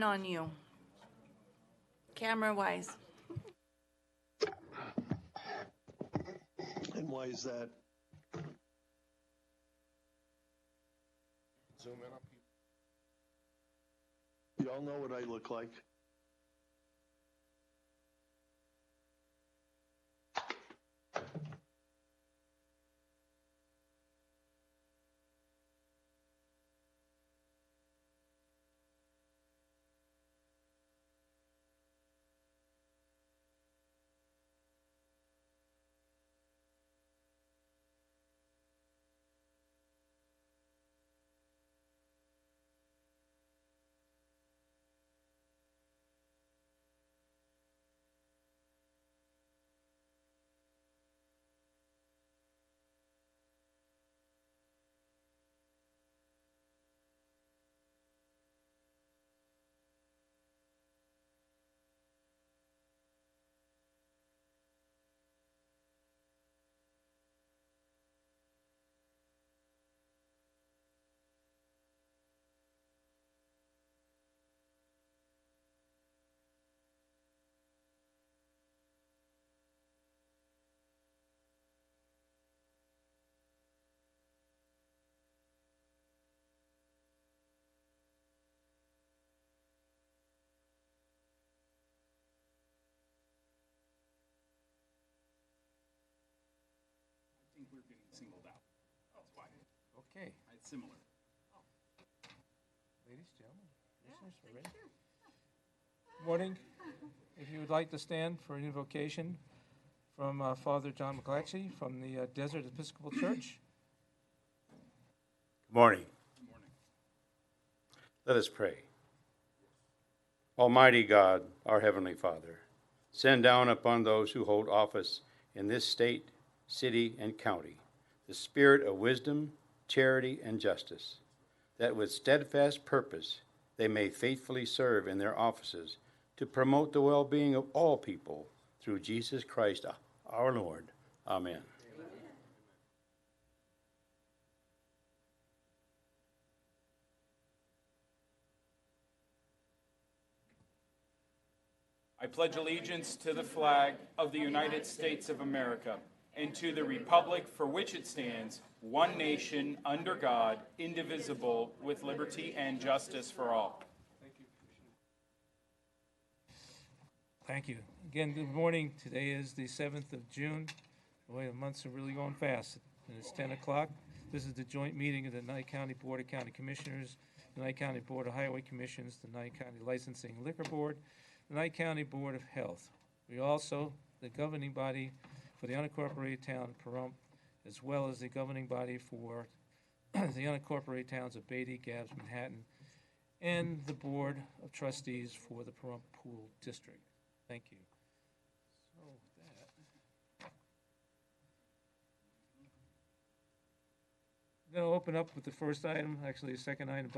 in on you, camera-wise. And why is that? Zoom in on people. Y'all know what I look like. We're getting singled out. That's why. Okay, It's similar. ladies, gentlemen, listeners, we're ready. Morning. If you would like to stand for an invocation from Father John McClatchy from the Desert Episcopal Church. Good morning. Good morning. Let us pray. Almighty God, our Heavenly Father, send down upon those who hold office in this state, city, and county the spirit of wisdom, charity, and justice, that with steadfast purpose they may faithfully serve in their offices to promote the well-being of all people through Jesus Christ our Lord. Amen. I pledge allegiance to the flag of the United States of America and to the republic for which it stands, one nation, under God, indivisible, with liberty and justice for all. Thank you. Again, good morning. Today is the 7th of June. Boy, the months are really going fast. And it's 10 o'clock. This is the joint meeting of the Nye County Board of County Commissioners, the Nye County Board of Highway Commissions, the Nye County Licensing and Liquor Board, the Nye County Board of Health. We also, the governing body for the unincorporated town of Pahrump, as well as the governing body for the unincorporated towns of Beatty, Gabbs, Manhattan, and the Board of Trustees for the Pahrump Pool District. Thank you. So with that, I'm going to open up with the first item, actually the second item,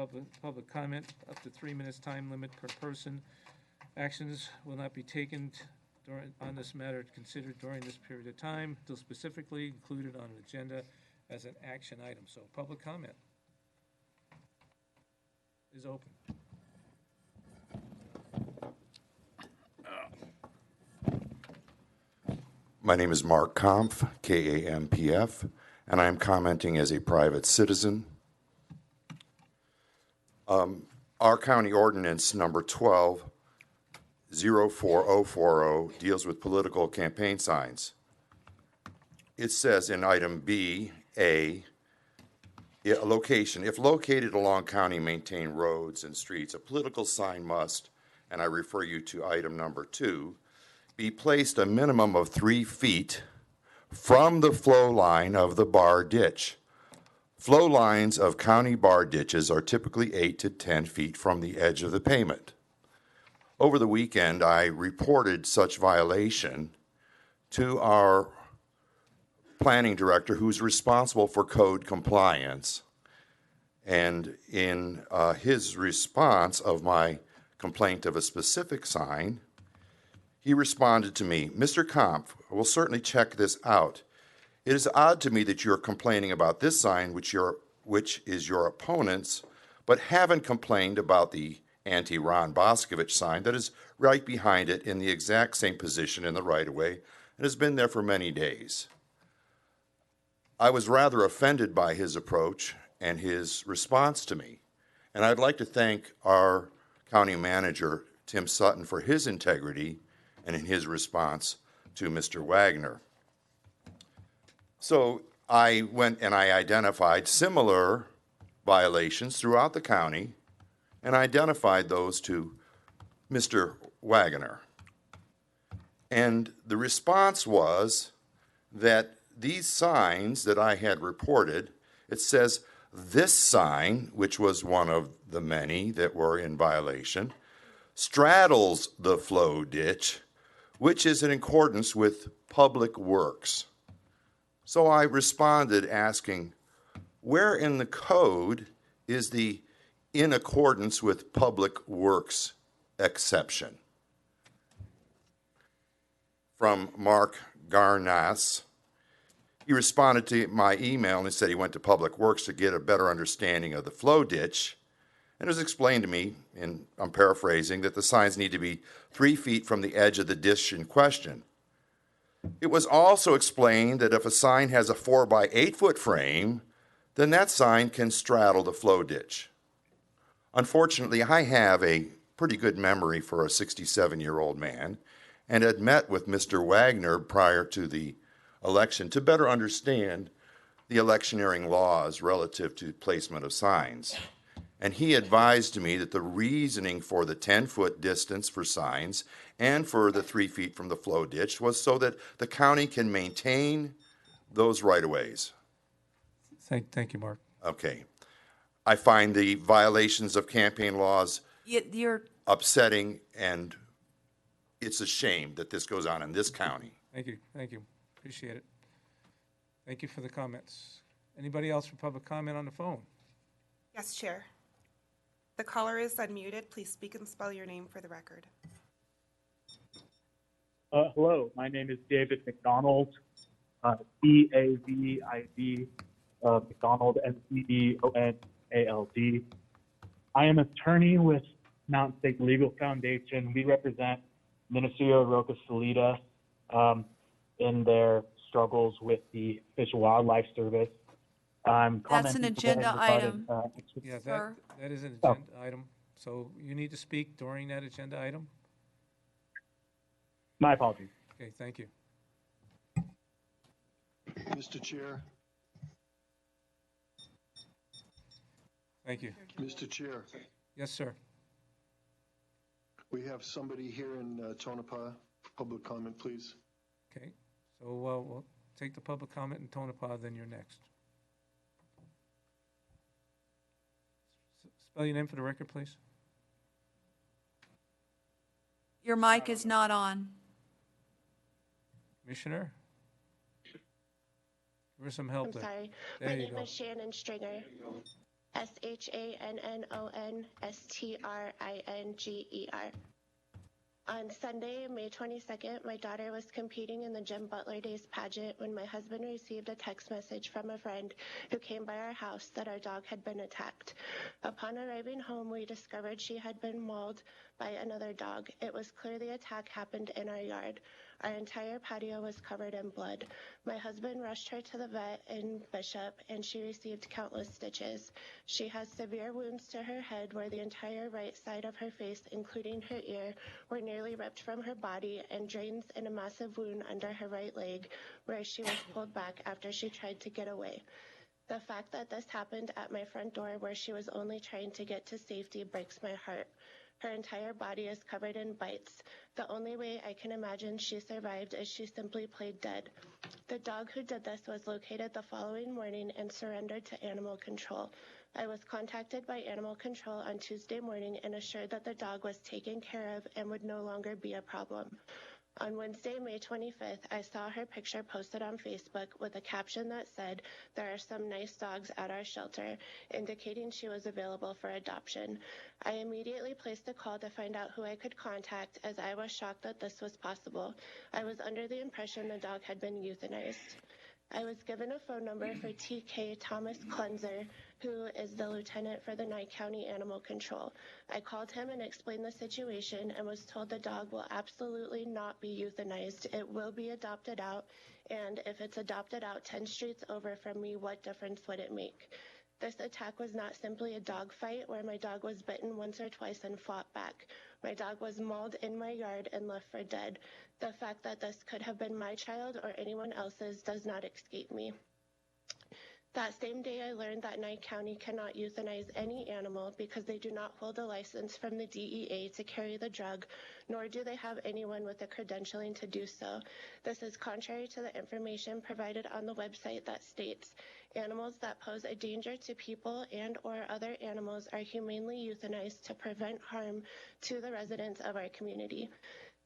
public comment, up to 3 minutes time limit per person. Actions will not be taken on this matter considered during this period of time until specifically included on an agenda as an action item. So public comment is open. My name is Mark Kampf, K-A-M-P-F, and I am commenting as a private citizen. Our county ordinance number 12-04040 deals with political campaign signs. It says in item B, A, a location, if located along county maintained roads and streets, a political sign must, and I refer you to item number 2, be placed a minimum of 3 feet from the flow line of the bar ditch. Flow lines of county bar ditches are typically 8 to 10 feet from the edge of the pavement. Over the weekend, I reported such violation to our planning director, who's responsible for code compliance. And in his response of my complaint of a specific sign, he responded to me, Mr. Kampf, we'll certainly check this out. It is odd to me that you're complaining about this sign, which is your opponent's, but haven't complained about the anti-Ron Boscovich sign that is right behind it in the exact same position in the right-of-way and has been there for many days. I was rather offended by his approach and his response to me, and I'd like to thank our county manager, Tim Sutton, for his integrity and in his response to Mr. Wagner. So I went and I identified similar violations throughout the county and identified those to Mr. Wagner. And the response was that these signs that I had reported, it says this sign, which was one of the many that were in violation, straddles the flow ditch, which is in accordance with Public Works. So I responded asking, where in the code is the in accordance with Public Works exception? From Mark Garnas, he responded to my email and said he went to Public Works to get a better understanding of the flow ditch. And it was explained to me, and I'm paraphrasing, that the signs need to be 3 feet from the edge of the ditch in question. It was also explained that if a sign has a 4 by 8 foot frame, then that sign can straddle the flow ditch. Unfortunately, I have a pretty good memory for a 67-year-old man and had met with Mr. Wagner prior to the election to better understand the electioneering laws relative to placement of signs. And he advised me that the reasoning for the 10-foot distance for signs and for the 3 feet from the flow ditch was so that the county can maintain those right-of-ways. Thank you, Mark. Okay. I find the violations of campaign laws You're upsetting, and it's a shame that this goes on in this county. Thank you. Appreciate it. Thank you for the comments. Anybody else for public comment on the phone? Yes, Chair. The caller is unmuted. Please speak and spell your name for the record. Hello, my name is David McDonald, D-A-V-I-D, McDonald, M-C-D-O-N-A-L-D. I am attorney with Mountain State Legal Foundation. We represent Ministerio Roca Salida in their struggles with the Fish and Wildlife Service. That's an commenting today agenda regarding, item. Yeah, Sir? that is an agenda item. So you need to speak during that agenda item? My apologies. Okay, thank you. Mr. Chair, Thank you. Mr. Chair, Yes, sir. we have somebody here in Tonopah. Public comment, please. Okay, so we'll take the public comment in Tonopah, then you're next. Spell your name for the record, please. Your mic is not on. Commissioner? Give her some help I'm there. sorry. There My you name go. is Shannon Stringer. SHANNONSTRINGER. On Sunday, May 22nd, my daughter was competing in the Jim Butler Days pageant when my husband received a text message from a friend who came by our house that our dog had been attacked. Upon arriving home, we discovered she had been mauled by another dog. It was clear the attack happened in our yard. Our entire patio was covered in blood. My husband rushed her to the vet in Bishop, and she received countless stitches. She has severe wounds to her head where the entire right side of her face, including her ear, were nearly ripped from her body, and drains in a massive wound under her right leg where she was pulled back after she tried to get away. The fact that this happened at my front door where she was only trying to get to safety breaks my heart. Her entire body is covered in bites. The only way I can imagine she survived is she simply played dead. The dog who did this was located the following morning and surrendered to animal control. I was contacted by animal control on Tuesday morning and assured that the dog was taken care of and would no longer be a problem. On Wednesday, May 25th, I saw her picture posted on Facebook with a caption that said, "There are some nice dogs at our shelter," indicating she was available for adoption. I immediately placed a call to find out who I could contact, as I was shocked that this was possible. I was under the impression the dog had been euthanized. I was given a phone number for TK Thomas Cleanser, who is the lieutenant for the Nye County Animal Control. I called him and explained the situation and was told the dog will absolutely not be euthanized. It will be adopted out, and if it's adopted out 10 streets over from me, what difference would it make? This attack was not simply a dog fight where my dog was bitten once or twice and fought back. My dog was mauled in my yard and left for dead. The fact that this could have been my child or anyone else's does not escape me. That same day, I learned that Nye County cannot euthanize any animal because they do not hold a license from the DEA to carry the drug, nor do they have anyone with the credentialing to do so. This is contrary to the information provided on the website that states, animals that pose a danger to people and or other animals are humanely euthanized to prevent harm to the residents of our community.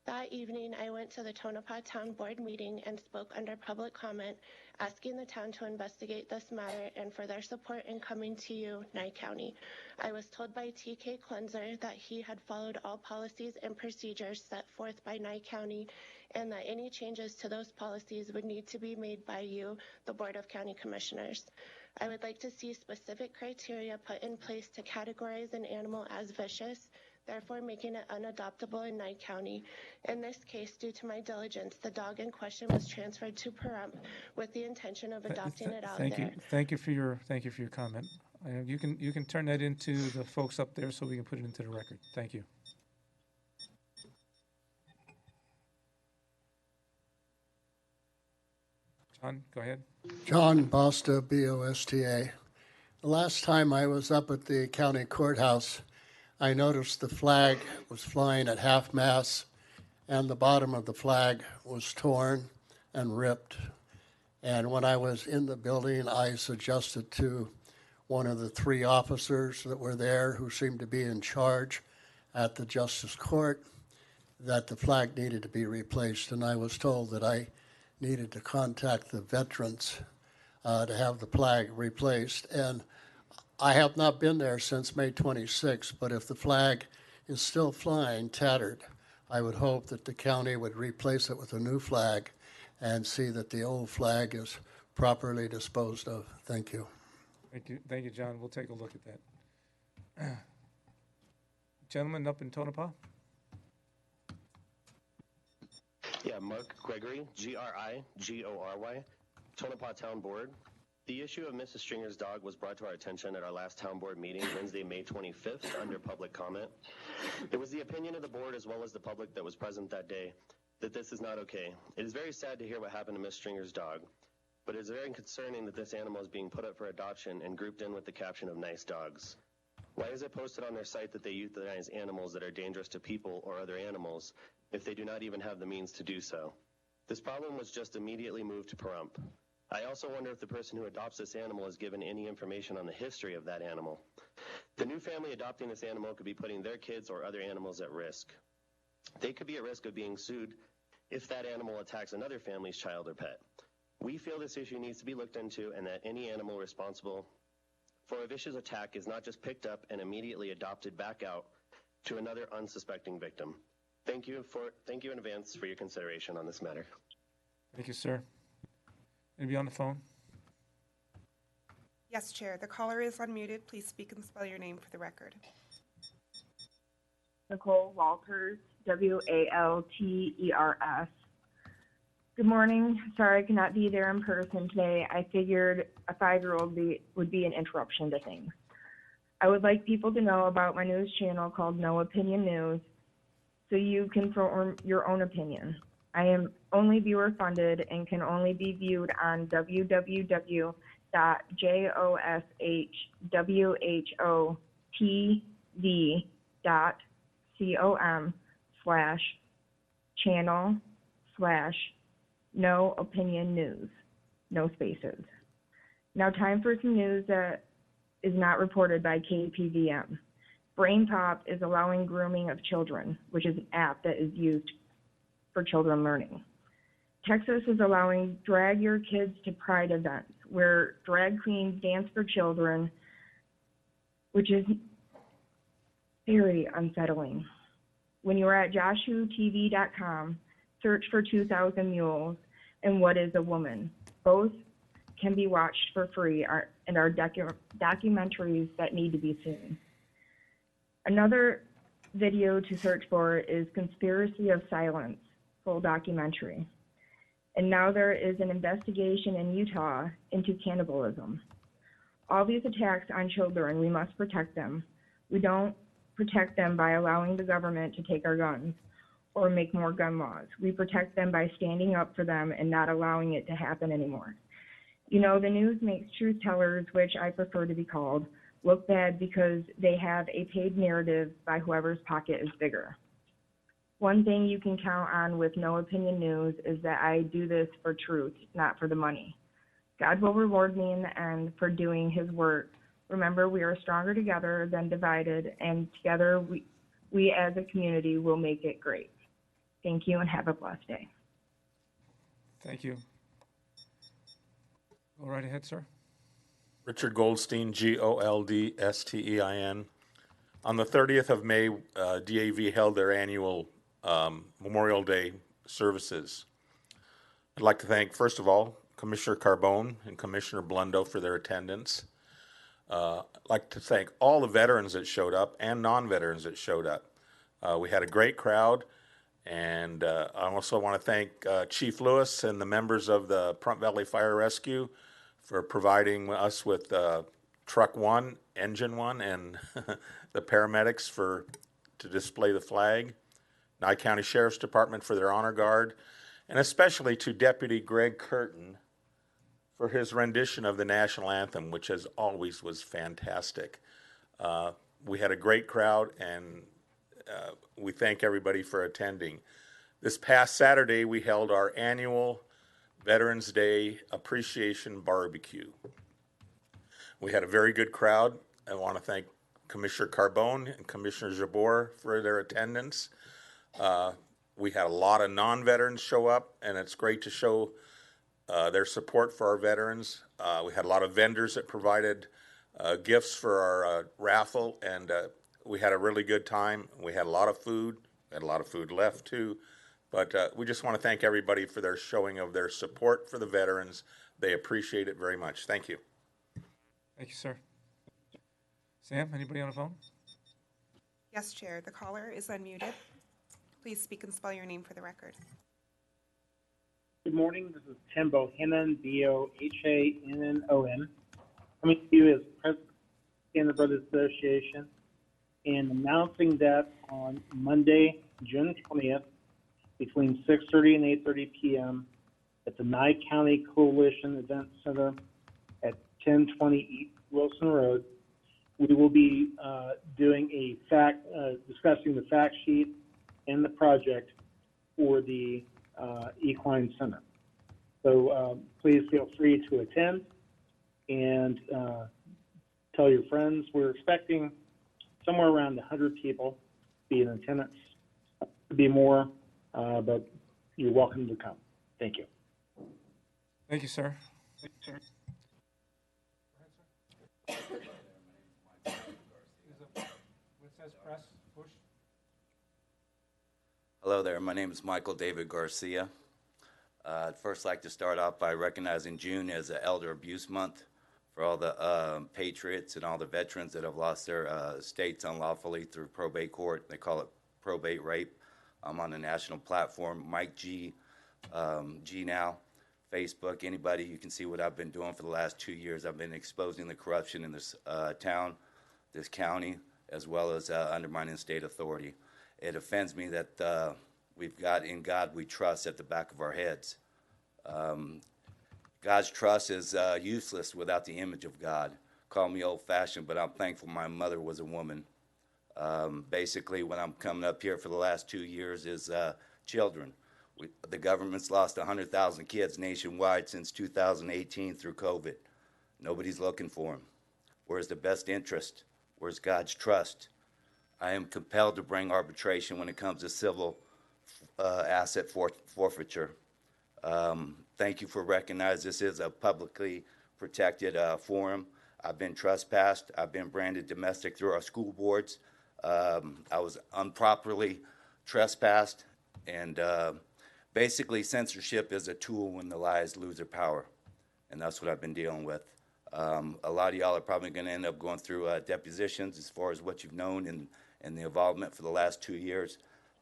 That evening, I went to the Tonopah Town Board meeting and spoke under public comment, asking the town to investigate this matter and for their support in coming to you, Nye County. I was told by TK Cleanser that he had followed all policies and procedures set forth by Nye County and that any changes to those policies would need to be made by you, the Board of County Commissioners. I would like to see specific criteria put in place to categorize an animal as vicious, therefore making it unadoptable in Nye County. In this case, due to my diligence, the dog in question was transferred to Pahrump with the intention of adopting it out Thank there. you. Thank you for your comment. You can turn that into the folks up there so we can put it into the record. Thank you. John, go ahead. John Bosta, B-O-S-T-A. The last time I was up at the county courthouse, I noticed the flag was flying at half-mast, and the bottom of the flag was torn and ripped. And when I was in the building, I suggested to one of the 3 officers that were there who seemed to be in charge at the Justice Court that the flag needed to be replaced. And I was told that I needed to contact the veterans to have the flag replaced. And I have not been there since May 26th, but if the flag is still flying tattered, I would hope that the county would replace it with a new flag and see that the old flag is properly disposed of. Thank you. Thank you, John. We'll take a look at that. Gentleman up in Tonopah. Yeah, Mark Gregory, G-R-I-G-O-R-Y, Tonopah Town Board. The issue of Mrs. Stringer's dog was brought to our attention at our last town board meeting, Wednesday, May 25th, under public comment. It was the opinion of the board as well as the public that was present that day that this is not okay. It is very sad to hear what happened to Miss Stringer's dog, but it is very concerning that this animal is being put up for adoption and grouped in with the caption of nice dogs. Why is it posted on their site that they euthanize animals that are dangerous to people or other animals if they do not even have the means to do so? This problem was just immediately moved to Pahrump. I also wonder if the person who adopts this animal is given any information on the history of that animal. The new family adopting this animal could be putting their kids or other animals at risk. They could be at risk of being sued if that animal attacks another family's child or pet. We feel this issue needs to be looked into and that any animal responsible for a vicious attack is not just picked up and immediately adopted back out to another unsuspecting victim. Thank you in advance for your consideration on this matter. Thank you, sir. Anybody on the phone? Yes, Chair. The caller is unmuted. Please speak and spell your name for the record. Nicole Walters, W-A-L-T-E-R-S. Good morning. Sorry I could not be there in person today. I figured a 5-year-old would be an interruption to things. I would like people to know about my news channel called No Opinion News so you can form your own opinion. I am only viewer funded and can only be viewed on www.joshwhtv.com/channel/No Opinion News, no spaces. Now time for some news that is not reported by KPVM. Brain Pop is allowing grooming of children, which is an app that is used for children learning. Texas is allowing Drag Your Kids to Pride events, where drag queens dance for children, which is very unsettling. When you are at JoshuTV.com, search for 2000 Mules and What is a Woman. Both can be watched for free and are documentaries that need to be seen. Another video to search for is Conspiracy of Silence, full documentary. And now there is an investigation in Utah into cannibalism. All these attacks on children, we must protect them. We don't protect them by allowing the government to take our guns or make more gun laws. We protect them by standing up for them and not allowing it to happen anymore. You know, the news makes truth tellers, which I prefer to be called, look bad because they have a paid narrative by whoever's pocket is bigger. One thing you can count on with No Opinion News is that I do this for truth, not for the money. God will reward me in the end for doing his work. Remember, we are stronger together than divided, and together we as a community will make it great. Thank you and have a blessed day. Thank you. Go right ahead, sir. Richard Goldstein, Goldstein. On the 30th of May, DAV held their annual Memorial Day services. I'd like to thank, first of all, Commissioner Carbone and Commissioner Blundo for their attendance. I'd like to thank all the veterans that showed up and non-veterans that showed up. We had a great crowd, and I also want to thank Chief Lewis and the members of the Pahrump Valley Fire Rescue for providing us with Truck 1, Engine 1, and the paramedics to display the flag. Nye County Sheriff's Department for their honor guard, and especially to Deputy Greg Curtin for his rendition of the national anthem, which as always was fantastic. We had a great crowd, and we thank everybody for attending. This past Saturday, we held our annual Veterans Day Appreciation Barbecue. We had a very good crowd. I want to thank Commissioner Carbone and Commissioner Jabor for their attendance. We had a lot of non-veterans show up, and it's great to show their support for our veterans. We had a lot of vendors that provided gifts for our raffle, and we had a really good time. We had a lot of food. We had a lot of food left too, but we just want to thank everybody for their showing of their support for the veterans. They appreciate it very much. Thank you. Thank you, sir. Sam, anybody on the phone? Yes, Chair. The caller is unmuted. Please speak and spell your name for the record. Good morning. This is Tim Bohannon, Bohannon. Coming to you as President of the Standard Brothers Association and announcing that on Monday, June 20th, between 6:30 and 8:30 p.m. at the Nye County Coalition Event Center at 1020 East Wilson Road, we will be doing discussing the fact sheet and the project for the Equine Center. So please feel free to attend and tell your friends. We're expecting somewhere around 100 people to be in attendance. Could be more, but you're welcome to come. Thank you. Thank you, sir. Thank you, sir. Press, push. Hello there, my name is Michael David Garcia. I'd first like to start off by recognizing June as an Elder Abuse Month for all the patriots and all the veterans that have lost their estates unlawfully through probate court. They call it probate rape. I'm on the national platform, Mike G, G Now, Facebook, anybody. You can see what I've been doing for the last 2 years. I've been exposing the corruption in this town, this county, as well as undermining state authority. It offends me that we've got "in God we trust" at the back of our heads. God's trust is useless without the image of God. Call me old-fashioned, but I'm thankful my mother was a woman. Basically, what I'm coming up here for the last 2 years is children. The government's lost 100,000 kids nationwide since 2018 through COVID. Nobody's looking for them. Where's the best interest? Where's God's trust? I am compelled to bring arbitration when it comes to civil asset forfeiture. Thank you for recognizing this is a publicly protected forum. I've been trespassed. I've been branded domestic through our school boards. I was improperly trespassed, and basically censorship is a tool when the lies lose their power. and that's what I've been dealing with. A lot of y'all are probably going to end up going through depositions as far as what you've known and the involvement for the last 2 years.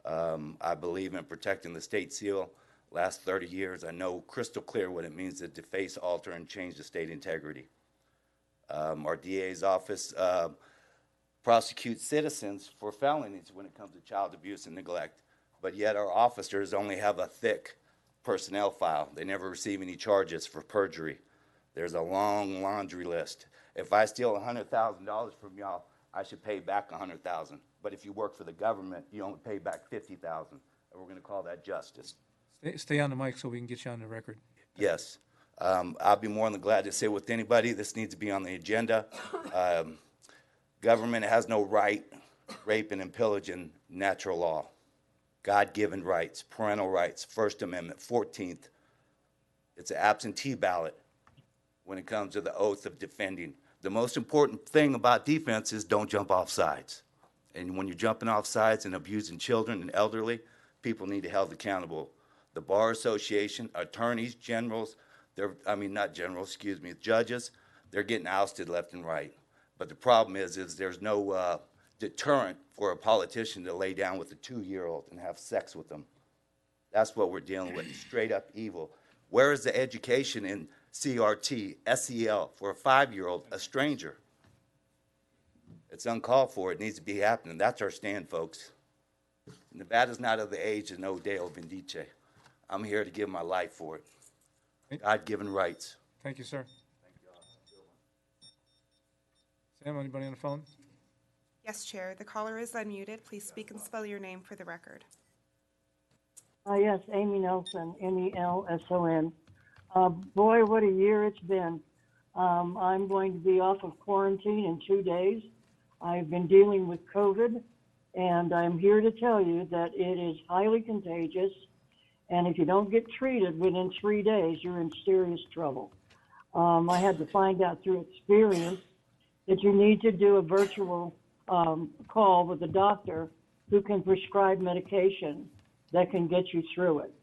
I believe in protecting the state seal. Last 30 years, I know crystal clear what it means to deface, alter, and change the state integrity. Our DA's office prosecutes citizens for felonies when it comes to child abuse and neglect, but yet our officers only have a thick personnel file. They never receive any charges for perjury. There's a long laundry list. If I steal $100,000 from y'all, I should pay back $100,000. But if you work for the government, you only pay back $50,000. And we're going to call that justice. Stay on the mic so we can get you on the record. Yes. I'll be more than glad to sit with anybody. This needs to be on the agenda. Government has no right raping and pillaging natural law. God-given rights, parental rights, First Amendment, 14th. It's an absentee ballot when it comes to the oath of defending. The most important thing about defense is don't jump off sides. And when you're jumping off sides and abusing children and elderly, people need to be held accountable. The Bar Association, attorneys, generals, judges, they're getting ousted left and right. But the problem is there's no deterrent for a politician to lay down with a 2-year-old and have sex with them. That's what we're dealing with, straight up evil. Where is the education in CRT, SEL for a 5-year-old, a stranger? It's uncalled for. It needs to be happening. That's our stand, folks. Nevada's not of the age of no Deo Vindice. I'm here to give my life for it. God-given rights. Thank you, sir. Sam, anybody on the phone? Yes, Chair. The caller is unmuted. Please speak and spell your name for the record. Yes, Amy Nelson, Nelson. Boy, what a year it's been. I'm going to be off of quarantine in 2 days. I've been dealing with COVID, and I'm here to tell you that it is highly contagious, and if you don't get treated within 3 days, you're in serious trouble. I had to find out through experience that you need to do a virtual call with a doctor who can prescribe medication that can get you through it.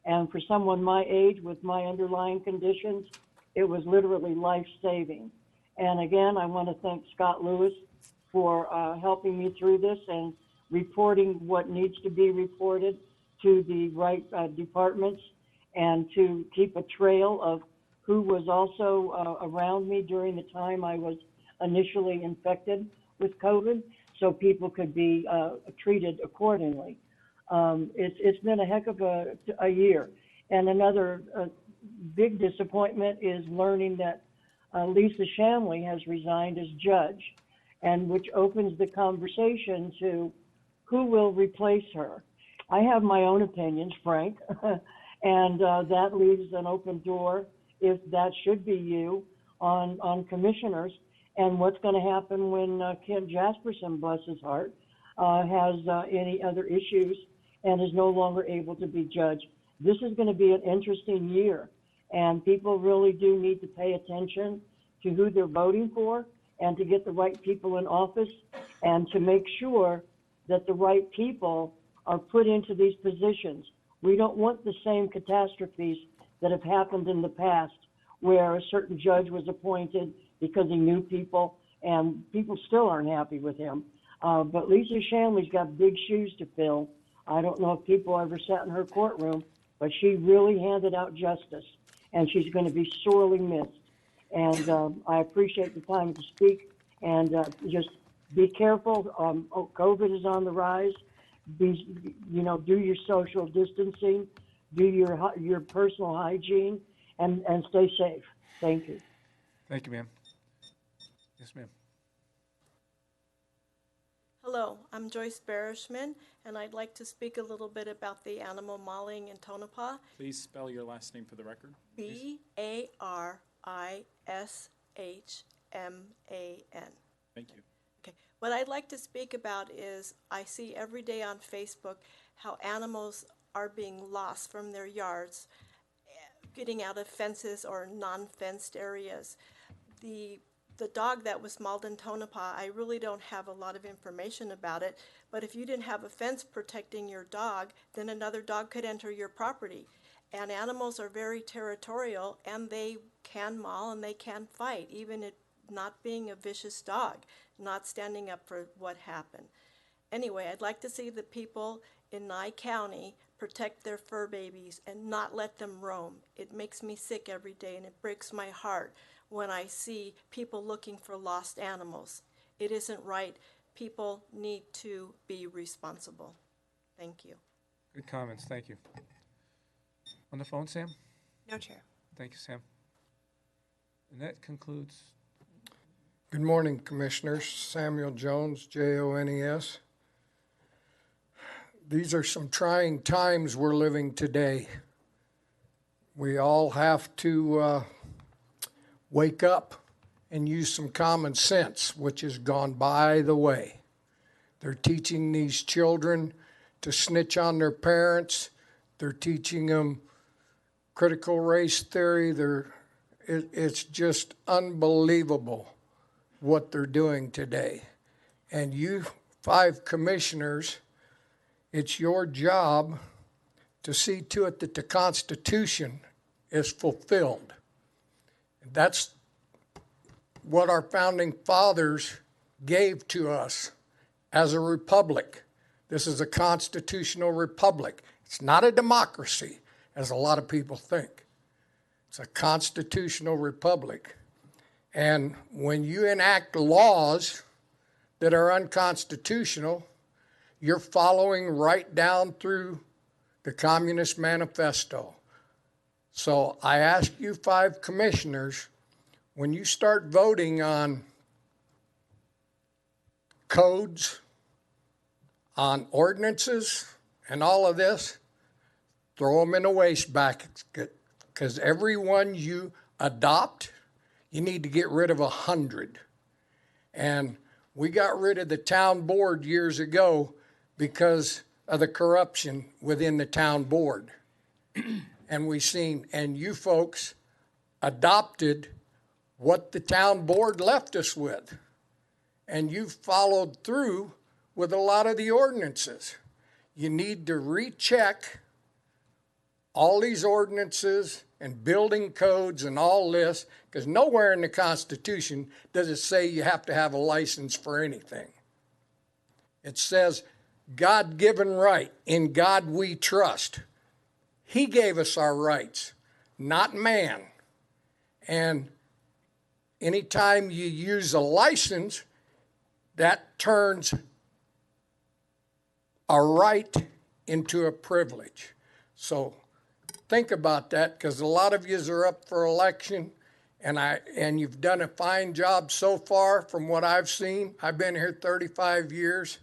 And for someone my age with my underlying conditions, it was literally life-saving. And again, I want to thank Scott Lewis for helping me through this and reporting what needs to be reported to the right departments and to keep a trail of who was also around me during the time I was initially infected with COVID, so people could be treated accordingly. It's been a heck of a year. And another big disappointment is learning that Lisa Shamley has resigned as judge, and which opens the conversation to who will replace her. I have my own opinions, Frank, and that leaves an open door if that should be you on commissioners. And what's going to happen when Kim Jasperson, bless his heart, has any other issues and is no longer able to be judged. This is going to be an interesting year, and people really do need to pay attention to who they're voting for and to get the right people in office and to make sure that the right people are put into these positions. We don't want the same catastrophes that have happened in the past where a certain judge was appointed because he knew people and people still aren't happy with him. But Lisa Shamley's got big shoes to fill. I don't know if people ever sat in her courtroom, but she really handed out justice, and she's going to be sorely missed. And I appreciate the time to speak, and just be careful. COVID is on the rise. Do your social distancing, do your personal hygiene, and stay safe. Thank you. Thank you, ma'am. Yes, ma'am. Hello, I'm Joyce Barishman, and I'd like to speak a little bit about the animal mauling in Tonopah. Please spell your last name for the record. Barishman. Thank you. Okay. What I'd like to speak about is I see every day on Facebook how animals are being lost from their yards, getting out of fences or non-fenced areas. The dog that was mauled in Tonopah, I really don't have a lot of information about it, but if you didn't have a fence protecting your dog, then another dog could enter your property. And animals are very territorial, and they can maul and they can fight, even it not being a vicious dog, not standing up for what happened. Anyway, I'd like to see the people in Nye County protect their fur babies and not let them roam. It makes me sick every day, and it breaks my heart when I see people looking for lost animals. It isn't right. People need to be responsible. Thank you. Good comments, thank you. On the phone, Sam? No, Chair. Thank you, Sam. And that concludes. Good morning, Commissioners. Samuel Jones, Jones. These are some trying times we're living today. We all have to wake up and use some common sense, which has gone by the way. They're teaching these children to snitch on their parents. They're teaching them critical race theory. It's just unbelievable what they're doing today. And you 5 commissioners, it's your job to see to it that the Constitution is fulfilled. That's what our founding fathers gave to us as a republic. This is a constitutional republic. It's not a democracy, as a lot of people think. It's a constitutional republic. And when you enact laws that are unconstitutional, you're following right down through the Communist Manifesto. So I ask you 5 commissioners, when you start voting on codes, on ordinances, and all of this, throw them in a waste basket, because every one you adopt, you need to get rid of 100. And we got rid of the town board years ago because of the corruption within the town board. And we seen, and you folks adopted what the town board left us with. And you followed through with a lot of the ordinances. You need to recheck all these ordinances and building codes and all this, because nowhere in the Constitution does it say you have to have a license for anything. It says, God-given right, in God we trust. He gave us our rights, not man. And anytime you use a license, that turns a right into a privilege. So think about that, because a lot of yous are up for election, and you've done a fine job so far from what I've seen. I've been here 35 years.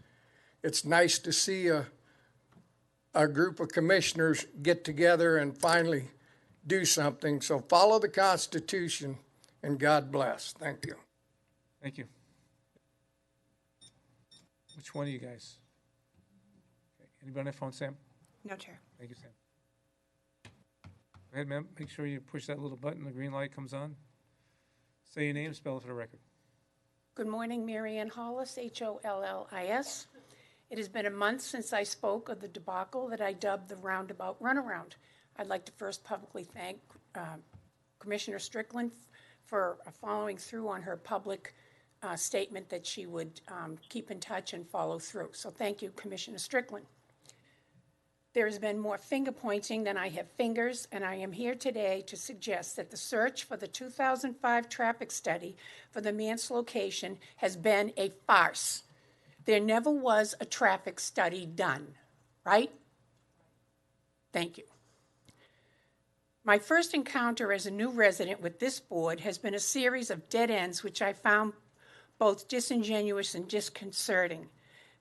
It's nice to see a group of commissioners get together and finally do something. So follow the Constitution, and God bless. Thank you. Thank you. Which one of you guys? Okay. Anybody on the phone, Sam? No, Chair. Thank you, Sam. Go ahead, ma'am. Make sure you push that little button, the green light comes on. Say your name, spell it for the record. Good morning, Mary Ann Hollis, Hollis. It has been a month since I spoke of the debacle that I dubbed the roundabout runaround. I'd like to first publicly thank Commissioner Strickland for following through on her public statement that she would keep in touch and follow through. So thank you, Commissioner Strickland. There has been more finger pointing than I have fingers, and I am here today to suggest that the search for the 2005 traffic study for the Mance location has been a farce. There never was a traffic study done, right? Thank you. My first encounter as a new resident with this board has been a series of dead ends which I found both disingenuous and disconcerting.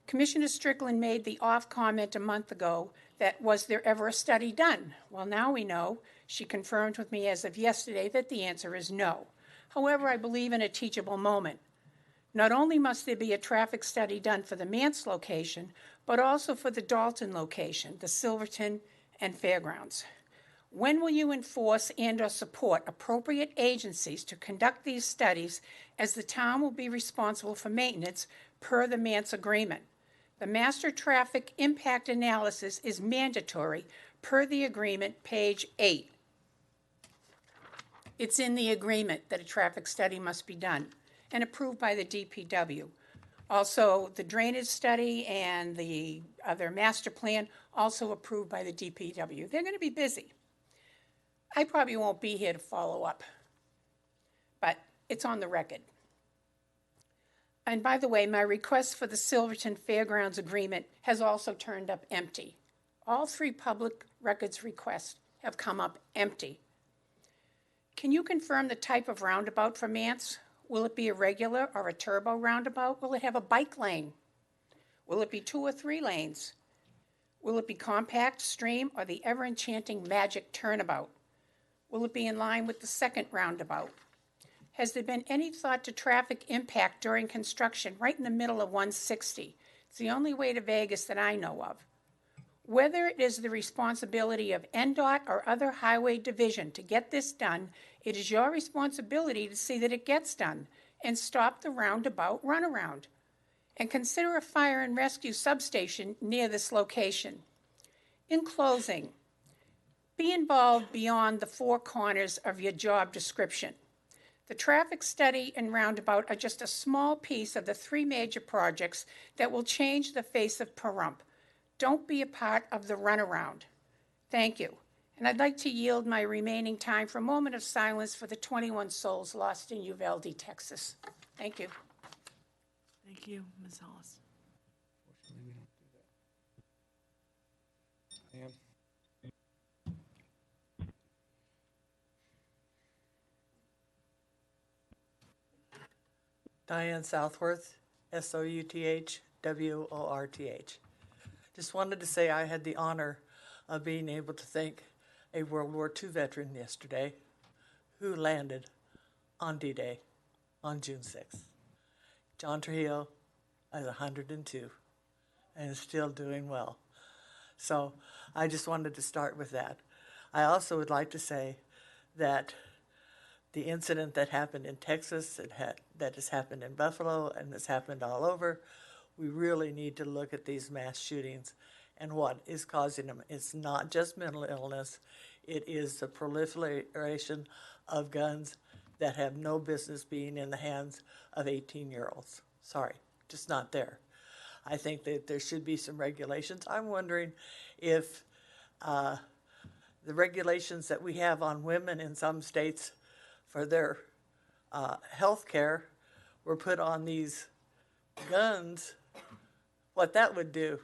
Commissioner Strickland made the off comment a month ago that was there ever a study done? Well, now we know. She confirmed with me as of yesterday that the answer is no. However, I believe in a teachable moment. Not only must there be a traffic study done for the Mance location, but also for the Dalton location, the Silverton and Fairgrounds. When will you enforce and/or support appropriate agencies to conduct these studies, as the town will be responsible for maintenance per the Mance agreement? The master traffic impact analysis is mandatory per the agreement, page 8. It's in the agreement that a traffic study must be done and approved by the DPW. Also, the drainage study and the other master plan also approved by the DPW. They're going to be busy. I probably won't be here to follow up, but it's on the record. And by the way, my request for the Silverton Fairgrounds agreement has also turned up empty. All 3 public records requests have come up empty. Can you confirm the type of roundabout for Mance? Will it be a regular or a turbo roundabout? Will it have a bike lane? Will it be 2 or 3 lanes? Will it be compact, stream, or the ever-enchanting magic turnabout? Will it be in line with the second roundabout? Has there been any thought to traffic impact during construction right in the middle of 160? It's the only way to Vegas that I know of. Whether it is the responsibility of NDOT or other highway division to get this done, it is your responsibility to see that it gets done and stop the roundabout runaround. And consider a fire and rescue substation near this location. In closing, be involved beyond the 4 corners of your job description. The traffic study and roundabout are just a small piece of the 3 major projects that will change the face of Pahrump. Don't be a part of the runaround. Thank you. And I'd like to yield my remaining time for a moment of silence for the 21 souls lost in Uvalde, Texas. Thank you. Thank you, Ms. Hollis. Fortunately, we don't do that. Diane Southworth, Southworth. Just wanted to say I had the honor of being able to thank a World War II veteran yesterday who landed on D-Day on June 6th. John Trujillo is 102 and is still doing well. So I just wanted to start with that. I also would like to say that the incident that happened in Texas, that has happened in Buffalo, and has happened all over, we really need to look at these mass shootings and what is causing them. It's not just mental illness. It is the proliferation of guns that have no business being in the hands of 18-year-olds. Sorry, just not there. I think that there should be some regulations. I'm wondering if the regulations that we have on women in some states for their health care were put on these guns, what that would do.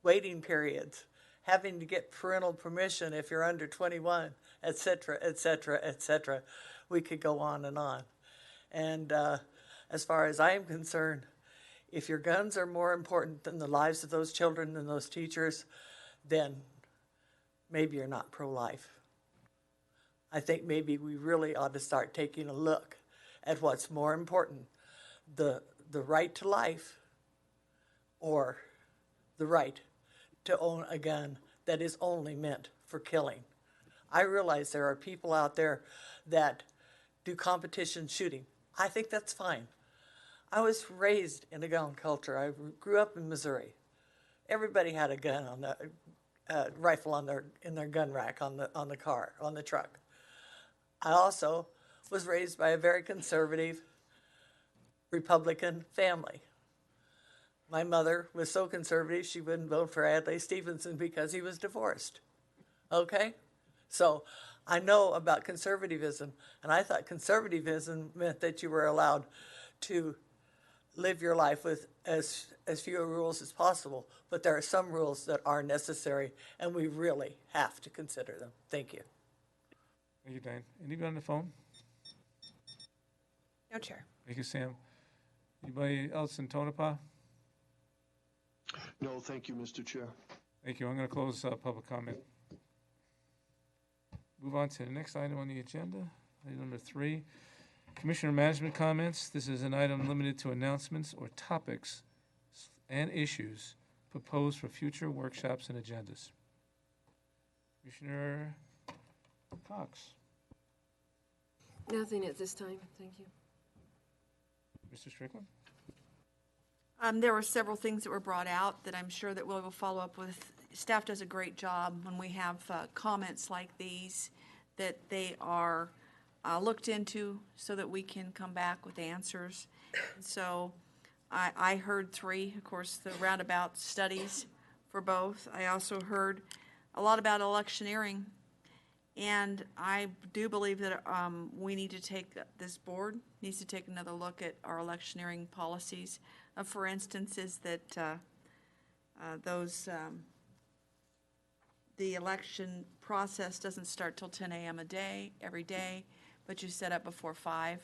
Waiting periods, having to get parental permission if you're under 21, et cetera, et cetera, et cetera. We could go on and on. And as far as I am concerned, if your guns are more important than the lives of those children and those teachers, then maybe you're not pro-life. I think maybe we really ought to start taking a look at what's more important, the right to life or the right to own a gun that is only meant for killing. I realize there are people out there that do competition shooting. I think that's fine. I was raised in a gun culture. I grew up in Missouri. Everybody had a gun on the rifle in their gun rack on the car, on the truck. I also was raised by a very conservative Republican family. My mother was so conservative she wouldn't vote for Adlai Stevenson because he was divorced. Okay? So I know about conservatism, and I thought conservatism meant that you were allowed to live your life with as few rules as possible. But there are some rules that are necessary, and we really have to consider them. Thank you. Thank you, Diane. Anybody on the phone? No, Chair. Thank you, Sam. Anybody else in Tonopah? No, thank you, Mr. Chair. Thank you. I'm going to close public comment. Move on to the next item on the agenda, item number 3. Commissioner management comments. This is an item limited to announcements or topics and issues proposed for future workshops and agendas. Commissioner Cox. Nothing at this time, thank you. Mr. Strickland? There were several things that were brought out that I'm sure that we will follow up with. Staff does a great job when we have comments like these, that they are looked into so that we can come back with answers. And so I heard 3, of course, the roundabout studies for both. I also heard a lot about electioneering. And I do believe that we need to this board needs to take another look at our electioneering policies. For instance, is that the election process doesn't start till 10 a.m. every day, but you set up before 5.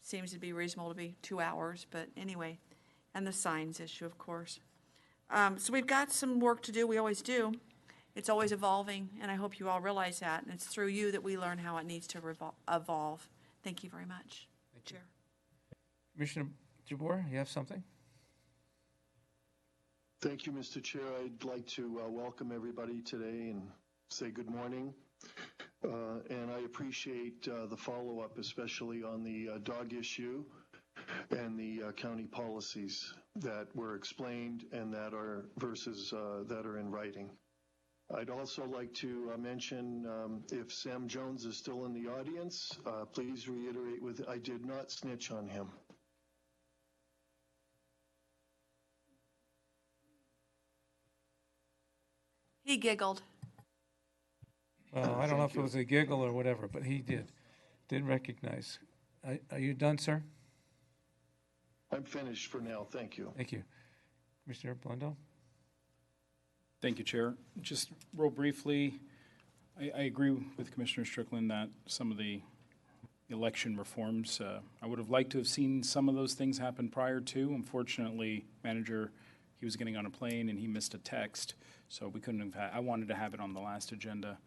Seems to be reasonable to be 2 hours, but anyway, and the signs issue, of course. So we've got some work to do. We always do. It's always evolving, and I hope you all realize that. And it's through you that we learn how it needs to evolve. Thank you very much, Chair. Commissioner Jabor, you have something? Thank you, Mr. Chair. I'd like to welcome everybody today and say good morning. And I appreciate the follow-up, especially on the dog issue and the county policies that were explained and that are that are in writing. I'd also like to mention, if Sam Jones is still in the audience, please reiterate I did not snitch on him. He giggled. Well, I don't know if it was a giggle or whatever, but he did recognize. Are you done, sir? I'm finished for now. Thank you. Thank you. Commissioner Blundell? Thank you, Chair. Just real briefly, I agree with Commissioner Strickland that some of the election reforms, I would have liked to have seen some of those things happen prior to. Unfortunately, he was getting on a plane and he missed a text, so we couldn't have I wanted to have it on the last agenda.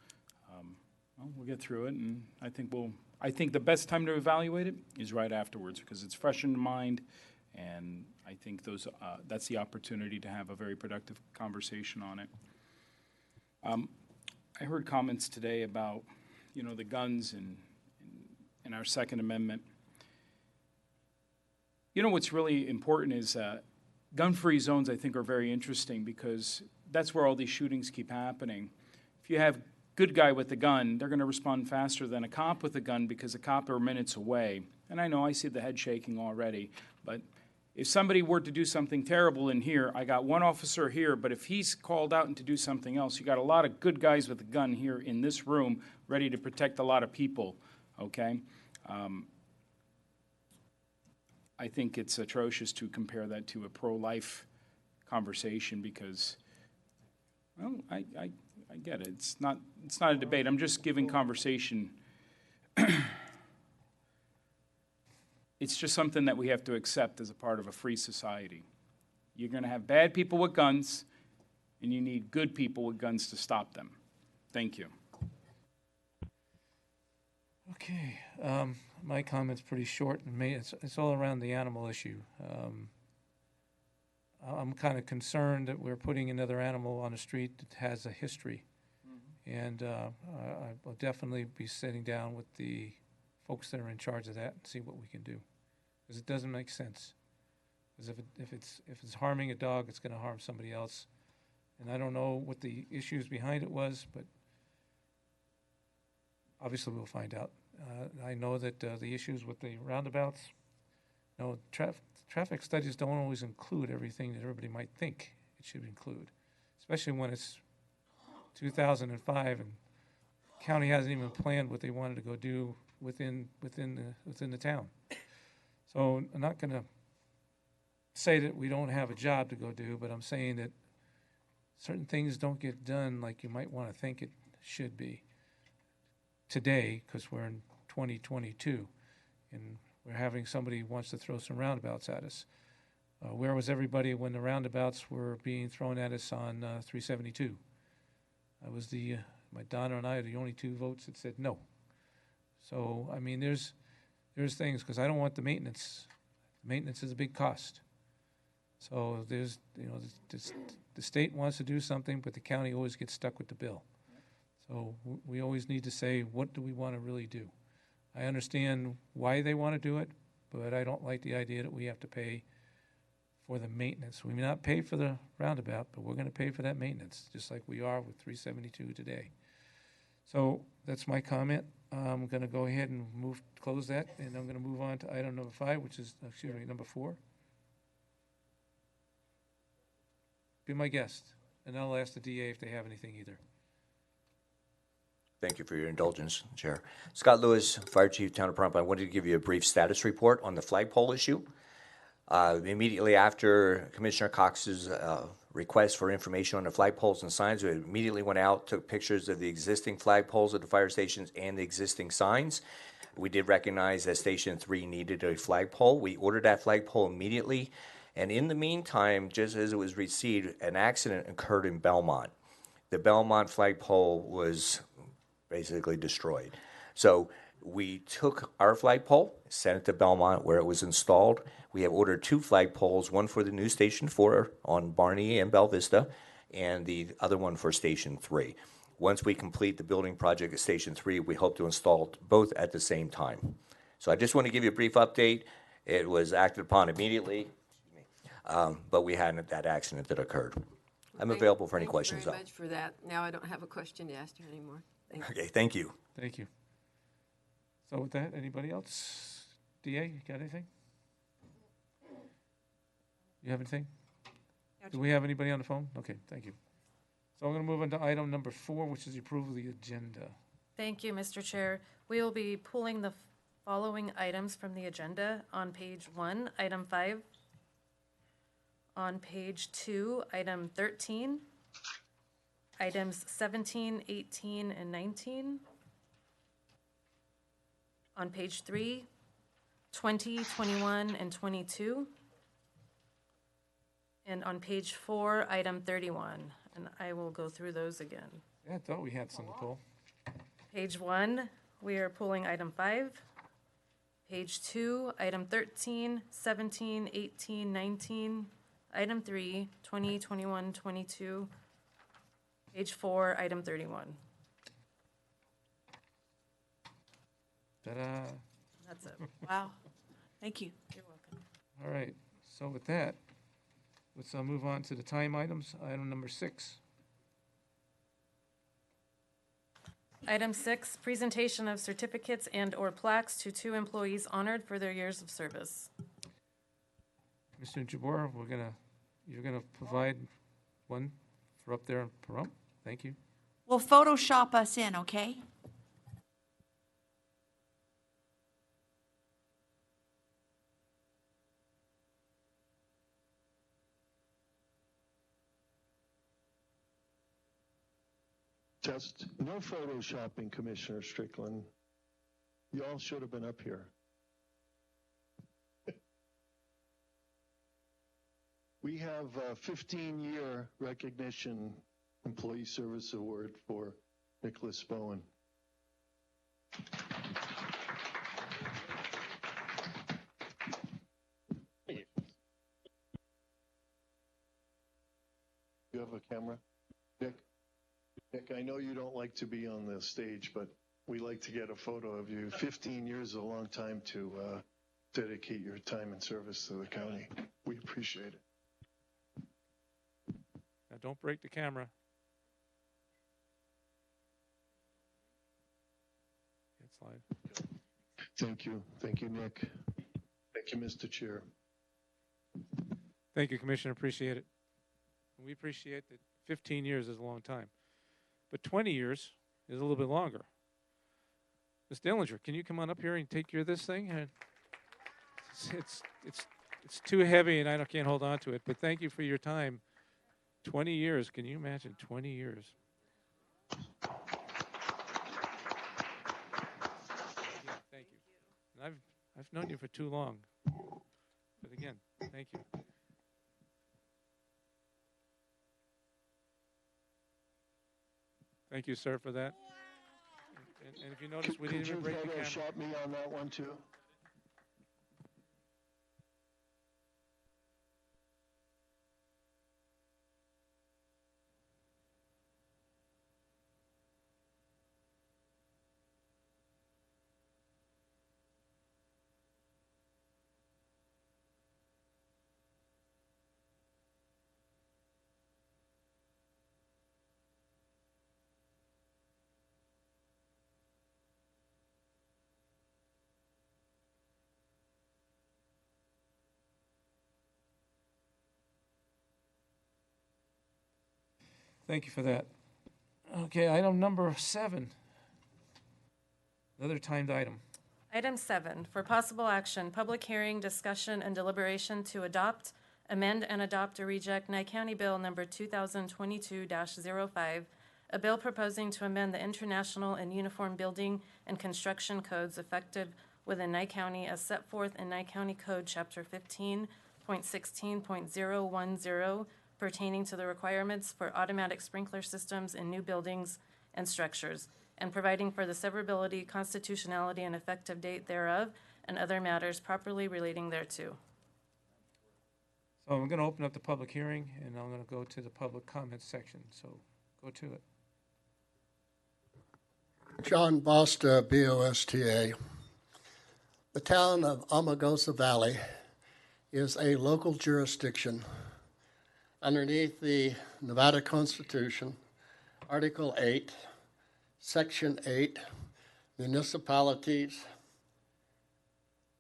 Well, we'll get through it, and I think the best time to evaluate it is right afterwards because it's fresh in mind, and I think that's the opportunity to have a very productive conversation on it. I heard comments today about, the guns and our Second Amendment. What's really important is gun-free zones, I think, are very interesting because that's where all these shootings keep happening. If you have good guy with a gun, they're going to respond faster than a cop with a gun because a cop are minutes away. And I know I see the head shaking already, but if somebody were to do something terrible in here, I got one officer here, but if he's called out and to do something else, you got a lot of good guys with a gun here in this room ready to protect a lot of people, okay? I think it's atrocious to compare that to a pro-life conversation because, well, I get it. It's not a debate. I'm just giving conversation. It's just something that we have to accept as a part of a free society. You're going to have bad people with guns, and you need good people with guns to stop them. Thank you. Okay. My comment's pretty short, and it's all around the animal issue. I'm kind of concerned that we're putting another animal on the street that has a history. And I will definitely be sitting down with the folks that are in charge of that and see what we can do. Because it doesn't make sense. Because if it's harming a dog, it's going to harm somebody else. And I don't know what the issues behind it was, but obviously we'll find out. I know that the issues with the roundabouts, traffic studies don't always include everything that everybody might think it should include, especially when it's 2005 and county hasn't even planned what they wanted to go do within the town. So I'm not going to say that we don't have a job to go do, but I'm saying that certain things don't get done like you might want to think it should be today because we're in 2022 and we're having somebody who wants to throw some roundabouts at us. Where was everybody when the roundabouts were being thrown at us on 372? I was my Donna and I are the only 2 votes that said no. So, I mean, there's things, because I don't want the maintenance. Maintenance is a big cost. So there's, the state wants to do something, but the county always gets stuck with the bill. So we always need to say, what do we want to really do? I understand why they want to do it, but I don't like the idea that we have to pay for the maintenance. We may not pay for the roundabout, but we're gonna pay for that maintenance, just like we are with 372 today. So that's my comment. I'm gonna go ahead and close that, and I'm gonna move on to item number 5, which is, excuse me, number 4. Be my guest, and I'll ask the DA if they have anything either. Thank you for your indulgence, Chair. Scott Lewis, Fire Chief, Town of Pahrump. I wanted to give you a brief status report on the flagpole issue. Immediately after Commissioner Cox's request for information on the flagpoles and signs, we immediately went out, took pictures of the existing flagpoles at the fire stations and the existing signs. We did recognize that Station 3 needed a flagpole. We ordered that flagpole immediately, and in the meantime, just as it was received, an accident occurred in Belmont. The Belmont flagpole was basically destroyed. So we took our flagpole, sent it to Belmont where it was installed. We have ordered 2 flagpoles, one for the new Station 4 on Barney and Bell Vista, and the other one for Station 3. Once we complete the building project at Station 3, we hope to install both at the same time. So I just want to give you a brief update. It was acted upon immediately, but we had that accident that occurred. I'm available for any questions, though. Thank you very much for that. Now I don't have a question to ask you anymore. Thank you. Okay, thank you. Thank you. So with that, anybody else? DA, you got anything? You have anything? Do we have anybody on the phone? Okay, thank you. So I'm going to move on to item number 4, which is the approval of the agenda. Thank you, Mr. Chair. We will be pulling the following items from the agenda on page 1, item 5. On page 2, item 13. Items 17, 18, and 19. On page 3, 20, 21, and 22. And on page 4, item 31. And I will go through those again. Yeah, I thought we had some to pull. Page 1, we are pulling item 5. Page 2, item 13, 17, 18, 19. Item 3, 20, 21, 22. Page 4, item 31. Ta-da. That's it. Wow. Thank you. You're welcome. All right, so with that, let's move on to the time items. Item number 6. Item 6, presentation of certificates and/or plaques to 2 employees honored for their years of service. Mr. Jabor, you're gonna provide one for up there in Pahrump? Thank you. Well, Photoshop us in, okay? Test, no photoshopping, Commissioner Strickland. You all should have been up here. We have a 15-year recognition employee service award for Nicholas Bowen. You have a camera? Nick? Nick, I know you don't like to be on the stage, but we like to get a photo of you. 15 years is a long time to dedicate your time and service to the county. We appreciate it. Now, don't break the camera. It's live. Thank you. Thank you, Nick. Thank you, Mr. Chair. Thank you, Commissioner. Appreciate it. We appreciate that 15 years is a long time, but 20 years is a little bit longer. Ms. Dillinger, can you come on up here and take care of this thing? It's too heavy, and I can't hold on to it. But thank you for your time. 20 years. Can you imagine 20 years? Yeah, thank you. And I've known you for too long. But again, thank you. Thank you, sir, for that. And if you notice, we didn't even break the camera. Shot me on that one too. Thank you for that. Okay, item number 7. Another timed item. Item 7, for possible action, public hearing, discussion, and deliberation to adopt, amend, and adopt or reject Nye County Bill number 2022-05, a bill proposing to amend the International and Uniform Building and Construction Codes effective within Nye County as set forth in Nye County Code Chapter 15.16.010 pertaining to the requirements for automatic sprinkler systems in new buildings and structures, and providing for the severability, constitutionality, and effective date thereof, and other matters properly relating thereto. So I'm going to open up the public hearing, and I'm going to go to the public comments section. So go to it. John Bosta, BOSTA. The town of Amargosa Valley is a local jurisdiction underneath the Nevada Constitution, Article 8, Section 8, municipalities,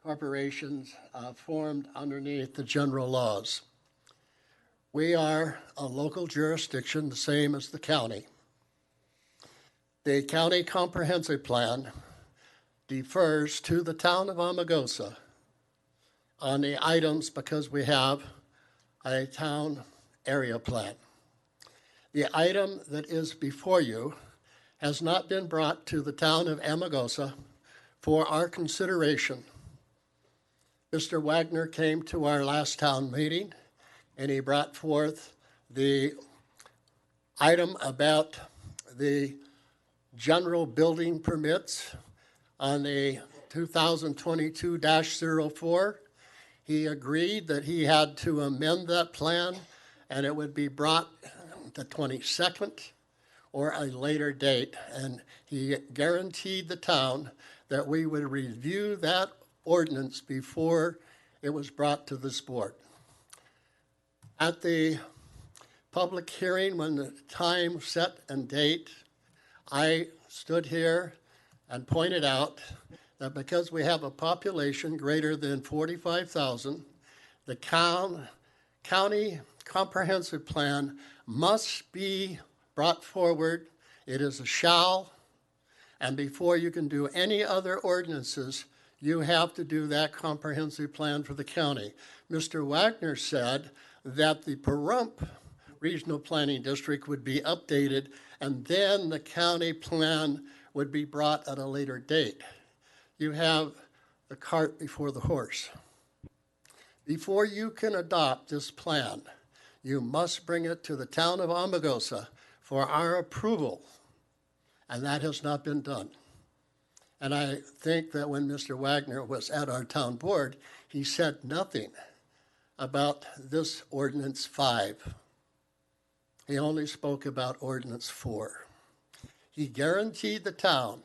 corporations formed underneath the general laws. We are a local jurisdiction, the same as the county. The county comprehensive plan defers to the town of Amargosa on the items because we have a town area plan. The item that is before you has not been brought to the town of Amargosa for our consideration. Mr. Wagner came to our last town meeting and he brought forth the item about the general building permits on the 2022-04. He agreed that he had to amend that plan and it would be brought the 22nd or a later date. And he guaranteed the town that we would review that ordinance before it was brought to this board. At the public hearing, when the time set and date, I stood here and pointed out that because we have a population greater than 45,000, the county comprehensive plan must be brought forward. It is a shall, and before you can do any other ordinances, you have to do that comprehensive plan for the county. Mr. Wagner said that the Pahrump Regional Planning District would be updated and then the county plan would be brought at a later date. You have the cart before the horse. Before you can adopt this plan, you must bring it to the town of Amargosa for our approval, and that has not been done. And I think that when Mr. Wagner was at our town board, he said nothing about this Ordinance 5. He only spoke about Ordinance 4. He guaranteed the town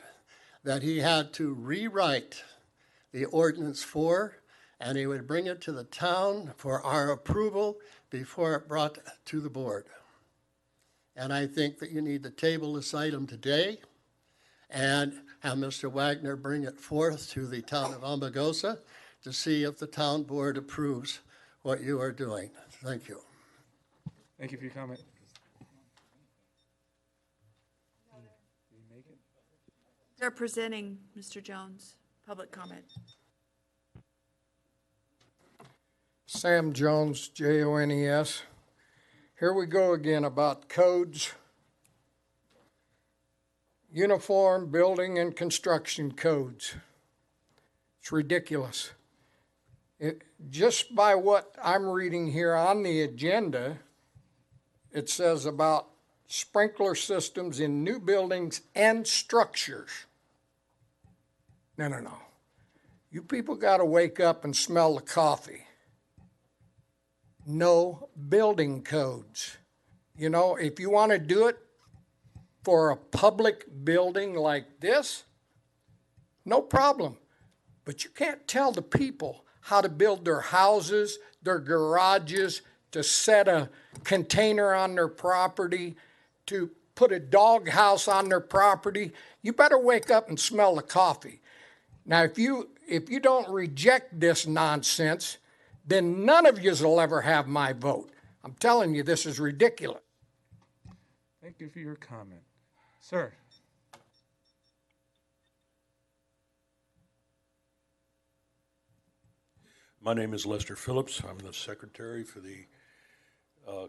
that he had to rewrite the Ordinance 4 and he would bring it to the town for our approval before it brought to the board. And I think that you need to table this item today and have Mr. Wagner bring it forth to the town of Amargosa to see if the town board approves what you are doing. Thank you. Thank you for your comment. They're presenting, Mr. Jones, public comment. Sam Jones, Jones. Here we go again about codes. Uniform building and construction codes. It's ridiculous. Just by what I'm reading here on the agenda, it says about sprinkler systems in new buildings and structures. No. You people got to wake up and smell the coffee. No building codes. You know, if you want to do it for a public building like this, no problem. But you can't tell the people how to build their houses, their garages, to set a container on their property, to put a dog house on their property. You better wake up and smell the coffee. Now, if you don't reject this nonsense, then none of you will ever have my vote. I'm telling you, this is ridiculous. Thank you for your comment. Sir? My name is Lester Phillips. I'm the secretary for the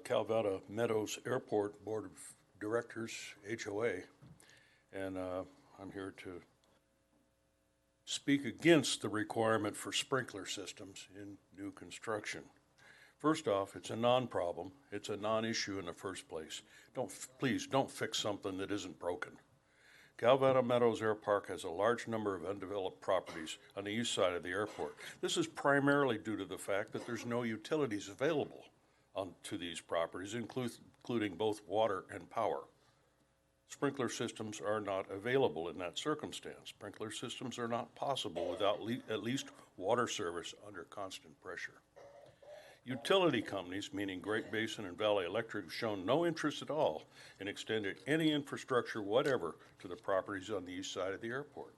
Calvada Meadows Airport Board of Directors, HOA, and I'm here to speak against the requirement for sprinkler systems in new construction. First off, it's a non-problem. It's a non-issue in the first place. Please don't fix something that isn't broken. Calvada Meadows Air Park has a large number of undeveloped properties on the east side of the airport. This is primarily due to the fact that there's no utilities available to these properties, including both water and power. Sprinkler systems are not available in that circumstance. Sprinkler systems are not possible without at least water service under constant pressure. Utility companies, meaning Great Basin and Valley Electric, have shown no interest at all in extending any infrastructure whatever to the properties on the east side of the airport.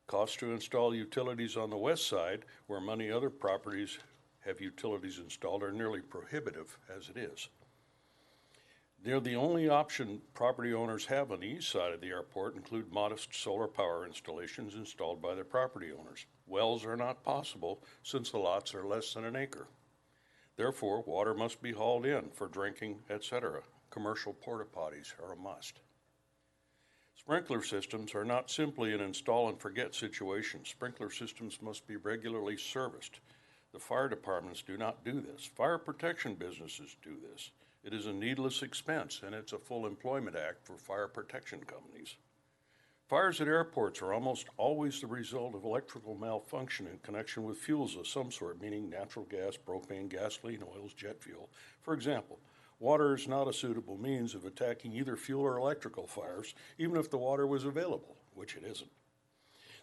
Costs to install utilities on the west side, where many other properties have utilities installed, are nearly prohibitive as it is. They're the only option property owners have on the east side of the airport include modest solar power installations installed by their property owners. Wells are not possible since the lots are less than an acre. Therefore, water must be hauled in for drinking, etc. Commercial porta potties are a must. Sprinkler systems are not simply an install and forget situation. Sprinkler systems must be regularly serviced. The fire departments do not do this. Fire protection businesses do this. It is a needless expense, and it's a full employment act for fire protection companies. Fires at airports are almost always the result of electrical malfunction in connection with fuels of some sort, meaning natural gas, propane, gasoline, oils, jet fuel. For example, water is not a suitable means of attacking either fuel or electrical fires, even if the water was available, which it isn't.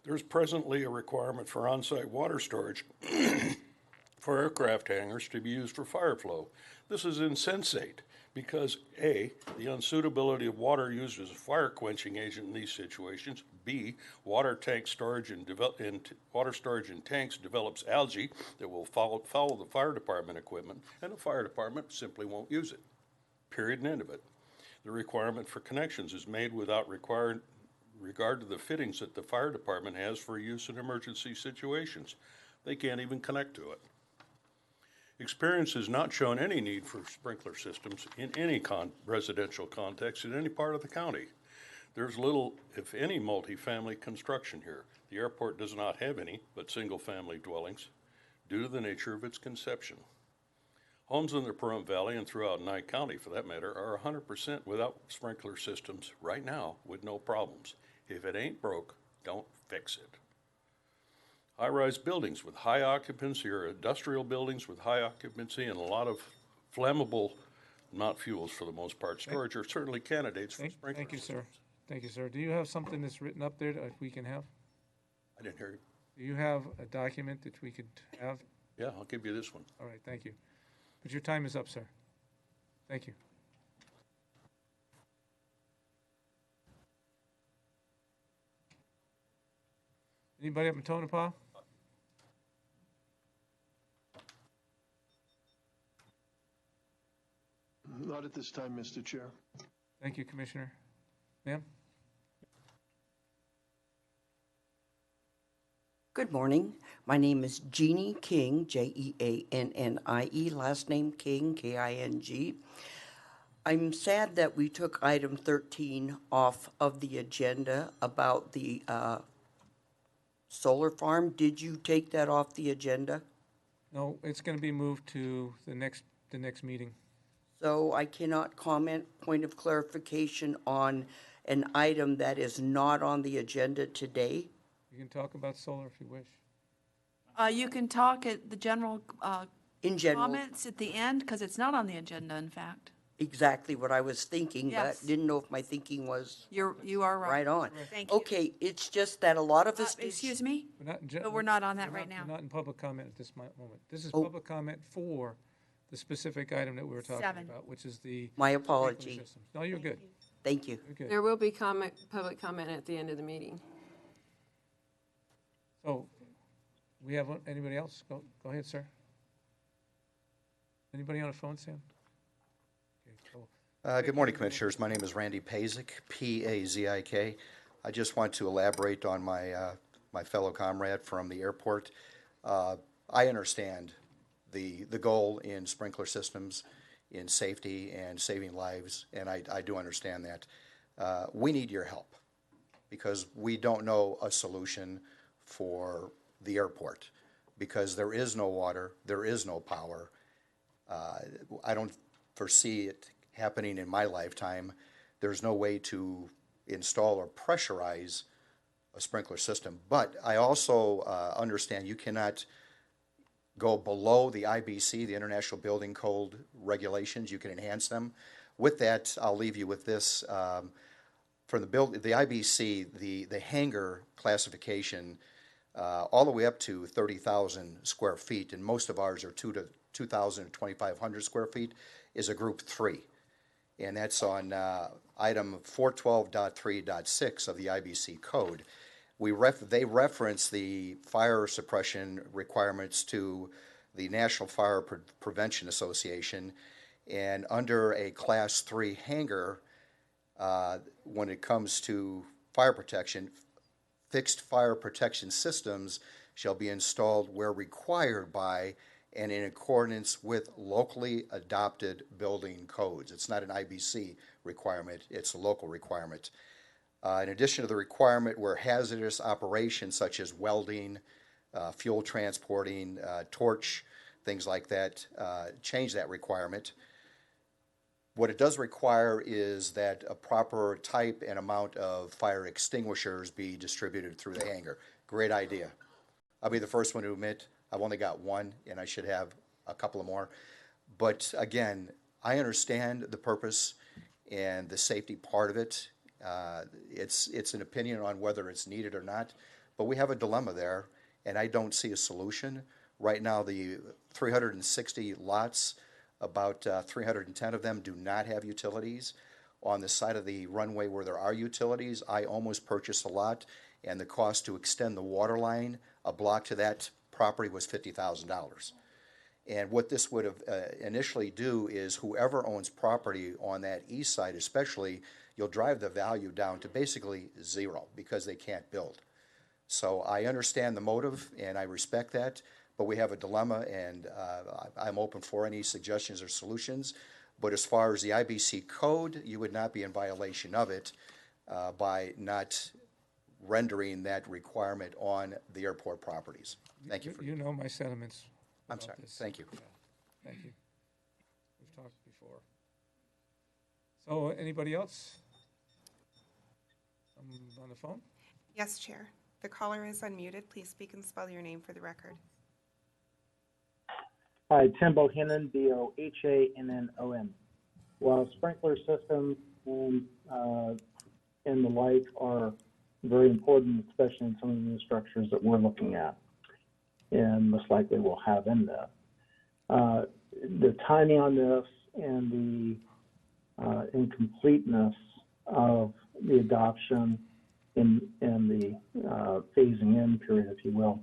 There is presently a requirement for on-site water storage for aircraft hangars to be used for fire flow. This is insensate because A, the unsuitability of water used as a fire quenching agent in these situations, B, water storage in tanks develops algae that will foul the fire department equipment, and the fire department simply won't use it. Period and end of it. The requirement for connections is made without regard to the fittings that the fire department has for use in emergency situations. They can't even connect to it. Experience has not shown any need for sprinkler systems in any residential context in any part of the county. There's little, if any, multifamily construction here. The airport does not have any but single-family dwellings due to the nature of its conception. Homes in the Pahrump Valley and throughout Nye County, for that matter, are 100% without sprinkler systems right now with no problems. If it ain't broke, don't fix it. High-rise buildings with high occupancy or industrial buildings with high occupancy and a lot of flammable, not fuels for the most part, storage are certainly candidates for sprinklers. Thank you, sir. Thank you, sir. Do you have something that's written up there that we can have? I didn't hear you. Do you have a document that we could have? Yeah, I'll give you this one. All right, thank you. But your time is up, sir. Thank you. Anybody up in Tonopah? Not at this time, Mr. Chair. Thank you, Commissioner. Ma'am? Good morning. My name is Jeannie King, Jeannie, last name King, King. I'm sad that we took item 13 off of the agenda about the solar farm. Did you take that off the agenda? No, it's going to be moved to the next meeting. So I cannot comment, point of clarification, on an item that is not on the agenda today? You can talk about solar if you wish. You can talk at the general In general. comments at the end, because it's not on the agenda, in fact. Exactly what I was thinking, Yes. but didn't know if my thinking was You are right. right on. Thank you. Okay, it's just that a lot of us. Excuse me? We're not in But we're not on that right now. We're not in public comment at this moment. This is Oh. public comment for the specific item that we were talking 7. about, which is the. My sprinkler apology. systems. No, you're good. Thank you. You're good. There will be public comment at the end of the meeting. So, we have anybody else? Go ahead, sir. Anybody on the phone, Sam? Okay, Good morning, Commissioners. My name is Randy Pazik, P-A-Z-I-K. I just want to elaborate on my fellow comrade from the airport. I understand the goal in sprinkler systems, in safety and saving lives, and I do understand that. We need your help because we don't know a solution for the airport because there is no water, there is no power. I don't foresee it happening in my lifetime. There's no way to install or pressurize a sprinkler system. But I also understand you cannot go below the IBC, the International Building Code regulations. You can enhance them. With that, I'll leave you with this. For the IBC, the hangar classification, all the way up to 30,000 square feet, and most of ours are 2,000 to 2,500 square feet, is a group 3. And that's on item 412.3.6 of the IBC code. They reference the fire suppression requirements to the National Fire Prevention Association, and under a Class 3 hangar, when it comes to fire protection, fixed fire protection systems shall be installed where required by and in accordance with locally adopted building codes. It's not an IBC requirement, it's a local requirement. In addition to the requirement where hazardous operations such as welding, fuel transporting, torch, things like that, change that requirement. What it does require is that a proper type and amount of fire extinguishers be distributed through the hangar. Great idea. I'll be the first one to admit I've only got one, and I should have a couple of more. But again, I understand the purpose and the safety part of it. It's an opinion on whether it's needed or not, but we have a dilemma there, and I don't see a solution. Right now, the 360 lots, about 310 of them do not have utilities. On the side of the runway where there are utilities, I almost purchased a lot, and the cost to extend the water line a block to that property was $50,000. And what this would have initially do is whoever owns property on that east side especially, you'll drive the value down to basically zero because they can't build. So I understand the motive and I respect that, but we have a dilemma, and I'm open for any suggestions or solutions. But as far as the IBC code, you would not be in violation of it by not rendering that requirement on the airport properties. Thank you. You know my sentiments. I'm sorry. Thank you. Yeah. Thank you. We've talked before. So anybody else on the phone? Yes, Chair. The caller is unmuted. Please speak and spell your name for the record. Hi, Tim Bohannon, Bohannon. While sprinkler systems and the like are very important, especially in some of the new structures that we're looking at, and most likely we'll have in this. The timing on this and the incompleteness of the adoption and the phasing in period, if you will,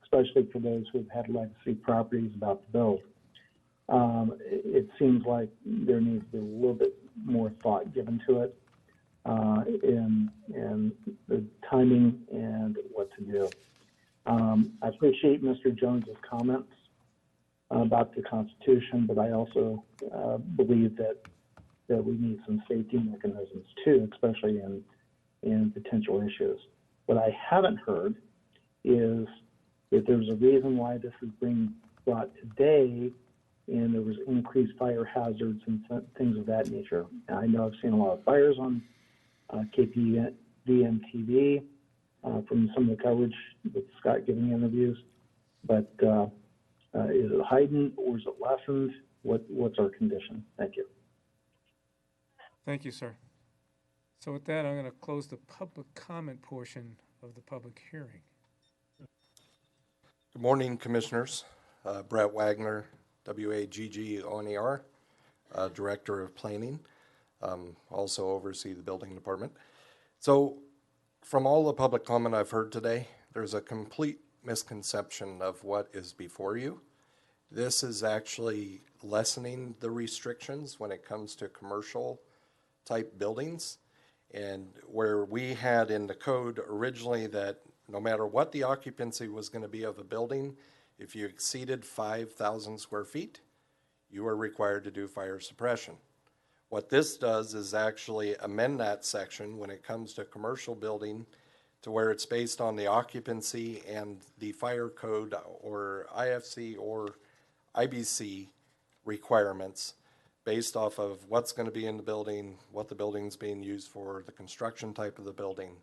especially for those who have had legacy properties about to build. It seems like there needs to be a little bit more thought given to it in the timing and what to do. I appreciate Mr. Jones's comments about the Constitution, but I also believe that we need some safety mechanisms too, especially in potential issues. What I haven't heard is if there's a reason why this is being brought today and there was increased fire hazards and things of that nature. And I know I've seen a lot of fires on KPVM TV from some of the coverage with Scott giving interviews, but is it heightened or is it lessened? What's our condition? Thank you. Thank you, sir. So with that, I'm going to close the public comment portion of the public hearing. Good morning, Commissioners. Brett Wagner, W-A-G-G-O-N-E-R, Director of Planning. Also oversee the Building Department. So from all the public comment I've heard today, there's a complete misconception of what is before you. This is actually lessening the restrictions when it comes to commercial type buildings. And where we had in the code originally that no matter what the occupancy was going to be of a building, if you exceeded 5,000 square feet, you are required to do fire suppression. What this does is actually amend that section when it comes to commercial building to where it's based on the occupancy and the fire code or IFC or IBC requirements based off of what's going to be in the building, what the building's being used for, the construction type of the building.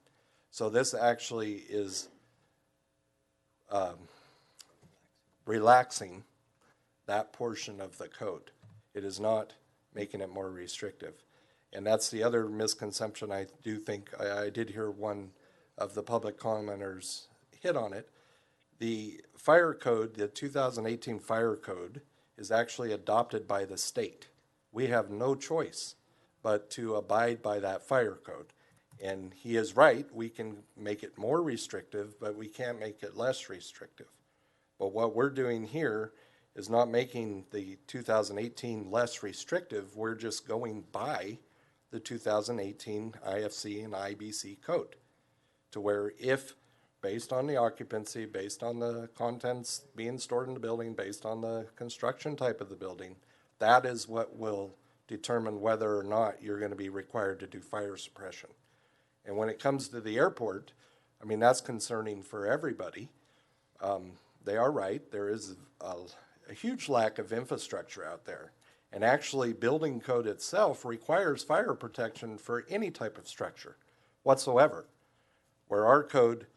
So this actually is relaxing that portion of the code. It is not making it more restrictive. And that's the other misconception I do think. I did hear one of the public commenters hit on it. The fire code, the 2018 fire code, is actually adopted by the state. We have no choice but to abide by that fire code. And he is right, we can make it more restrictive, but we can't make it less restrictive. But what we're doing here is not making the 2018 less restrictive, we're just going by the 2018 IFC and IBC code. To where if, based on the occupancy, based on the contents being stored in the building, based on the construction type of the building, that is what will determine whether or not you're going to be required to do fire suppression. And when it comes to the airport, I mean, that's concerning for everybody. They are right. There is a huge lack of infrastructure out there. And actually, building code itself requires fire protection for any type of structure whatsoever. Where our code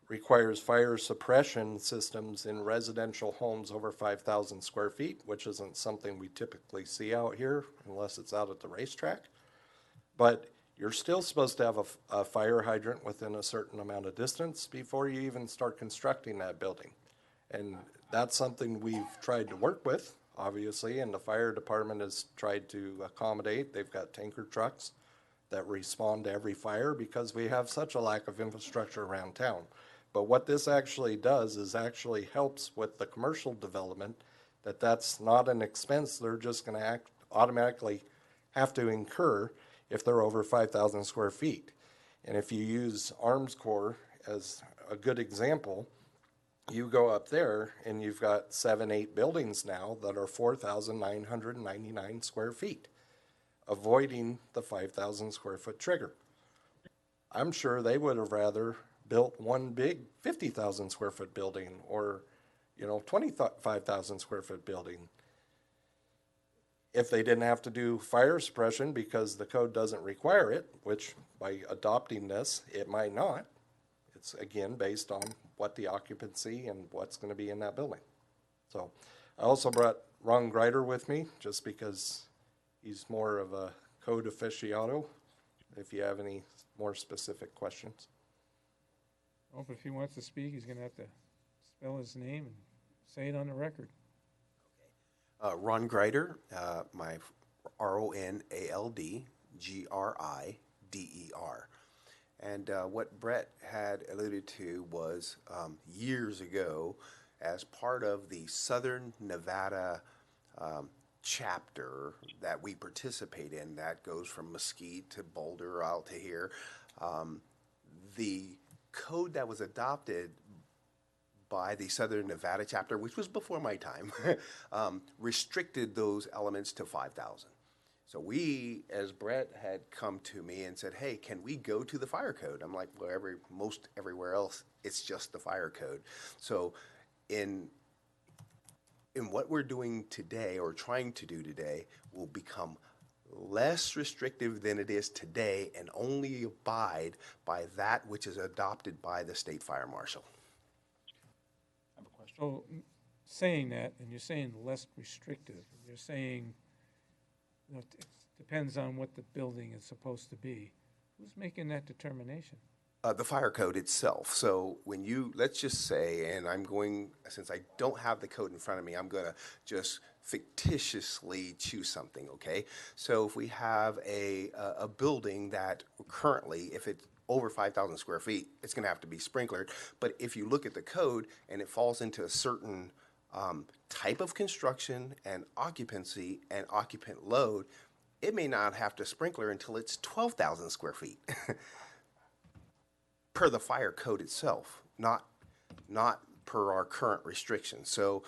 requires fire suppression systems in residential homes over 5,000 square feet, which isn't something we typically see out here unless it's out at the racetrack. But you're still supposed to have a fire hydrant within a certain amount of distance before you even start constructing that building. And that's something we've tried to work with, obviously, and the fire department has tried to accommodate. They've got tanker trucks that respond to every fire because we have such a lack of infrastructure around town. But what this actually does is actually helps with the commercial development, that's not an expense they're just going to automatically have to incur if they're over 5,000 square feet. And if you use Arms Corps as a good example, you go up there and you've got 7, 8 buildings now that are 4,999 square feet, avoiding the 5,000 square foot trigger. I'm sure they would have rather built one big 50,000 square foot building or, 25,000 square foot building if they didn't have to do fire suppression because the code doesn't require it, which by adopting this, it might not. It's again based on what the occupancy and what's going to be in that building. So I also brought Ron Greider with me just because he's more of a code aficionado, if you have any more specific questions. Well, if he wants to speak, he's going to have to spell his name and say it on the record. Ron Greider, my RONALDGRIDER. And what Brett had alluded to was years ago, as part of the Southern Nevada chapter that we participate in, that goes from Mesquite to Boulder out to here, the code that was adopted by the Southern Nevada chapter, which was before my time, restricted those elements to 5,000. So we, as Brett had come to me and said, hey, can we go to the fire code? I'm like, well, most everywhere else, it's just the fire code. So in what we're doing today or trying to do today will become less restrictive than it is today and only abide by that which is adopted by the state fire marshal. So saying that, and you're saying less restrictive, you're saying it depends on what the building is supposed to be. Who's making that determination? The fire code itself. So when let's just say, and I'm going, since I don't have the code in front of me, I'm going to just fictitiously choose something, okay? So if we have a building that currently, if it's over 5,000 square feet, it's going to have to be sprinklered. But if you look at the code and it falls into a certain type of construction and occupancy and occupant load, it may not have to sprinkler until it's 12,000 square feet per the fire code itself, not per our current restrictions. So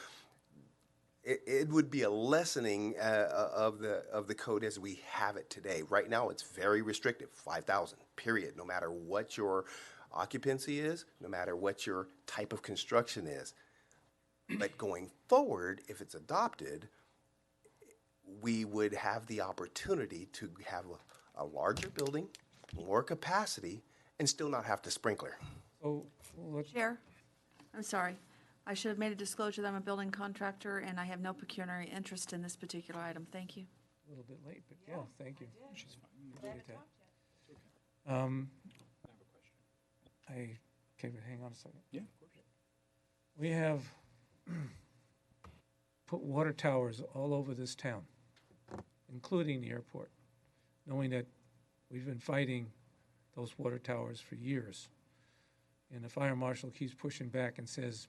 it would be a lessening of the code as we have it today. Right now, it's very restrictive, 5,000, period, no matter what your occupancy is, no matter what your type of construction is. But going forward, if it's adopted, we would have the opportunity to have a larger building, more capacity, and still not have to sprinkler. So, Chair, I'm sorry. I should have made a disclosure that I'm a building contractor and I have no pecuniary interest in this particular item. Thank you. a little bit late, but yeah, thank you. She's fine. Okay, but hang on a second. Yeah, of course. We have put water towers all over this town, including the airport, knowing that we've been fighting those water towers for years. And the fire marshal keeps pushing back and says,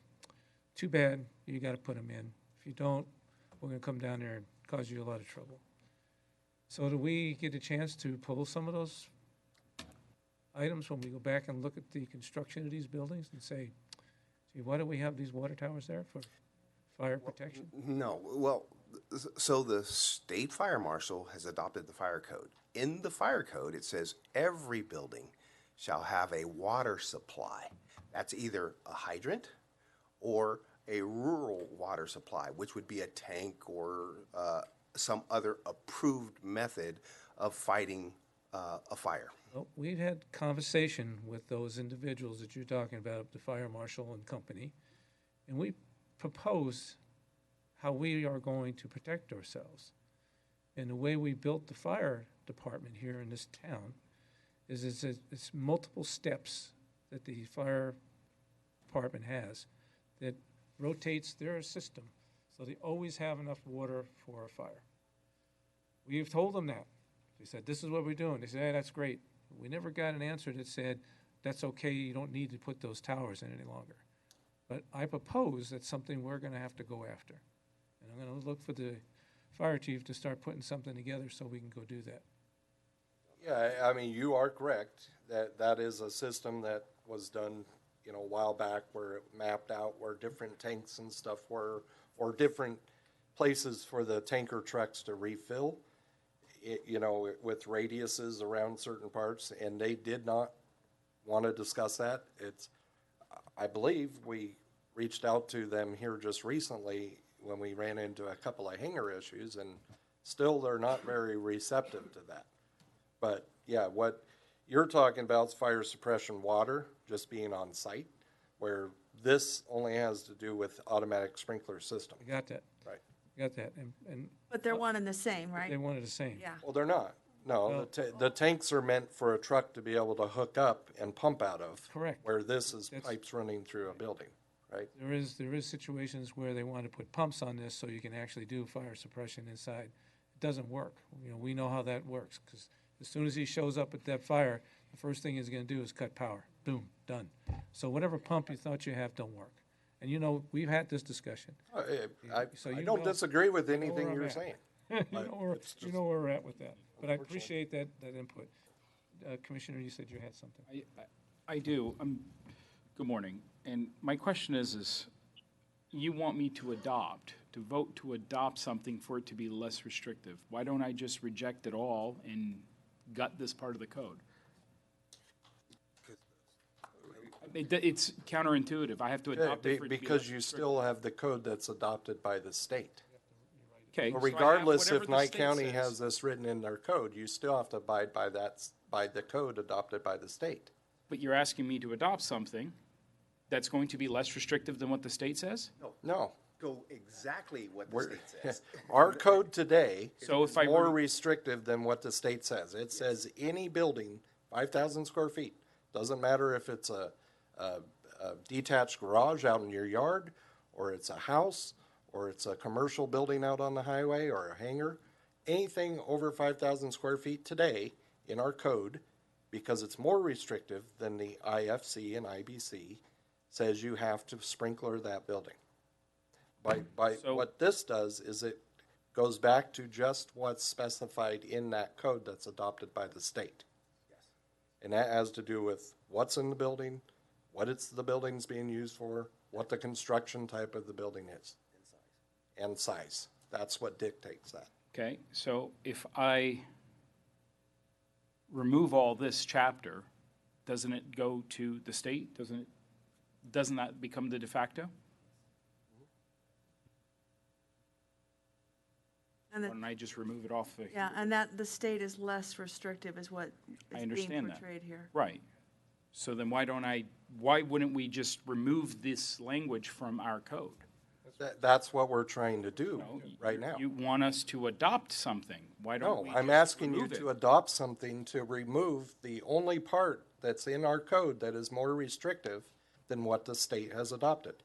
too bad, you got to put them in. If you don't, we're going to come down there and cause you a lot of trouble. So do we get a chance to pull some of those items when we go back and look at the construction of these buildings and say, gee, why do we have these water towers there for fire protection? No, well, so the state fire marshal has adopted the fire code. In the fire code, it says every building shall have a water supply. That's either a hydrant or a rural water supply, which would be a tank or some other approved method of fighting a fire. Well, we've had conversation with those individuals that you're talking about, the fire marshal and company, and we proposed how we are going to protect ourselves. And the way we built the fire department here in this town is it's multiple steps that the fire department has that rotates their system, so they always have enough water for a fire. We've told them that. They said, this is what we're doing. They said, hey, that's great. We never got an answer that said, that's okay, you don't need to put those towers in any longer. But I propose that's something we're gonna have to go after. And I'm gonna look for the fire chief to start putting something together so we can go do that. Yeah, I mean, you are correct. That is a system that was done, a while back where it mapped out where different tanks and stuff were, or different places for the tanker trucks to refill, with radiuses around certain parts, and they did not want to discuss that. I believe we reached out to them here just recently when we ran into a couple of hangar issues, and still they're not very receptive to that. But yeah, what you're talking about is fire suppression water just being on site, where this only has to do with automatic sprinkler system. I got that. Right. Got that, and. But they're one and the same, right? They wanted the same. Yeah. Well, they're not. No, the tanks are meant for a truck to be able to hook up and pump out of. Correct. Where this is pipes running through a building, right? There is situations where they want to put pumps on this so you can actually do fire suppression inside. It doesn't work. We know how that works, because as soon as he shows up at that fire, the first thing he's gonna do is cut power. Boom, done. So whatever pump you thought you have don't work. And we've had this discussion. I don't disagree with anything you're saying. You know where we're at with that. But I appreciate that input. Commissioner, you said you had something. I do. Good morning. And my question is you want me to vote to adopt something for it to be less restrictive. Why don't I just reject it all and gut this part of the code? It's counterintuitive. I have to adopt it for it to be because less you restrictive. still have the code that's adopted by the state. Okay. Well, so I have regardless whatever if the Nye state County says. has this written in their code, you still have to abide by the code adopted by the state. But you're asking me to adopt something that's going to be less restrictive than what the state says? No. Go exactly what the state says. Our code today So is if I more were- restrictive than what the state says. It says any building, 5,000 square feet, doesn't matter if it's a detached garage out in your yard, or it's a house, or it's a commercial building out on the highway, or a hangar. Anything over 5,000 square feet today in our code, because it's more restrictive than the IFC and IBC, says you have to sprinkler that building. By So- what this does is it goes back to just what's specified in that code that's adopted by the state. And that has to do with what's in the building, what the building's being used for, what the construction type of the building is. And size. That's what dictates that. Okay, so if I remove all this chapter, doesn't it go to the state? Doesn't that become the de facto? And Why don't I just remove it off? Yeah, and that the state is less restrictive is what I is being understand that. portrayed here. Right. So then why wouldn't we just remove this language from our code? That's what we're trying to do right now. You want us to adopt something. Why don't we No, I'm just asking you remove it? to adopt something to remove the only part that's in our code that is more restrictive than what the state has adopted.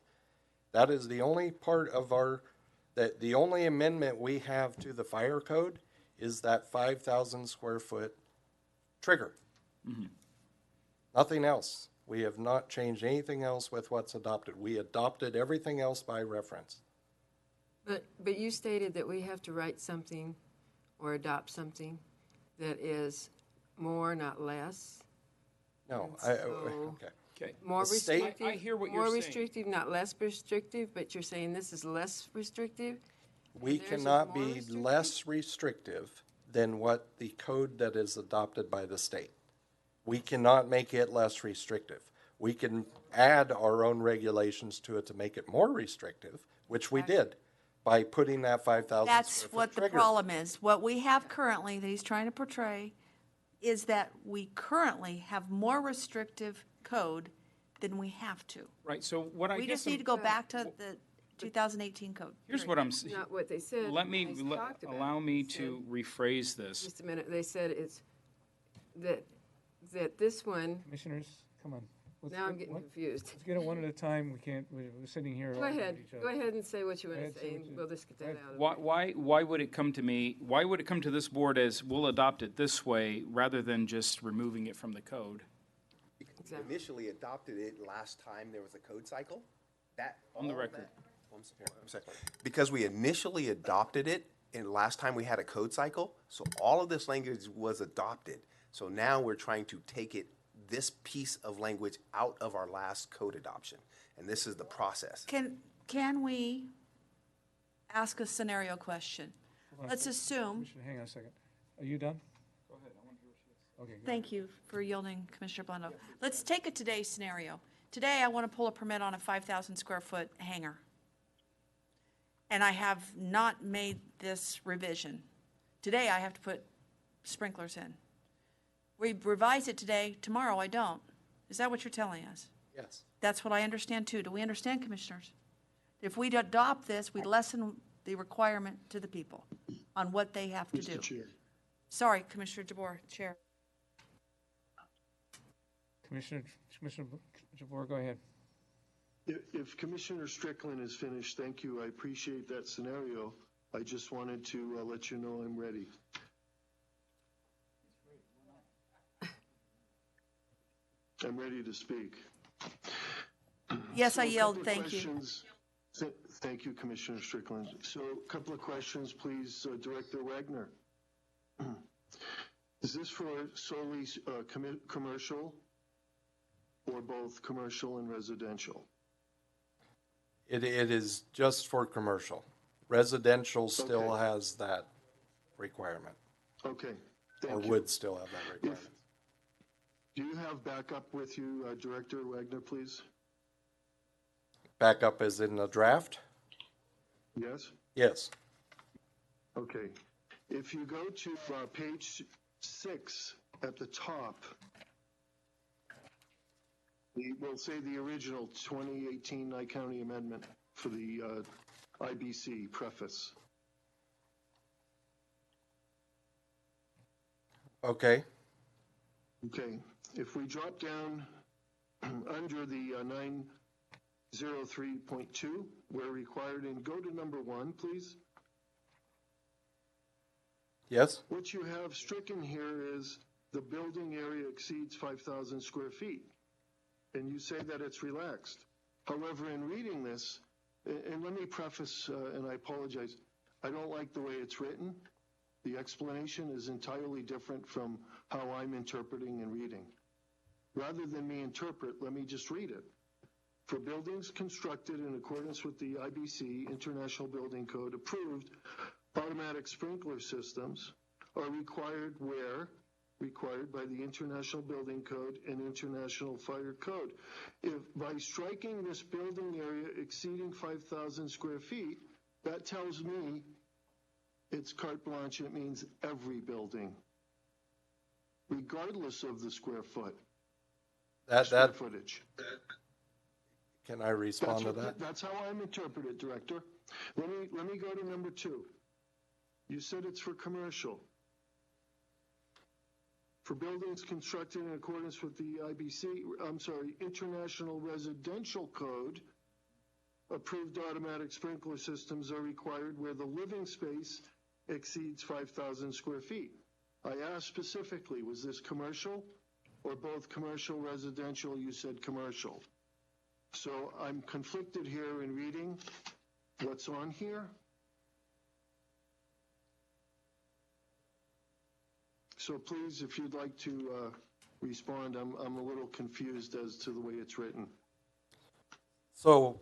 That is the only part of the only amendment we have to the fire code is that 5,000 square foot trigger. Mhm. Nothing else. We have not changed anything else with what's adopted. We adopted everything else by reference. But you stated that we have to write something or adopt something that is more, not less. No, So- okay. More The state- restrictive? I hear what More you're saying. restrictive, not less restrictive, but you're saying this is less restrictive? We theirs is cannot more be restrictive? less restrictive than what the code that is adopted by the state. We cannot make it less restrictive. We can add our own regulations to it to make it more restrictive, which we did by putting that 5,000 That's square foot what the trigger. problem is. What we have currently that he's trying to portray is that we currently have more restrictive code than we have to. Right, so what I We guess just need to go back to the 2018 code. Here's what I'm saying. Not what they said. Let me, They talked about allow it. me They to said- rephrase this. Just a minute, they said it's, that this one, Commissioners, come on. Let's now I'm get- getting what- confused. Let's get it one at a time. We can't, we're sitting here. Go arguing ahead, with each other. go ahead and say what you Go want ahead, to say say, what and you- we'll just get that out of it. Why would it come to me, why would it come to this board as we'll adopt it this way rather than just removing it from the code? We initially adopted it last time there was a code cycle. On the record. I'm sorry. Because we initially adopted it, and last time we had a code cycle, so all of this language was adopted. So now we're trying to take this piece of language out of our last code adoption, and this is the process. Can we ask a scenario question? Hold on. Let's assume, Commissioner, hang on a second. Are you done? Go ahead, I want to hear what she has. Okay. go thank you for yielding, Commissioner Blondo. Let's take a today's scenario. Today, I want to pull a permit on a 5,000 square foot hangar. And I have not made this revision. Today, I have to put sprinklers in. We revise it today, tomorrow I don't. Is that what you're telling us? Yes. That's what I understand too. Do we understand, commissioners? If we adopt this, we lessen the requirement to the people on what they have to do. Mr. Chair. Sorry, Commissioner Jabor, Chair. Commissioner Jabor, go ahead. If Commissioner Strickland is finished, thank you. I appreciate that scenario. I just wanted to let you know I'm ready. I'm ready to speak. Yes, So I a yelled, couple of thank you. questions. Thank you, Commissioner Strickland. So a couple of questions, please, Director Wagner. Is this for solely commercial or both commercial and residential? It is just for commercial. Residential still has that requirement. Okay, Or thank you. would still have that requirement. Do you have backup with you, Director Wagner, please? Backup is in the draft? Yes? Yes. Okay. If you go to page 6 at the top, we'll say the original 2018 Nye County Amendment for the IBC preface. Okay. Okay. If we drop down under the 903.2, where required, and go to number 1, please. Yes? What you have stricken here is the building area exceeds 5,000 square feet, and you say that it's relaxed. However, in reading this, and let me preface, and I apologize, I don't like the way it's written. The explanation is entirely different from how I'm interpreting and reading. Rather than me interpret, let me just read it. For buildings constructed in accordance with the IBC, International Building Code, approved automatic sprinkler systems are required where? Required by the International Building Code and International Fire Code. If by striking this building area exceeding 5,000 square feet, that tells me it's carte blanche. It means every building, regardless of the square footage. Can I respond to that? That's how I'm interpreted, Director. Let me go to number 2. You said it's for commercial. For buildings constructed in accordance with the International Residential Code, approved automatic sprinkler systems are required where the living space exceeds 5,000 square feet. I asked specifically, was this commercial or both commercial, residential? You said commercial. So I'm conflicted here in reading what's on here. So please, if you'd like to respond, I'm a little confused as to the way it's written. So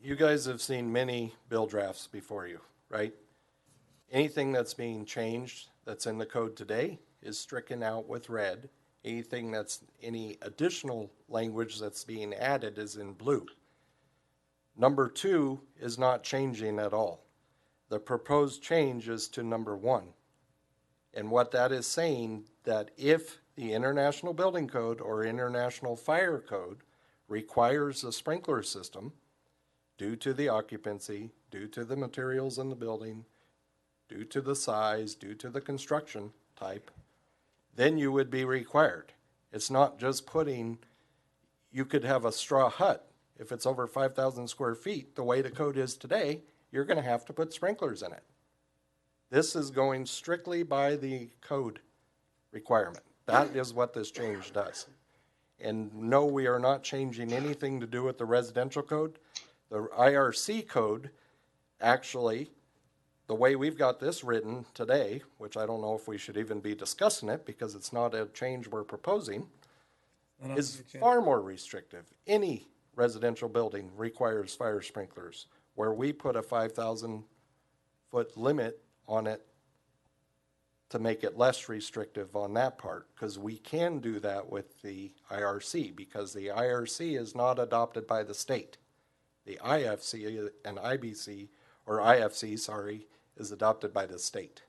you guys have seen many bill drafts before you, right? Anything that's being changed that's in the code today is stricken out with red. Anything that's any additional language that's being added is in blue. Number 2 is not changing at all. The proposed change is to number 1. And what that is saying, that if the International Building Code or International Fire Code requires a sprinkler system due to the occupancy, due to the materials in the building, due to the size, due to the construction type, then you would be required. It's not just putting, you could have a straw hut. If it's over 5,000 square feet, the way the code is today, you're going to have to put sprinklers in it. This is going strictly by the code requirement. That is what this change does. And no, we are not changing anything to do with the residential code. The IRC code, actually, the way we've got this written today, which I don't know if we should even be discussing it because it's not a change we're proposing, is far more restrictive. Any residential building requires fire sprinklers, where we put a 5,000 foot limit on it to make it less restrictive on that part, because we can do that with the IRC, because the IRC is not adopted by the state. The IFC and IBC, or IFC, sorry, is adopted by the state.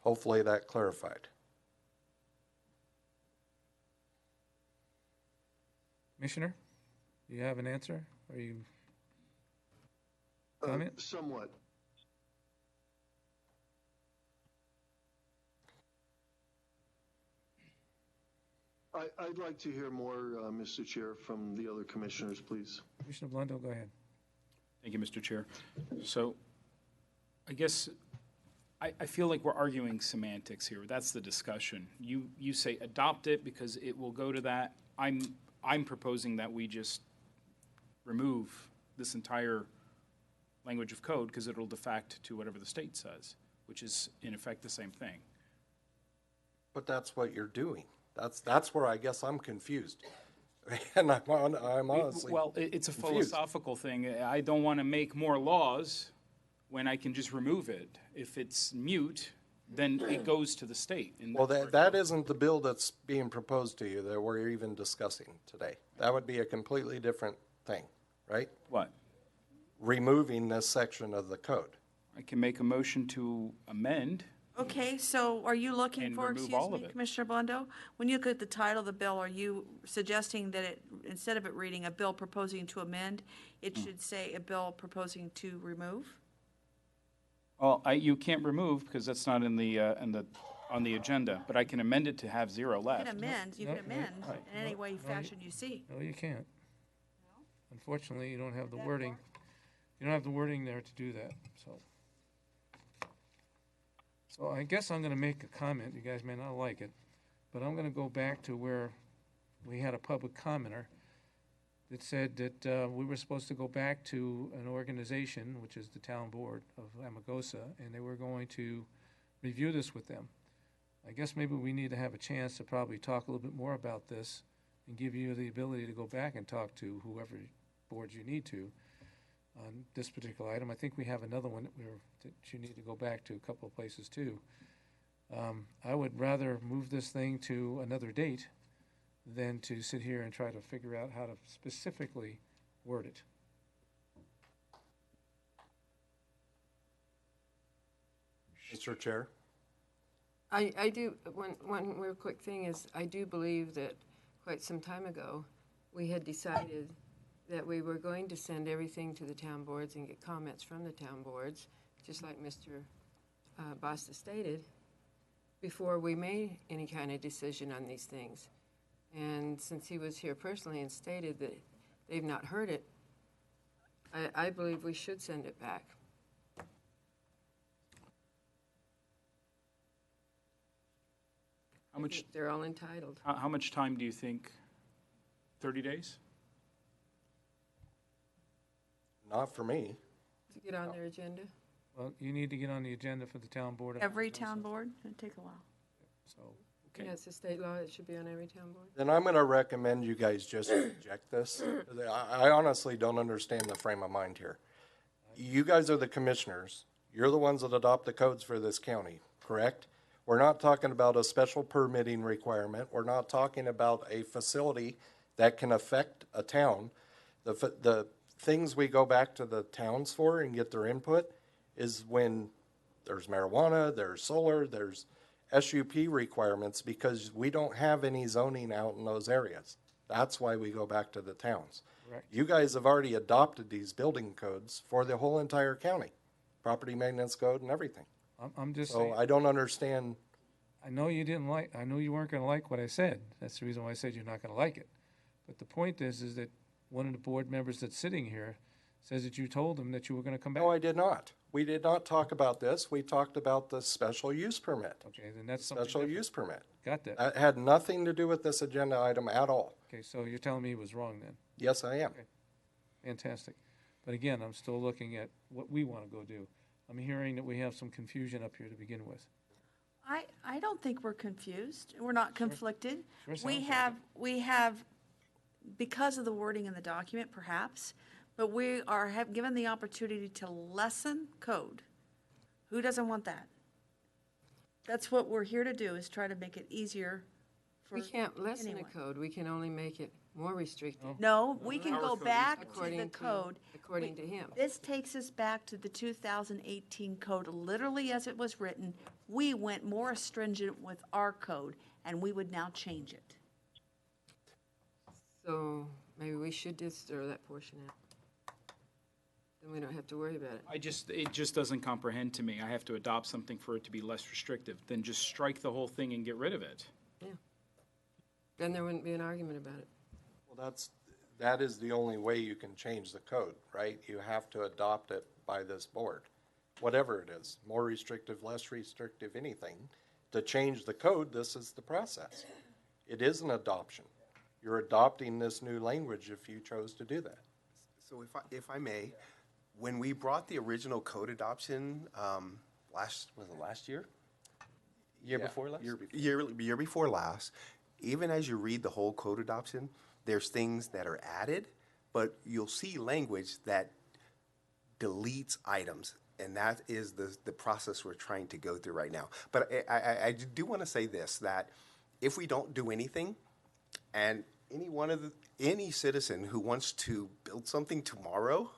Hopefully that clarified. Commissioner, do you have an answer? Or you comment? Somewhat. I'd like to hear more, Mr. Chair, from the other commissioners, please. Commissioner Blundo, go ahead. Thank you, Mr. Chair. So I guess I feel like we're arguing semantics here. That's the discussion. You say adopt it because it will go to that. I'm proposing that we just remove this entire language of code because it'll defact to whatever the state says, which is in effect the same thing. But that's what you're doing. That's where I guess I'm confused. And I'm honestly Well, it's a confused. philosophical thing. I don't want to make more laws when I can just remove it. If it's mute, then it goes to the state. And Well, that isn't the bill that's being proposed to you that we're even discussing today. That would be a completely different thing, right? What? Removing this section of the code. I can make a motion to amend. Okay, so are you looking And for, remove excuse all of me, it. Commissioner Blundo? When you look at the title of the bill, are you suggesting that it, instead of it reading a bill proposing to amend, it should say a bill proposing to remove? Well, you can't remove because that's not on the agenda, but I can amend it to have 0 You left. can amend, you can No, amend right. in any way, No, fashion you see. No, you can't. Unfortunately, you don't have the wording. You don't have the wording there to do that, so. So I guess I'm gonna make a comment. You guys may not like it, but I'm gonna go back to where we had a public commenter. that said that we were supposed to go back to an organization, which is the town board of Amargosa, and they were going to review this with them. I guess maybe we need to have a chance to probably talk a little bit more about this and give you the ability to go back and talk to whoever boards you need to on this particular item. I think we have another one that you need to go back to a couple of places too. I would rather move this thing to another date than to sit here and try to figure out how to specifically word it. Mr. Chair? I do, one real quick thing is, I do believe that quite some time ago, we had decided that we were going to send everything to the town boards and get comments from the town boards, just like Mr. Basta stated, before we made any kind of decision on these things. And since he was here personally and stated that they've not heard it, I believe we should send it back. How much? They're all entitled. How much time do you think? 30 days? Not for me. To get on their agenda? Well, you need to get on the agenda for the town board. of Every Amargosa. town board, it'd take a while. So, Yeah, it's a state law, it should be on every town board. Then I'm going to recommend you guys just reject this. I honestly don't understand the frame of mind here. You guys are the commissioners. You're the ones that adopt the codes for this county, correct? We're not talking about a special permitting requirement. We're not talking about a facility that can affect a town. The things we go back to the towns for and get their input is when there's marijuana, there's solar, there's SUP requirements, because we don't have any zoning out in those areas. That's why we go back to the towns. Correct. You guys have already adopted these building codes for the whole entire county, property maintenance code and everything. I'm just So saying. I don't understand. I know you didn't like, I know you weren't gonna like what I said. That's the reason why I said you're not gonna like it. But the point is that one of the board members that's sitting here says that you told him that you were gonna come back. No, I did not. We did not talk about this. We talked about the special use permit. Okay, then that's something Special different. use permit. Got that. That had nothing to do with this agenda item at all. Okay, so you're telling me he was wrong then? Yes, I am. Fantastic. But again, I'm still looking at what we wanna go do. I'm hearing that we have some confusion up here to begin with. I don't think we're confused. We're not conflicted. Sure We sounds like have, because of the wording in the document, perhaps, but we have given the opportunity to lessen code. Who doesn't want that? That's what we're here to do, is try to make it easier for We can't lessen anyone. a code, we can only make it more restrictive. No, we can go back to the According code. According to him. This takes us back to the 2018 code, literally as it was written. We went more stringent with our code, and we would now change it. So maybe we should just throw that portion out. Then we don't have to worry about it. It just doesn't comprehend to me. I have to adopt something for it to be less restrictive. Then just strike the whole thing and get rid of it. Yeah. Then there wouldn't be an argument about it. Well, that is the only way you can change the code, right? You have to adopt it by this board, whatever it is, more restrictive, less restrictive, anything. To change the code, this is the process. It is an adoption. You're adopting this new language if you chose to do that. So if I may, when we brought the original code adoption, last year? Year Yeah, before last? Year before last, even as you read the whole code adoption, there's things that are added, but you'll see language that deletes items. And that is the process we're trying to go through right now. But I do want to say this, that if we don't do anything, and any citizen who wants to build something tomorrow,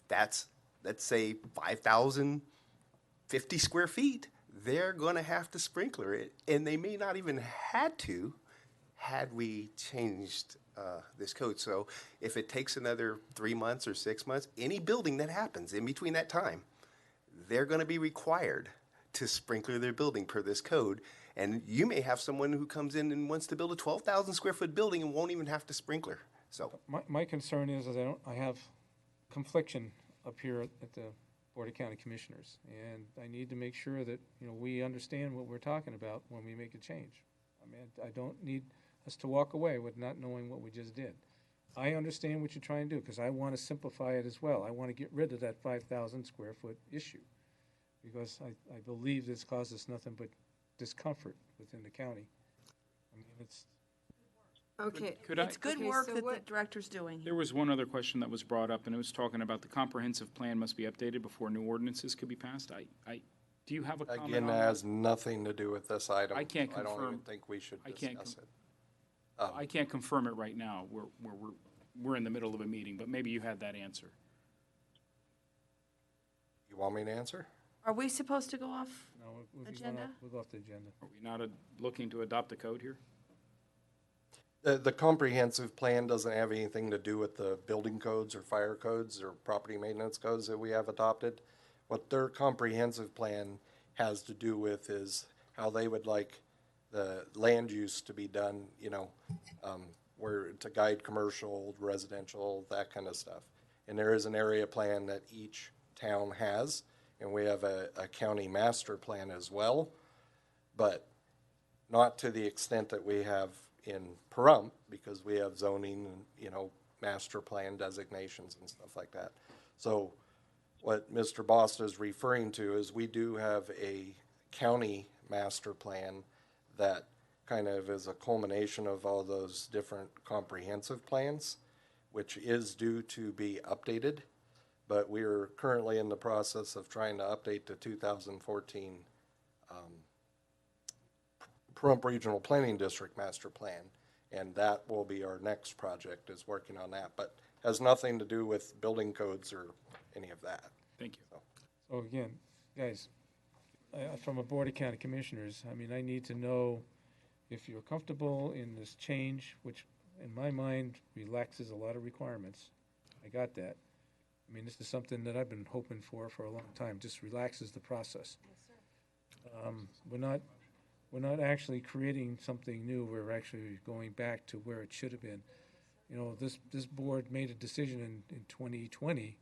that's, let's say, 5,050 square feet, they're going to have to sprinkler it. And they may not even had we changed this code. So if it takes another 3 months or 6 months, any building that happens in between that time, they're going to be required to sprinkler their building per this code. And you may have someone who comes in and wants to build a 12,000 square foot building and won't even have to sprinkler. So My concern is I have confliction up here at the Board of County Commissioners, and I need to make sure that, we understand what we're talking about when we make a change. I mean, I don't need us to walk away with not knowing what we just did. I understand what you're trying to do, because I want to simplify it as well. I want to get rid of that 5,000 square foot issue, because I believe this causes nothing but discomfort within the county. I mean, it's, Okay. Could I? It's good Okay, work so that the what- director's doing. There was one other question that was brought up, and it was talking about the comprehensive plan must be updated before new ordinances could be passed. Do you have a comment Again, on that that? has nothing to do with this item. I can't I don't even confirm- think we should I can't discuss it. I can't confirm it right now. We're in the middle of a meeting, but maybe you had that answer. You want me to answer? Are we supposed to go off no, we'll be going agenda? off, we'll go off the agenda. Are we not looking to adopt the code here? The comprehensive plan doesn't have anything to do with the building codes or fire codes or property maintenance codes that we have adopted. What their comprehensive plan has to do with is how they would like the land use to be done, you know, where to guide commercial, residential, that kind of stuff. And there is an area plan that each town has, and we have a county master plan as well, but not to the extent that we have in Pahrump, because we have zoning and, you know, master plan designations and stuff like that. So what Mr. Bosta is referring to is we do have a county master plan that kind of is a culmination of all those different comprehensive plans, which is due to be updated. But we are currently in the process of trying to update the 2014 Pahrump Regional Planning District Master Plan. And that will be our next project, is working on that, but has nothing to do with building codes or any of that. Thank you. So again, guys, from a Board of County Commissioners, I mean, I need to know if you're comfortable in this change, which in my mind relaxes a lot of requirements. I got that. I mean, this is something that I've been hoping for a long time, just relaxes the process. We're not actually creating something new, we're actually going back to where it should have been. You know, this board made a decision in 2020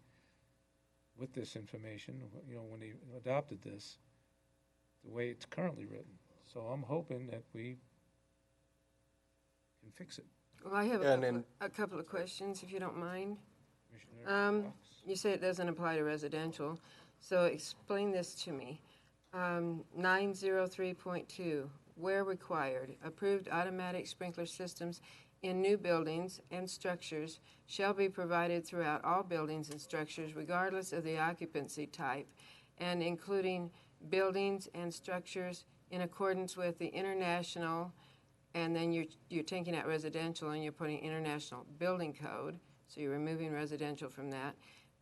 with this information, you know, when they adopted this, the way it's currently written. So I'm hoping that we can fix it. Well, I have And a couple of questions, if you don't mind. Commissioner Fox? You say it doesn't apply to residential, so explain this to me. 903.2, where required, approved automatic sprinkler systems in new buildings and structures shall be provided throughout all buildings and structures regardless of the occupancy type, and including buildings and structures in accordance with the international, and then you're taking out residential and you're putting international building code, so you're removing residential from that,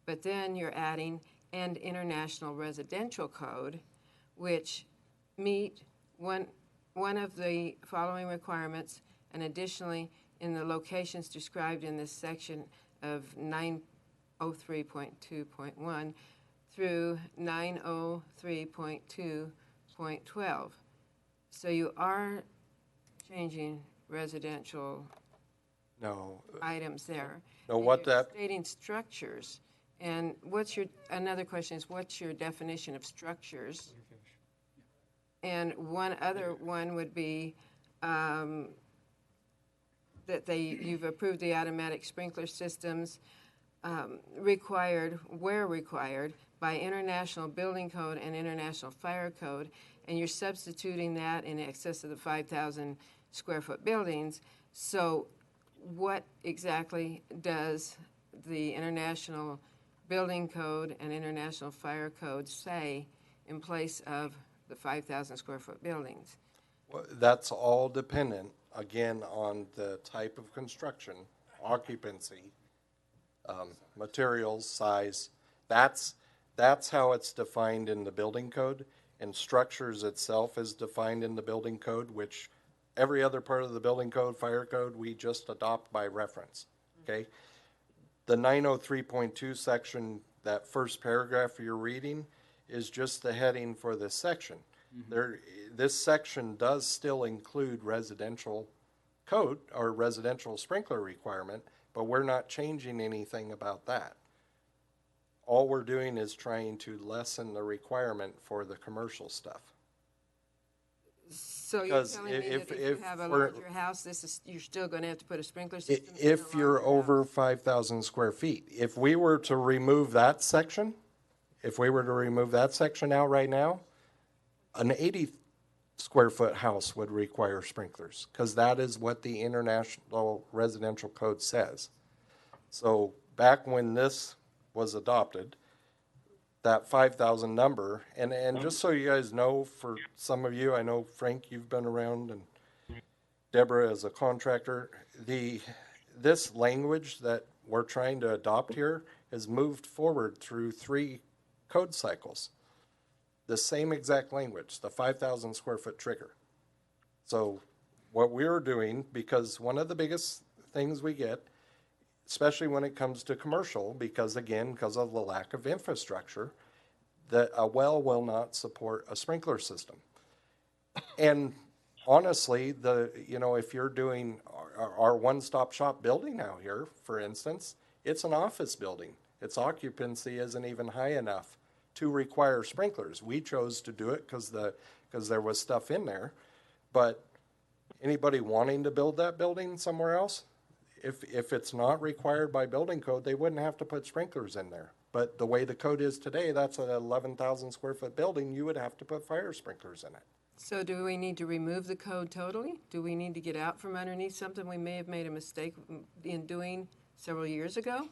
but then you're adding and international residential code, which meet one of the following requirements, and additionally, in the locations described in this section of 903.2.1 through 903.2.12. So you are changing residential No. items there. No, And what you're that, stating structures. And another question is, what's your definition of structures? And one other one would be that you've approved the automatic sprinkler systems required, where required, by International Building Code and International Fire Code, and you're substituting that in excess of the 5,000 square foot buildings. So what exactly does the International Building Code and International Fire Code say in place of the 5,000 square foot buildings? that's all dependent, again, on the type of construction, occupancy, materials, size. That's how it's defined in the building code, and structures itself is defined in the building code, which every other part of the building code, fire code, we just adopt by reference, okay? The 903.2 section, that first paragraph you're reading, is just the heading for this section. This section does still include residential code or residential sprinkler requirement, but we're not changing anything about that. All we're doing is trying to lessen the requirement for the commercial stuff. So you're Because telling me that if you if have a we're- larger house, you're still gonna have to put a sprinkler system? in If a you're larger over house? 5,000 square feet, if we were to remove that section, out right now, an 80 square foot house would require sprinklers, because that is what the International Residential Code says. So back when this was adopted, that 5,000 number, and just so you guys know, for some of you, I know Frank, you've been around, and Deborah as a contractor, this language that we're trying to adopt here has moved forward through 3 code cycles. The same exact language, the 5,000 square foot trigger. So what we're doing, because one of the biggest things we get, especially when it comes to commercial, because of the lack of infrastructure, that a well will not support a sprinkler system. And honestly, if you're doing our one-stop shop building out here, for instance, it's an office building. Its occupancy isn't even high enough to require sprinklers. We chose to do it because there was stuff in there. But anybody wanting to build that building somewhere else, if it's not required by building code, they wouldn't have to put sprinklers in there. But the way the code is today, that's an 11,000 square foot building, you would have to put fire sprinklers in it. So do we need to remove the code totally? Do we need to get out from underneath something we may have made a mistake in doing several years ago?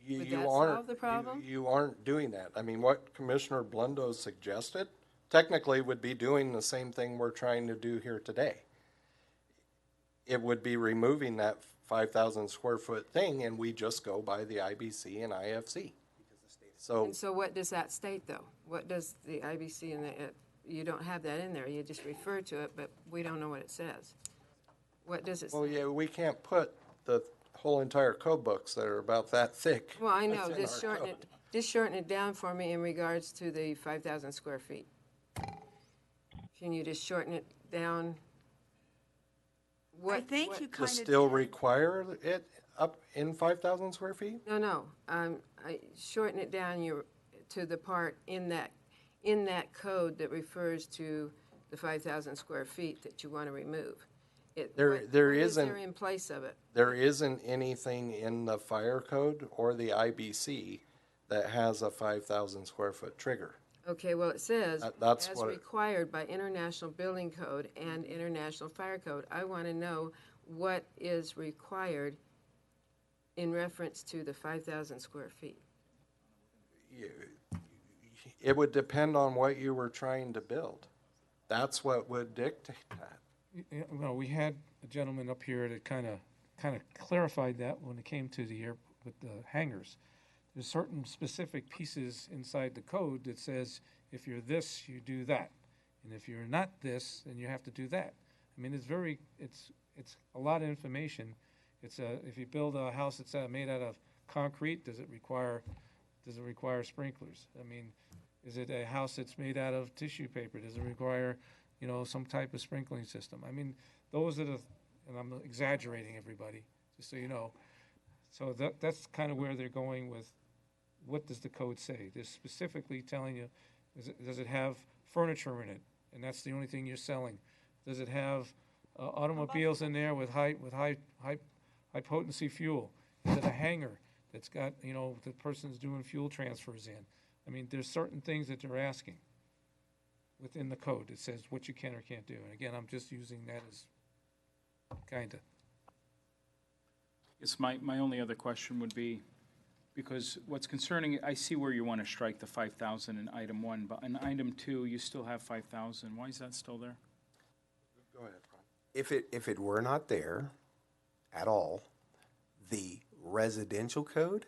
Would that solve the problem? You aren't doing that. I mean, what Commissioner Blundo suggested technically would be doing the same thing we're trying to do here today. It would be removing that 5,000 square foot thing, and we just go by the IBC and IFC. And so what does that state, though? What does the IBC and you don't have that in there, you just refer to it, but we don't know what it says. What does it say? Well, yeah, we can't put the whole entire code books that are about that thick. Well, I know, That's in our code. just shorten it down for me in regards to the 5,000 square feet. Can you just shorten it down? I think you To kind of still require it up in 5,000 square feet? No, I shorten it down to the part in that code that refers to the 5,000 square feet that you want to remove. There What is isn't. there in place of it? There isn't anything in the fire code or the IBC that has a 5,000 square foot trigger. Okay, well, it says, That's as what required by International Building Code and International Fire Code. I want to know what is required in reference to the 5,000 square feet. It would depend on what you were trying to build. That's what would dictate that. Well, we had a gentleman up here that kind of clarified that when it came to the air with the hangars. There's certain specific pieces inside the code that says if you're this, you do that, and if you're not this, then you have to do that. I mean, it's a lot of information. If you build a house that's made out of concrete, does it require sprinklers? I mean, is it a house that's made out of tissue paper? Does it require, some type of sprinkling system? I mean, those are and I'm exaggerating, everybody, just so you know. So that's kind of where they're going with, what does the code say? They're specifically telling you, does it have furniture in it? And that's the only thing you're selling. Does it have automobiles in there with high potency fuel? Is it a hangar that's got, the person's doing fuel transfers in? I mean, there's certain things that they're asking within the code that says what you can or can't do. And again, I'm just using that as kinda. Yes, my only other question would be, because what's concerning, I see where you want to strike the 5,000 in item 1, but in item 2, you still have 5,000. Why is that still there? Go ahead, Ron. If it were not there at all, the residential code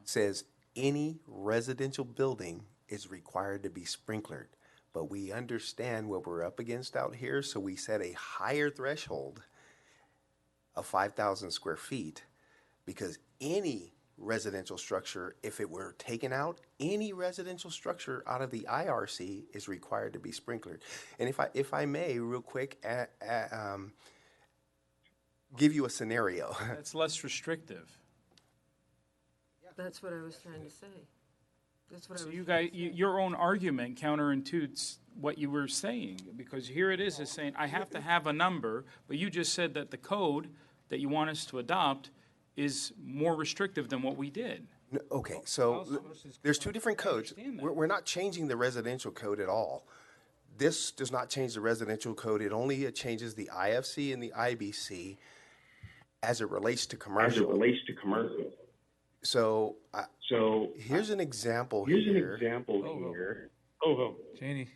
says any residential building is required to be sprinklered. But we understand what we're up against out here, so we set a higher threshold of 5,000 square feet, because any residential structure, if it were taken out, any residential structure out of the IRC is required to be sprinklered. And if I may, real quick, give you a scenario. That's less restrictive. That's what I was trying to say. That's what I So was you gonna guys, say. your own argument counterintuits what you were saying, because here it is saying, I have to have a number, but you just said that the code that you want us to adopt is more restrictive than what we did. Okay, so Also, this is- there's two different codes. understand that. We're not changing the residential code at all. This does not change the residential code. It only changes the IFC and the IBC as it relates to commercial. So, here's an example here. Janie,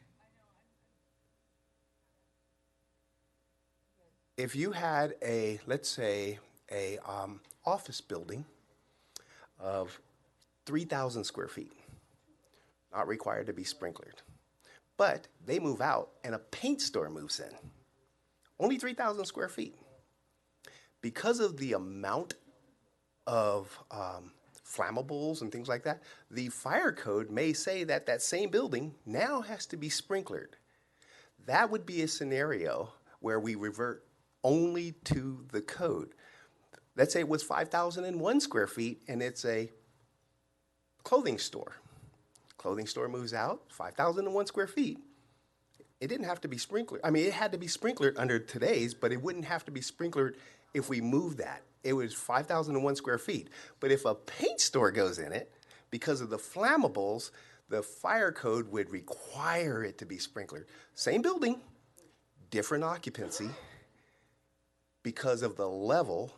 If you had a, let's say, a office building of 3,000 square feet, not required to be sprinklered, but they move out and a paint store moves in, only 3,000 square feet. Because of the amount of flammables and things like that, the fire code may say that that same building now has to be sprinklered. That would be a scenario where we revert only to the code. Let's say it was 5,001 square feet and it's a clothing store. Clothing store moves out, 5,001 square feet. It didn't have to be sprinklered. I mean, it had to be sprinklered under today's, but it wouldn't have to be sprinklered if we moved that. It was 5,001 square feet. But if a paint store goes in it, because of the flammables, the fire code would require it to be sprinklered. Same building, different occupancy, because of the level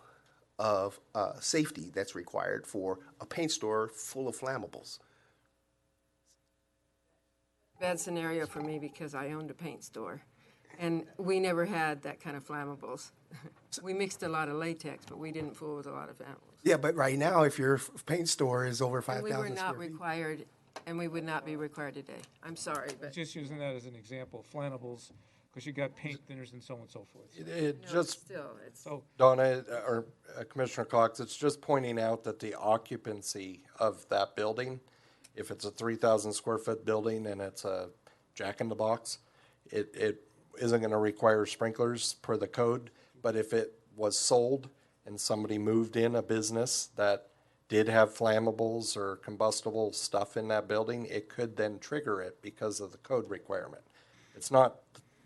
of safety that's required for a paint store full of flammables. Bad scenario for me because I owned a paint store, and we never had that kind of flammables. We mixed a lot of latex, but we didn't fool with a lot of flammables. Yeah, but right now, if your paint store is over And 5,000 we were not square feet. required, and we would not be required today. I'm sorry, but. just using that as an example, flammables, because you got paint thinners and so on and so forth. It No, just, Still, it's. So, Donna, or Commissioner Cox, it's just pointing out that the occupancy of that building, if it's a 3,000 square foot building and it's a Jack-in-the-Box, it isn't gonna require sprinklers per the code. But if it was sold and somebody moved in a business that did have flammables or combustible stuff in that building, it could then trigger it because of the code requirement. It's not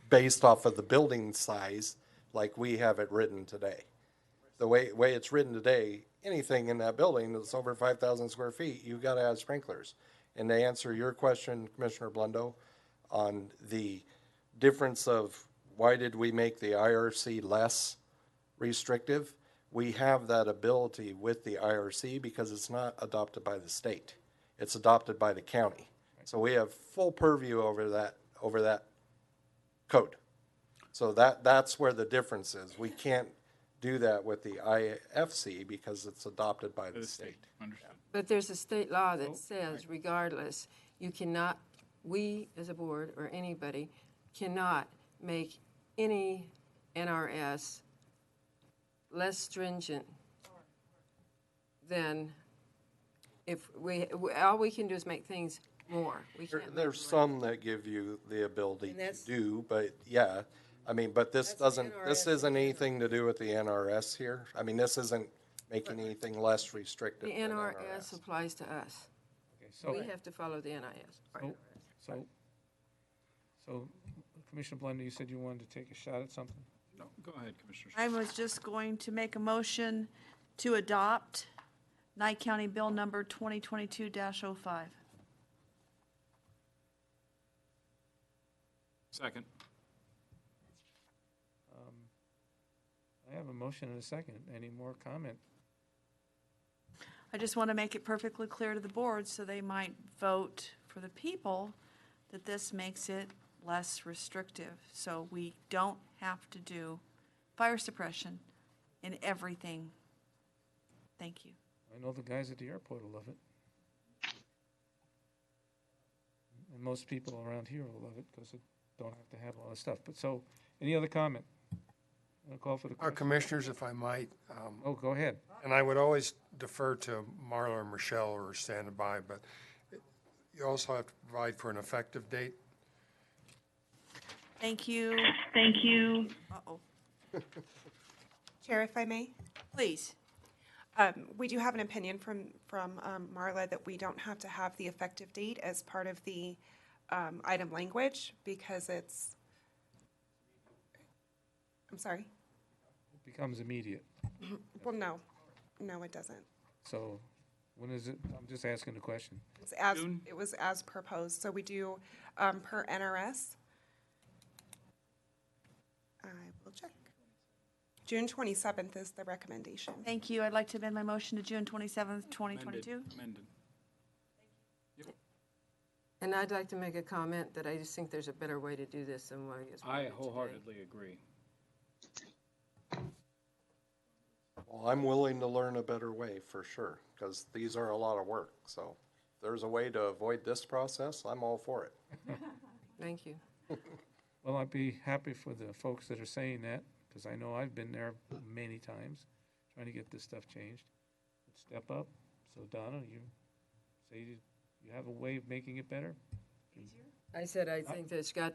based off of the building size like we have it written today. The way it's written today, anything in that building that's over 5,000 square feet, you gotta have sprinklers. And to answer your question, Commissioner Blundo, on the difference of why did we make the IRC less restrictive? We have that ability with the IRC because it's not adopted by the state. It's adopted by the county. So we have full purview over that code. So that's where the difference is. We can't do that with the IFC because it's adopted by the state. Understood. But there's a state law that says regardless, you cannot, we as a board or anybody cannot make any NRS less stringent than if all we can do is make things more. We can't make There's them some that give you the ability And to that's- do, but yeah, I mean, but this That's the doesn't, this NRS. isn't anything to do with the NRS here. I mean, this isn't making anything less restrictive The than NRS applies to us. okay, so. We have to follow the NIS. or So, Commissioner Blunder, you said you wanted to take a shot at something? No, go ahead, Commissioner. I was just going to make a motion to adopt Nye County Bill Number 2022-05. Second. I have a motion and a second. Any more comment? I just want to make it perfectly clear to the board so they might vote for the people that this makes it less restrictive. So we don't have to do fire suppression in everything. Thank you. I know the guys at the airport will love it. And most people around here will love it because it don't have to have all this stuff. But so, any other comment? I'll call for the Our question. commissioners, if I might. Oh, go ahead. And I would always defer to Marla or Michelle who are standing by, but you also have to provide for an effective date. Thank you. Uh-oh. Chair, if I may? Please. We do have an opinion from Marla that we don't have to have the effective date as part of the item language because it's, I'm sorry? It becomes immediate. Well, no, it doesn't. So when is it? I'm just asking the question. It's as, it was as proposed, so we do per NRS. I will check. June 27th is the recommendation. Thank you. I'd like to amend my motion to June 27th, 2022. Amended. And I'd like to make a comment that I just think there's a better way to do this than what is. I wholeheartedly agree. Well, I'm willing to learn a better way for sure, because these are a lot of work. So if there's a way to avoid this process, I'm all for it. Thank you. Well, I'd be happy for the folks that are saying that, because I know I've been there many times trying to get this stuff changed. But step up. So Donna, you say you have a way of making it better? I said I think that it's got,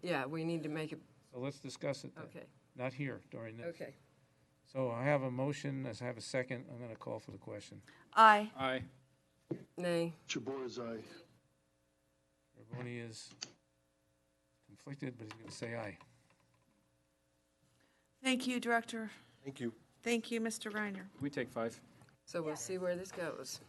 yeah, we need to make it, So let's discuss it then. okay, Not here during this. okay. So I have a motion, I have a second, I'm gonna call for the question. Aye. Aye. Nay. Jabor's aye. Carboni is conflicted, but he's gonna say aye. Thank you, Director. Thank you. Thank you, Mr. Reiner. We take 5. So we'll see where this goes.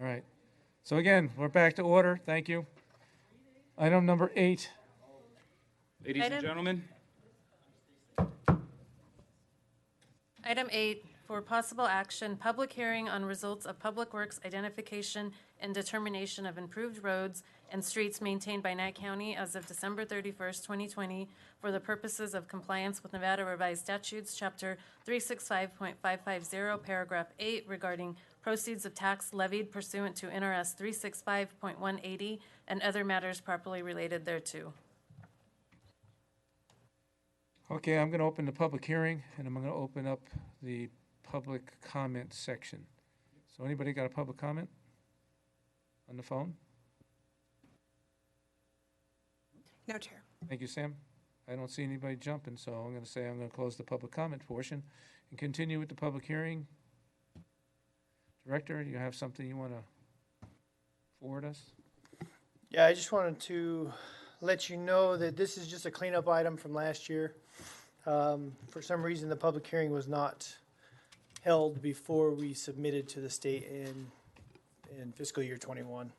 All right. So again, we're back to order. Thank you. Item number 8. Ladies and Item- gentlemen, Item 8, for possible action, public hearing on results of Public Works identification and determination of improved roads and streets maintained by Nye County as of December 31st, 2020, for the purposes of compliance with Nevada Revised Statutes, Chapter 365.550, Paragraph 8, regarding proceeds of tax levied pursuant to NRS 365.180 and other matters properly related thereto. Okay, I'm gonna open the public hearing, and I'm gonna open up the public comment section. So anybody got a public comment on the phone? No, Chair. Thank you, Sam. I don't see anybody jumping, so I'm gonna say I'm gonna close the public comment portion and continue with the public hearing. Director, you have something you wanna forward us? Yeah, I just wanted to let you know that this is just a cleanup item from last year. For some reason, the public hearing was not held before we submitted to the state in fiscal year 21.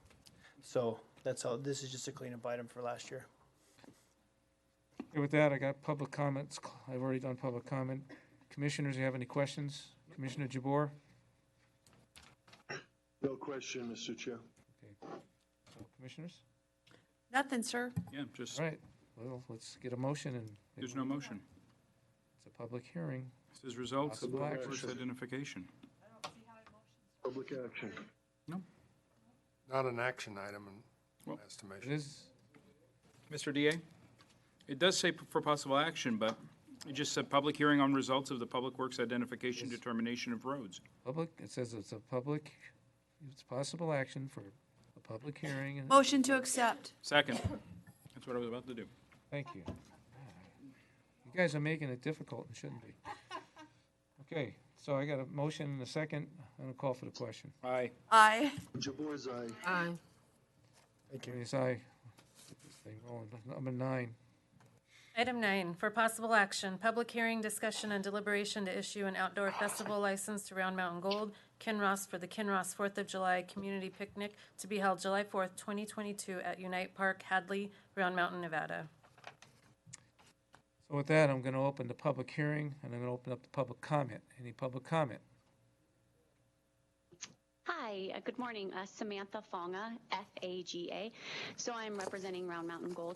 So that's all. This is just a cleanup item for last year. Okay, with that, I got public comments. I've already done public comment. Commissioners, you have any questions? Commissioner Jabor? No question, Mr. Chair. So, commissioners? Nothing, sir. Yeah, just, All right, well, let's get a motion and. there's no motion. It's a public hearing. This is results of Possible public works action. identification. Public action. Not an action item in Well, It estimation. is, Mr. DA? It does say for possible action, but it just said public hearing on results of the public works identification determination of roads. public, it says it's a public, it's possible action for a public hearing. and- Motion to accept. Second. That's what I was about to do. Thank you. You guys are making it difficult and shouldn't be. Okay, so I got a motion and a second. I'm gonna call for the question. Aye. Aye. Jabor's aye. Aye. Thank you. Yes, aye. Get this thing rolling. Number 9. Item 9, for possible action, public hearing, discussion, and deliberation to issue an outdoor festival license to Round Mountain Gold, Kinross, for the Kinross 4th of July Community Picnic to be held July 4th, 2022 at Unite Park, Hadley, Round Mountain, Nevada. So with that, I'm gonna open the public hearing and I'm gonna open up the public comment. Any public comment? Hi, good morning. Samantha Fonga, F-A-G-A. So I'm representing Round Mountain Gold.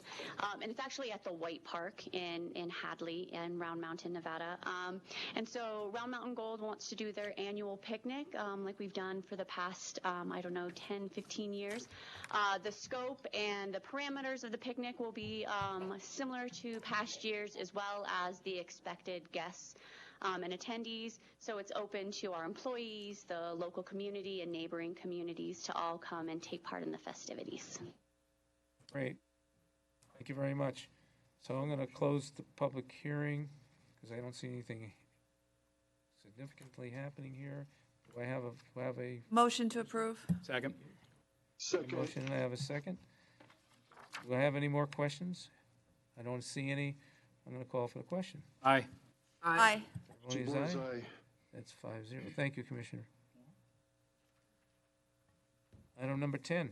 And it's actually at the White Park in Hadley in Round Mountain, Nevada. And so Round Mountain Gold wants to do their annual picnic like we've done for the past, 10, 15 years. The scope and the parameters of the picnic will be similar to past years, as well as the expected guests and attendees. So it's open to our employees, the local community, and neighboring communities to all come and take part in the festivities. Great. Thank you very much. So I'm gonna close the public hearing because I don't see anything significantly happening here. Do I have a Motion to approve. Second. motion and I have a second? Do I have any more questions? I don't see any. I'm gonna call for the question. Aye. Aye. Everyone is Jabor's aye? aye. That's 5-0. Thank you, Commissioner. Item number 10.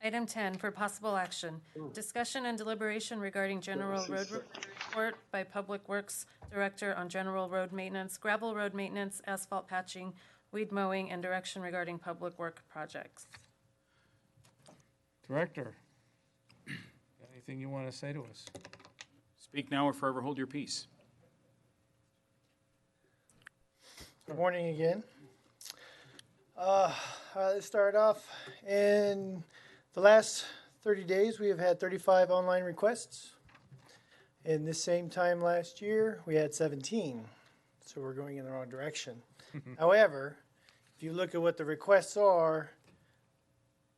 Item 10, for possible action, discussion and deliberation regarding general road report by Public Works Director on general road maintenance, gravel road maintenance, asphalt patching, weed mowing, and direction regarding public work projects. Director, got anything you want to say to us? Speak now or forever hold your peace. Good morning again. All right, let's start off. In the last 30 days, we have had 35 online requests. In this same time last year, we had 17. So we're going in the wrong direction. However, if you look at what the requests are,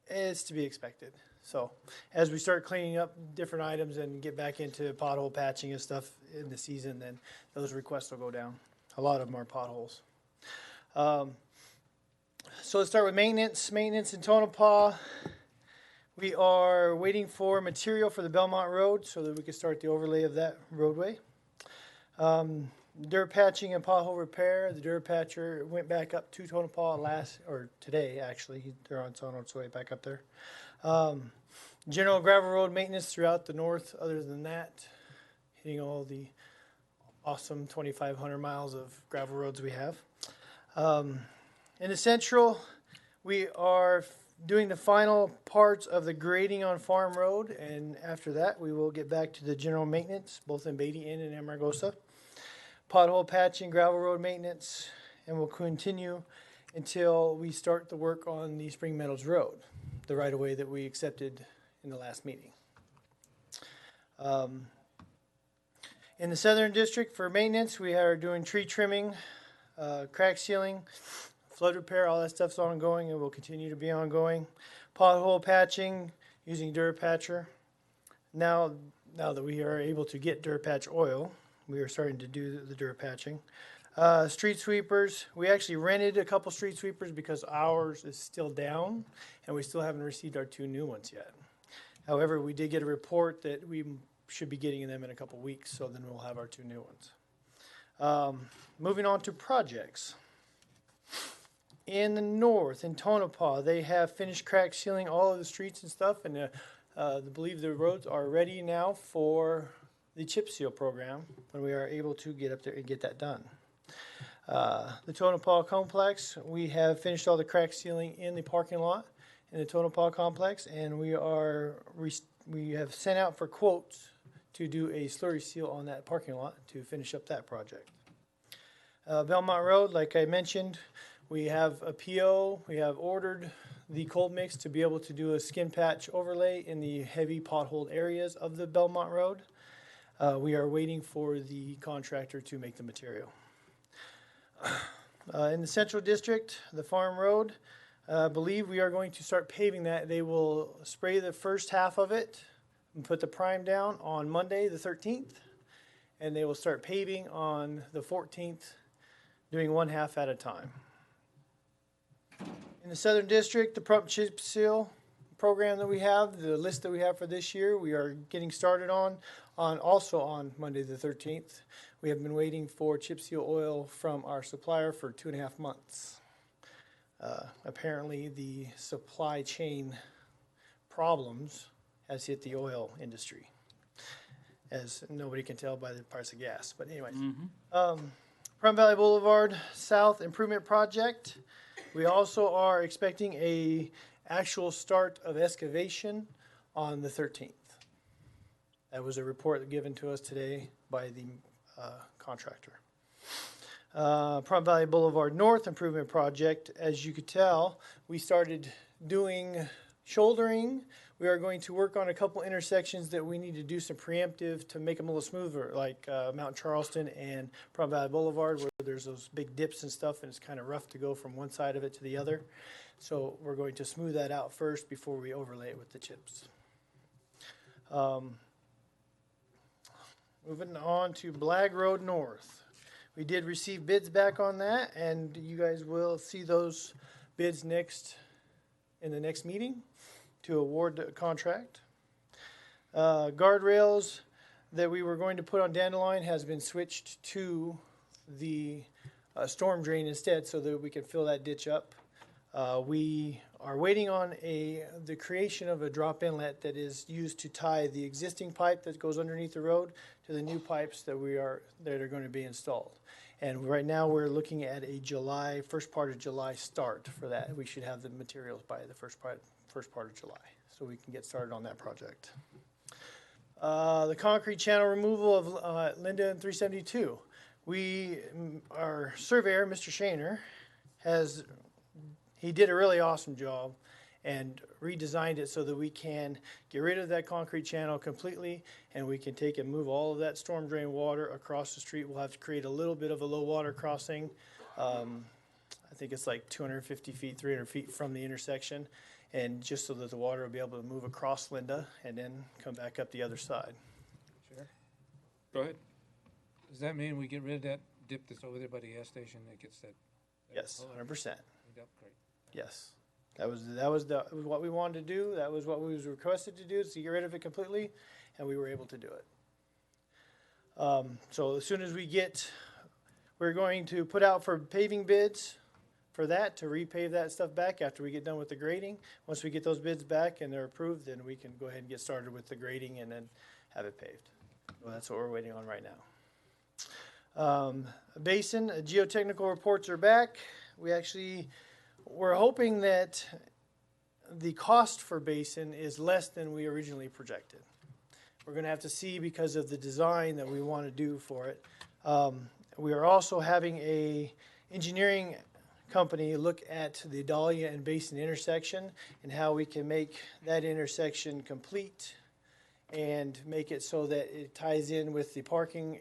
it's to be expected. So as we start cleaning up different items and get back into pothole patching and stuff in the season, then those requests will go down. A lot of them are potholes. So let's start with maintenance. Maintenance in Tonopah. We are waiting for material for the Belmont Road so that we can start the overlay of that roadway. Dirt patching and pothole repair. The dirt patcher went back up to Tonopah today actually. They're on its way back up there. General gravel road maintenance throughout the north. Other than that, hitting all the awesome 2,500 miles of gravel roads we have. In the central, we are doing the final parts of the grading on Farm Road, and after that, we will get back to the general maintenance, both in Beatty Inn and Amargosa. Pothole patching, gravel road maintenance, and we'll continue until we start the work on the Spring Meadows Road, the right-of-way that we accepted in the last meeting. In the Southern District for maintenance, we are doing tree trimming, crack sealing, flood repair, all that stuff's ongoing and will continue to be ongoing. Pothole patching using Durapatcher. Now that we are able to get Durapatch oil, we are starting to do the Durapatching. Street sweepers, we actually rented a couple street sweepers because ours is still down and we still haven't received our 2 new ones yet. However, we did get a report that we should be getting them in a couple weeks, so then we'll have our 2 new ones. Moving on to projects. In the north, in Tonopah, they have finished crack sealing all of the streets and stuff, and I believe the roads are ready now for the chip seal program when we are able to get up there and get that done. The Tonopah complex, we have finished all the crack sealing in the parking lot in the Tonopah complex, and we have sent out for quotes to do a slurry seal on that parking lot to finish up that project. Belmont Road, like I mentioned, we have a PO. We have ordered the cold mix to be able to do a skin patch overlay in the heavy potholed areas of the Belmont Road. We are waiting for the contractor to make the material. In the Central District, the Farm Road, I believe we are going to start paving that. They will spray the first half of it and put the prime down on Monday, the 13th, and they will start paving on the 14th, doing one half at a time. In the Southern District, the Prump Chip Seal program that we have, the list that we have for this year, we are getting started on also on Monday the 13th. We have been waiting for chip seal oil from our supplier for 2.5 months. Apparently the supply chain problems has hit the oil industry, as nobody can tell by the price of gas. But anyways, Front Valley Boulevard South Improvement Project. We also are expecting a actual start of excavation on the 13th. That was a report given to us today by the contractor. Front Valley Boulevard North Improvement Project, as you could tell, we started doing shouldering. We are going to work on a couple intersections that we need to do some preemptive to make them a little smoother, like Mount Charleston and Front Valley Boulevard, where there's those big dips and stuff, and it's kind of rough to go from one side of it to the other. So we're going to smooth that out first before we overlay it with the chips. Moving on to Blag Road North. We did receive bids back on that, and you guys will see those bids in the next meeting to award the contract. Guardrails that we were going to put on Dandelion has been switched to the storm drain instead so that we can fill that ditch up. We are waiting on the creation of a drop inlet that is used to tie the existing pipe that goes underneath the road to the new pipes that are going to be installed. And right now we're looking at a first part of July start for that. We should have the materials by the first part of July, so we can get started on that project. The concrete channel removal of Linda and 372. Our surveyor, Mr. Shaner, he did a really awesome job and redesigned it so that we can get rid of that concrete channel completely, and we can take and move all of that storm drain water across the street. We'll have to create a little bit of a low water crossing. I think it's like 250 feet, 300 feet from the intersection, and just so that the water will be able to move across Linda and then come back up the other side. Sure. Go ahead. Does that mean we get rid of that dip that's over there by the gas station that gets that? Yes, 100%. Great. Yes. That was what we wanted to do. That was what we was requested to do, to get rid of it completely, and we were able to do it. So as soon as we're going to put out for paving bids for that, to repave that stuff back after we get done with the grading. Once we get those bids back and they're approved, then we can go ahead and get started with the grading and then have it paved. Well, that's what we're waiting on right now. Basin, geotechnical reports are back. We're hoping that the cost for Basin is less than we originally projected. We're going to have to see because of the design that we want to do for it. We are also having a engineering company look at the Dahlia and Basin intersection and how we can make that intersection complete and make it so that it ties in with the parking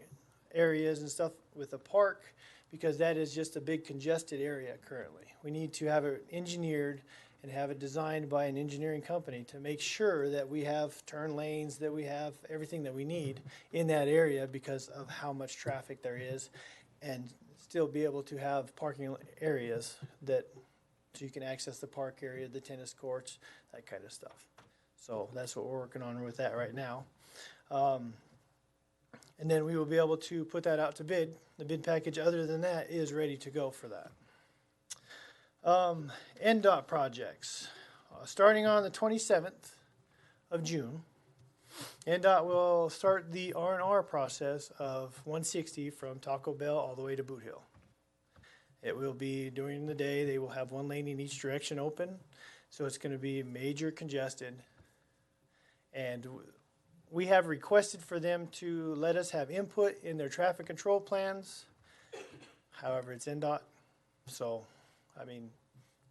areas and stuff with the park, because that is just a big congested area currently. We need to have it engineered and have it designed by an engineering company to make sure that we have turn lanes, that we have everything that we need in that area because of how much traffic there is. And still be able to have parking areas that, so you can access the park area, the tennis courts, that kind of stuff. So that's what we're working on with that right now. And then we will be able to put that out to bid. The bid package, other than that, is ready to go for that. NDOT projects. Starting on the 27th of June, NDOT will start the R&R process of 160 from Taco Bell all the way to Boot Hill. It will be during the day. They will have one lane in each direction open, so it's going to be major congested. And we have requested for them to let us have input in their traffic control plans. However, it's NDOT, so I mean,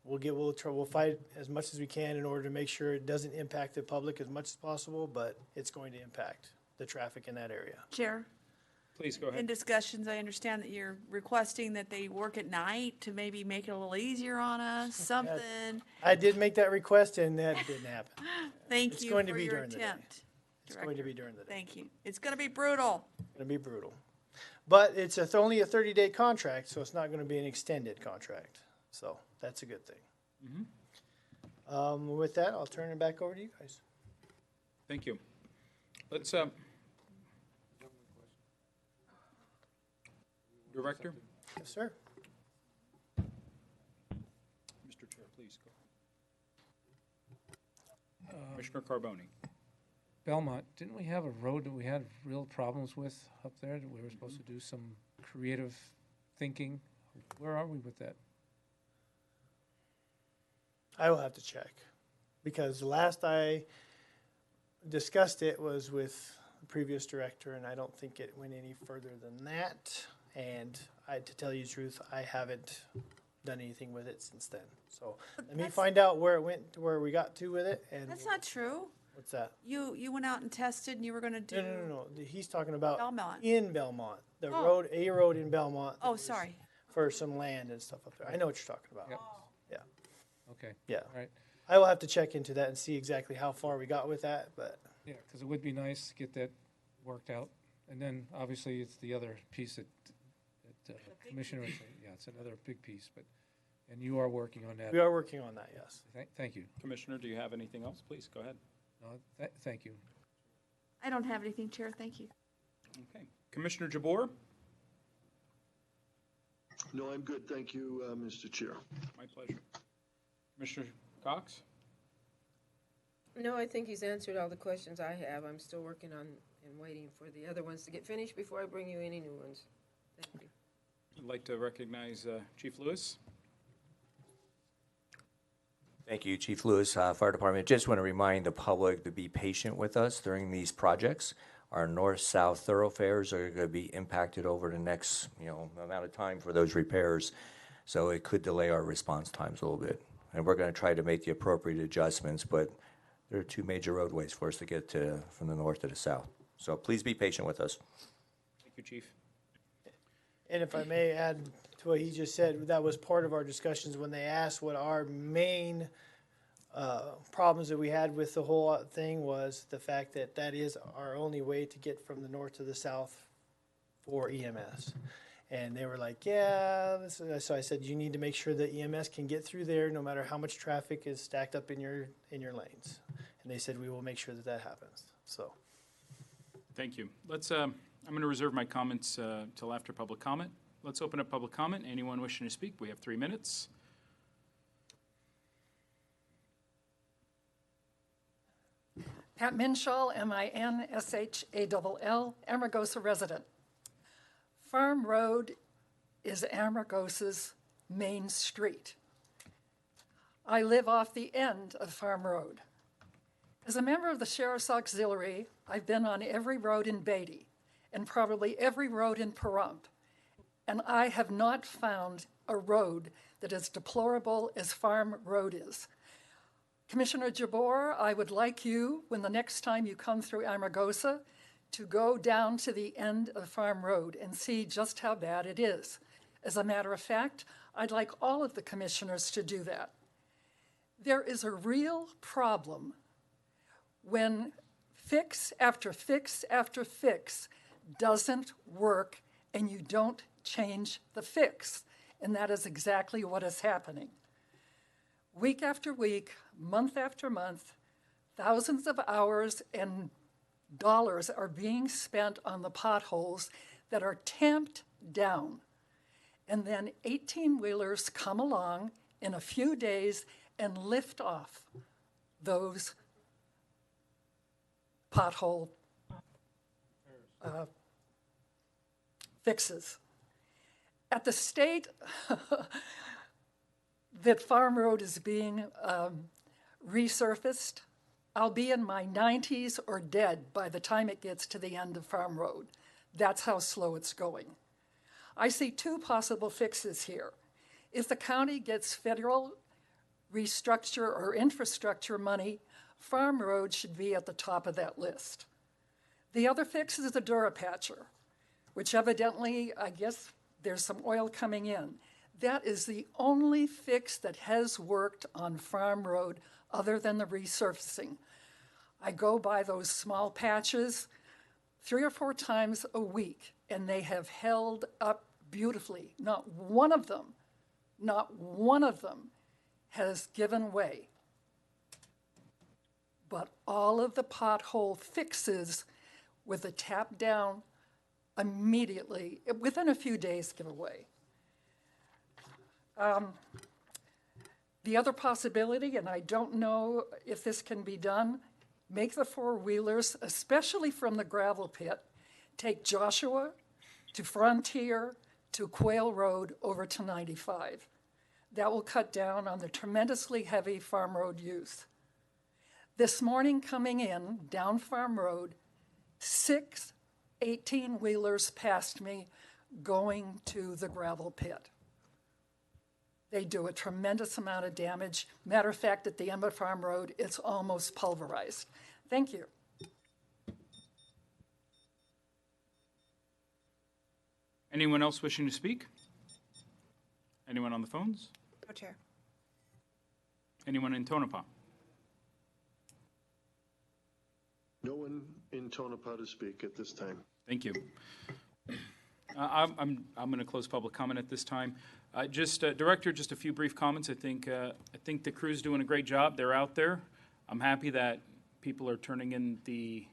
we'll fight as much as we can in order to make sure it doesn't impact the public as much as possible, but it's going to impact the traffic in that area. Chair, Please go in ahead. discussions, I understand that you're requesting that they work at night to maybe make it a little easier on us, something. I did make that request and that didn't happen. Thank It's you going to for be your during the day. attempt. It's going to be during the day. Thank you. It's going to be brutal. It's going to be brutal. But it's only a 30-day contract, so it's not going to be an extended contract. So that's a good thing. With that, I'll turn it back over to you guys. Thank you. Let's, Director? Yes, sir. Mr. Chair, please go. Commissioner Carboni. Belmont, didn't we have a road that we had real problems with up there that we were supposed to do some creative thinking? Where are we with that? I will have to check, because the last I discussed it was with the previous director, and I don't think it went any further than that. And to tell you the truth, I haven't done anything with it since then. So let me find out where it went, where we got to with it. And That's not true. what's that? You went out and tested and you were going to do. No. He's talking about Belmont. in Belmont, the Oh. road in Belmont. Oh, sorry. For some land and stuff up there. I know what you're talking about. Yep. Yeah. Okay. Yeah. All right. I will have to check into that and see exactly how far we got with that, but Yeah, because it would be nice to get that worked out. And then, obviously, it's the other piece that Commissioner, yeah, it's another big piece, and you are working on that. we are working on that, yes. Thank you. Commissioner, do you have anything else? Please, go ahead. Thank you. I don't have anything, Chair. Thank you. Okay. Commissioner Jabor? No, I'm good. Thank you, Mr. Chair. My pleasure. Commissioner Cox? No, I think he's answered all the questions I have. I'm still working on and waiting for the other ones to get finished before I bring you any new ones. Thank you. I'd like to recognize Chief Lewis. Thank you, Chief Lewis, Fire Department. Just want to remind the public to be patient with us during these projects. Our north-south thoroughfares are going to be impacted over the next, amount of time for those repairs. So it could delay our response times a little bit. And we're going to try to make the appropriate adjustments, but there are two major roadways for us to get to from the north to the south. So please be patient with us. Thank you, Chief. And if I may add to what he just said, that was part of our discussions when they asked what our main problems that we had with the whole thing was the fact that that is our only way to get from the north to the south for EMS. And they were like, yeah, so I said, you need to make sure that EMS can get through there no matter how much traffic is stacked up in your lanes. And they said, we will make sure that that happens. So. Thank you. Let's, I'm going to reserve my comments till after public comment. Let's open up public comment. Anyone wishing to speak? We have 3 minutes. Pat Minshall, M-I-N-S-H-A-L-L, Amargosa resident. Farm Road is Amargosa's main street. I live off the end of Farm Road. As a member of the Sheriff's Auxiliary, I've been on every road in Beatty and probably every road in Pahrump, and I have not found a road that is deplorable as Farm Road is. Commissioner Jabor, I would like you, when the next time you come through Amargosa, to go down to the end of Farm Road and see just how bad it is. As a matter of fact, I'd like all of the commissioners to do that. There is a real problem when fix after fix after fix doesn't work and you don't change the fix. And that is exactly what is happening. Week after week, month after month, thousands of hours and dollars are being spent on the potholes that are tamped down. And then 18-wheelers come along in a few days and lift off those pothole fixes. At the state that Farm Road is being resurfaced, I'll be in my 90s or dead by the time it gets to the end of Farm Road. That's how slow it's going. I see two possible fixes here. If the county gets federal restructure or infrastructure money, Farm Road should be at the top of that list. The other fix is the Durapatcher, which evidently, I guess there's some oil coming in. That is the only fix that has worked on Farm Road other than the resurfacing. I go by those small patches 3 or 4 times a week, and they have held up beautifully. Not one of them has given way. But all of the pothole fixes with a tap down immediately, within a few days, give away. The other possibility, and I don't know if this can be done, make the four-wheelers, especially from the gravel pit, take Joshua to Frontier to Quail Road over to 95. That will cut down on the tremendously heavy Farm Road use. This morning coming in, down Farm Road, 6 18-wheelers passed me going to the gravel pit. They do a tremendous amount of damage. Matter of fact, at the end of Farm Road, it's almost pulverized. Thank you. Anyone else wishing to speak? Anyone on the phones? No, Chair. Anyone in Tonopah? No one in Tonopah to speak at this time. Thank you. I'm going to close public comment at this time. Director, just a few brief comments. I think the crew's doing a great job. They're out there. I'm happy that people are turning in the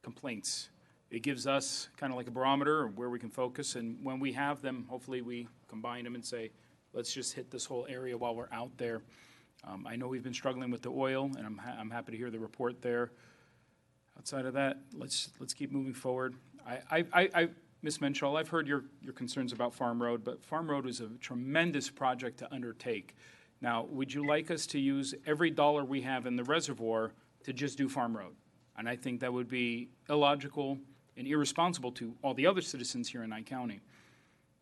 complaints. It gives us kind of like a barometer of where we can focus, and when we have them, hopefully we combine them and say, let's just hit this whole area while we're out there. I know we've been struggling with the oil, and I'm happy to hear the report there. Outside of that, let's keep moving forward. Ms. Menschel, I've heard your concerns about Farm Road, but Farm Road is a tremendous project to undertake. Now, would you like us to use every dollar we have in the reservoir to just do Farm Road? And I think that would be illogical and irresponsible to all the other citizens here in Nye County.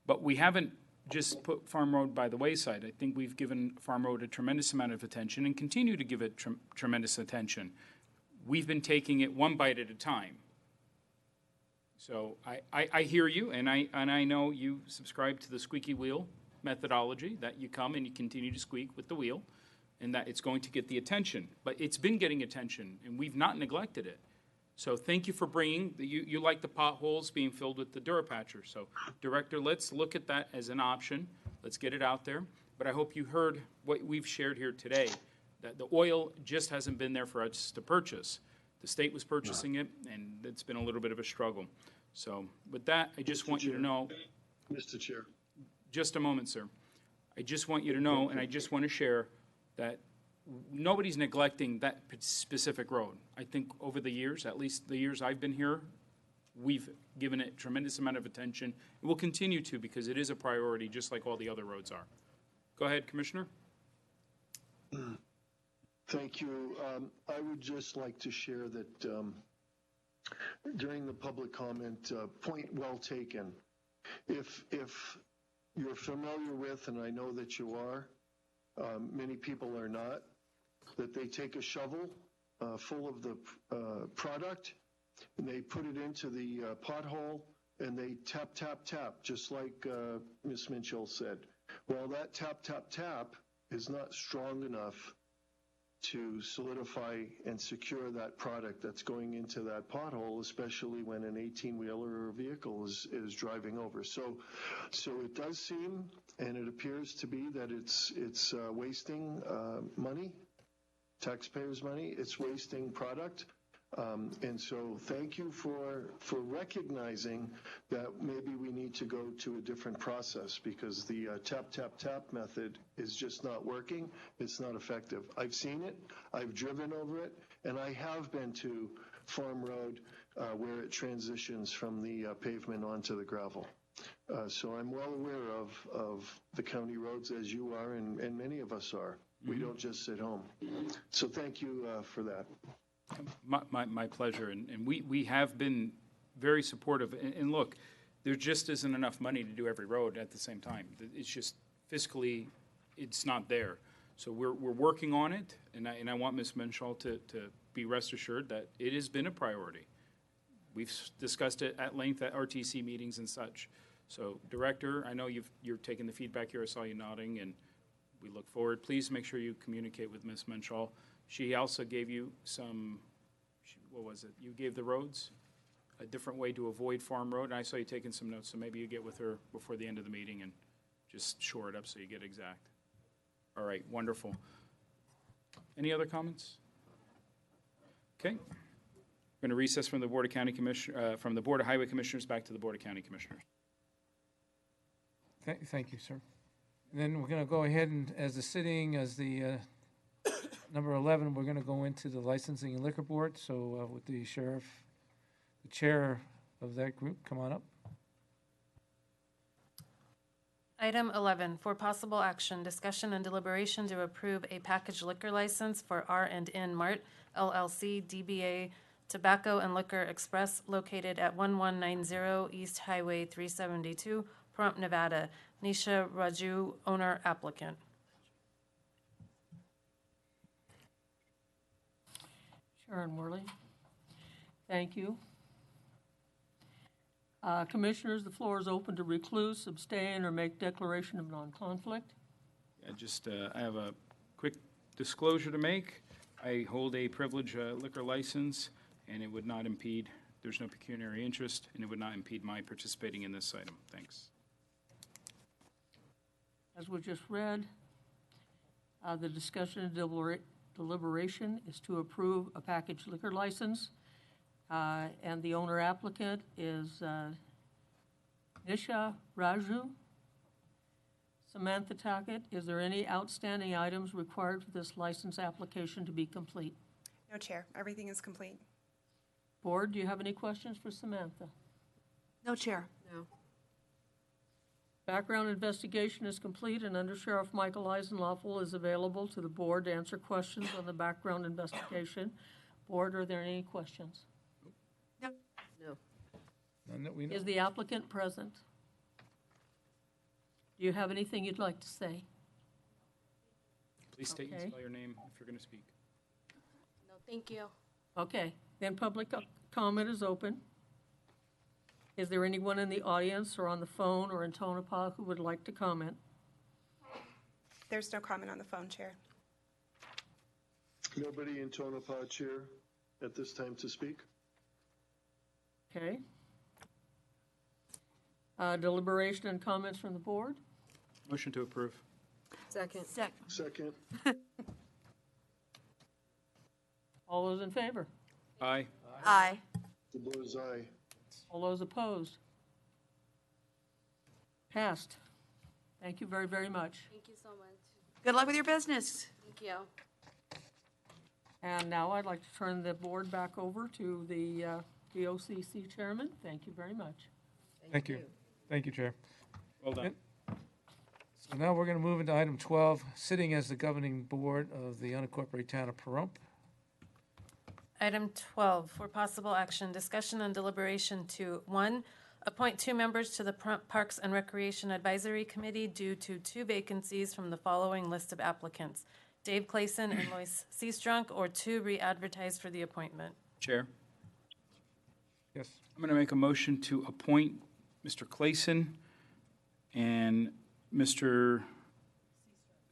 But we haven't just put Farm Road by the wayside. I think we've given Farm Road a tremendous amount of attention and continue to give it tremendous attention. We've been taking it one bite at a time. So I hear you, and I know you subscribe to the squeaky wheel methodology, that you come and you continue to squeak with the wheel, and that it's going to get the attention. But it's been getting attention, and we've not neglected it. So thank you for bringing, you like the potholes being filled with the Durapatcher. So, Director, let's look at that as an option. Let's get it out there. But I hope you heard what we've shared here today, that the oil just hasn't been there for us to purchase. The state was purchasing it, and it's been a little bit of a struggle. So with that, I just want you to know. Mr. Chair. Just a moment, sir. I just want you to know, and I just want to share that nobody's neglecting that specific road. I think over the years, at least the years I've been here, we've given it a tremendous amount of attention. And we'll continue to, because it is a priority, just like all the other roads are. Go ahead, Commissioner. Thank you. I would just like to share that during the public comment, point well taken. If you're familiar with, and I know that you are, many people are not, that they take a shovel full of the product and they put it into the pothole and they tap, tap, tap, just like Ms. Minchell said. Well, that tap, tap, tap is not strong enough to solidify and secure that product that's going into that pothole, especially when an 18-wheeler or vehicle is driving over. So it does seem, and it appears to be, that it's wasting money, taxpayers' money. It's wasting product. And so thank you for recognizing that maybe we need to go to a different process, because the tap, tap, tap method is just not working. It's not effective. I've seen it. I've driven over it. And I have been to Farm Road where it transitions from the pavement onto the gravel. So I'm well aware of the county roads, as you are, and many of us are. We don't just sit home. So thank you for that. My pleasure, and we have been very supportive. And look, there just isn't enough money to do every road at the same time. It's just fiscally, it's not there. So we're working on it, and I want Ms. Menschall to be rest assured that it has been a priority. We've discussed it at length at RTC meetings and such. So, Director, I know you're taking the feedback here. I saw you nodding, and we look forward. Please make sure you communicate with Ms. Menschall. She also gave you some, what was it? You gave the roads a different way to avoid Farm Road. And I saw you taking some notes, so maybe you get with her before the end of the meeting and just shore it up so you get exact. All right, wonderful. Any other comments? Okay. We're going to recess from the Board of County from the Board of Highway Commissioners back to the Board of County Commissioners. Thank you, sir. And then we're going to go ahead and, as the number 11, we're going to go into the Licensing and Liquor Board. So with the sheriff, the chair of that group, come on up. Item 11, for possible action, discussion and deliberation to approve a package liquor license for R&N Mart LLC DBA Tobacco and Liquor Express located at 1190 East Highway 372, Pahrump, Nevada. Nisha Raju, owner applicant. Sharon Worley. Thank you. Commissioners, the floor is open to recluse, abstain, or make declaration of non-conflict. I have a quick disclosure to make. I hold a privilege liquor license, and it would not impede, there's no pecuniary interest, and it would not impede my participating in this item. Thanks. As we just read, the discussion and deliberation is to approve a package liquor license, and the owner applicant is Nisha Raju. Samantha Tackett, is there any outstanding items required for this license application to be complete? No, Chair. Everything is complete. Board, do you have any questions for Samantha? No, Chair. No. Background investigation is complete, and Under Sheriff Michael Eisenloffel is available to the board to answer questions on the background investigation. Board, are there any questions? No. None that we know. Is the applicant present? Do you have anything you'd like to say? Please state and Okay. spell your name if you're going to speak. No, thank you. Okay, then public comment is open. Is there anyone in the audience or on the phone or in Tonopah who would like to comment? There's no comment on the phone, Chair. Nobody in Tonopah, Chair, at this time to speak? Okay. Deliberation and comments from the board? Motion to approve. Second. Second. All those in favor? Aye. Aye. DeBoer's aye. All those opposed? Passed. Thank you very, very much. Thank you so much. Good luck with your business. Thank you. And now I'd like to turn the board back over to the DOCC chairman. Thank you very much. Thank you. Thank you, Chair. Well done. So now we're going to move into item 12, sitting as the governing board of the unincorporated town of Pahrump. Item 12, for possible action, discussion and deliberation to, 1, appoint 2 members to the Parks and Recreation Advisory Committee due to 2 vacancies from the following list of applicants: Dave Clayson and Lois Seastrunk, or 2 re-advertised for the appointment. Chair. Yes. I'm going to make a motion to appoint Mr. Clayson and Mr.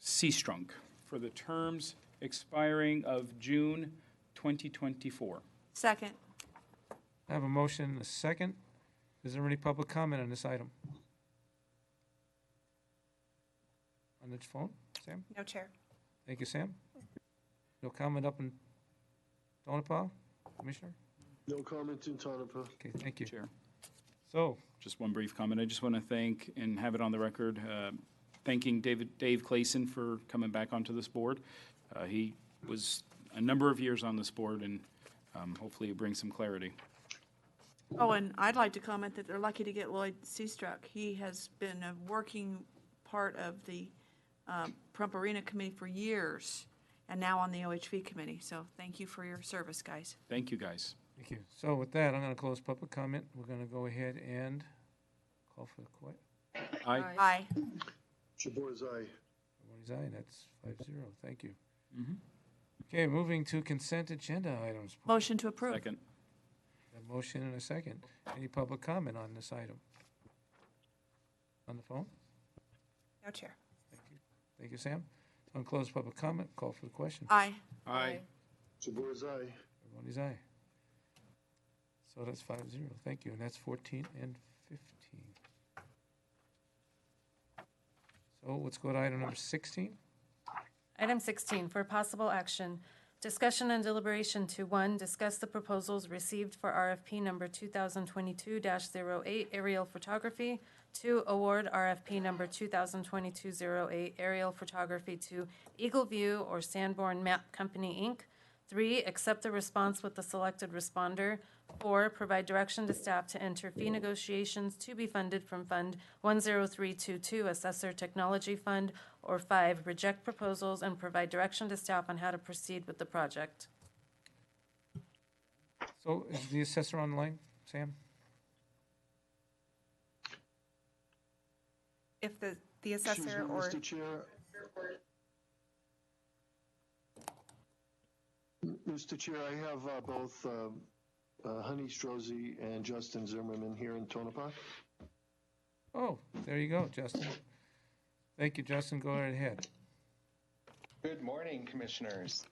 Seastrunk for the terms expiring of June 2024. Second. I have a motion and a second. Is there any public comment on this item? On the phone, Sam? No, Chair. Thank you, Sam. No comment up in Tonopah, Commissioner? No comment in Tonopah. Okay, thank you. Chair. So, Just one brief comment. I just want to thank and have it on the record, thanking Dave Clayson for coming back onto this board. He was a number of years on this board, and hopefully it brings some clarity. Oh, and I'd like to comment that they're lucky to get Lloyd Seastruck. He has been a working part of the Pahrump Arena Committee for years, and now on the OHV Committee. So thank you for your service, guys. Thank you, guys. thank you. So with that, I'm going to close public comment. We're going to go ahead and call for the question. Aye. Aye. Jabor's aye. Everybody's aye, that's 5-0. Thank you. Mhm. Okay, moving to consent agenda items. Motion to approve. Second. A motion and a second. Any public comment on this item? On the phone? No, Chair. Thank you, Sam. On closed public comment, call for the question. Aye. Aye. Jabor's aye. Everybody's aye. So that's 5-0. Thank you. And that's 14 and 15. So let's go to item number 16. Item 16, for possible action, discussion and deliberation to, 1, discuss the proposals received for RFP number 2022-08 aerial photography, 2, award RFP number 2022-08 aerial photography to Eagle View or Sanborn Map Company, Inc., 3, accept the response with the selected responder, 4, provide direction to staff to enter fee negotiations to be funded from Fund 10322 Assessor Technology Fund, or 5, reject proposals and provide direction to staff on how to proceed with the project. So is the assessor online, Sam? If the assessor Excuse me, or Mr. Chair. Mr. Chair, I have both Honey Strozzi and Justin Zimmerman here in Tonopah. Oh, there you go, Justin. Thank you, Justin. Go right ahead. Good morning, Commissioners.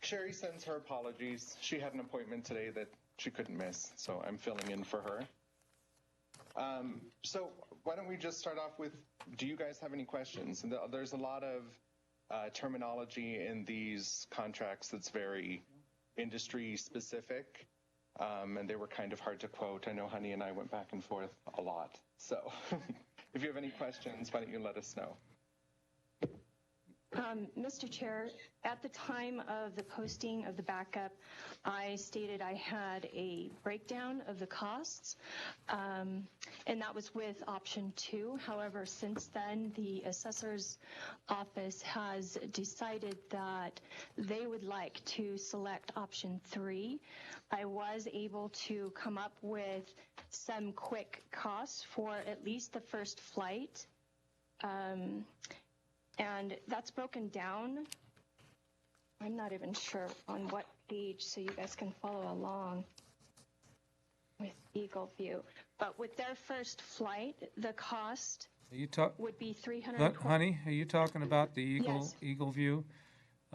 Sherry sends her apologies. She had an appointment today that she couldn't miss, so I'm filling in for her. So why don't we just start off with, do you guys have any questions? There's a lot of terminology in these contracts that's very industry specific, and they were kind of hard to quote. I know Honey and I went back and forth a lot. So if you have any questions, why don't you let us know? Mr. Chair, at the time of the posting of the backup, I stated I had a breakdown of the costs, and that was with option 2. However, since then, the assessor's office has decided that they would like to select option 3. I was able to come up with some quick costs for at least the first flight. And that's broken down. I'm not even sure on what page, so you guys can follow along with Eagle View. But with their first flight, the cost Are you would be $320. Honey, are you talking about the Yes. Eagle View?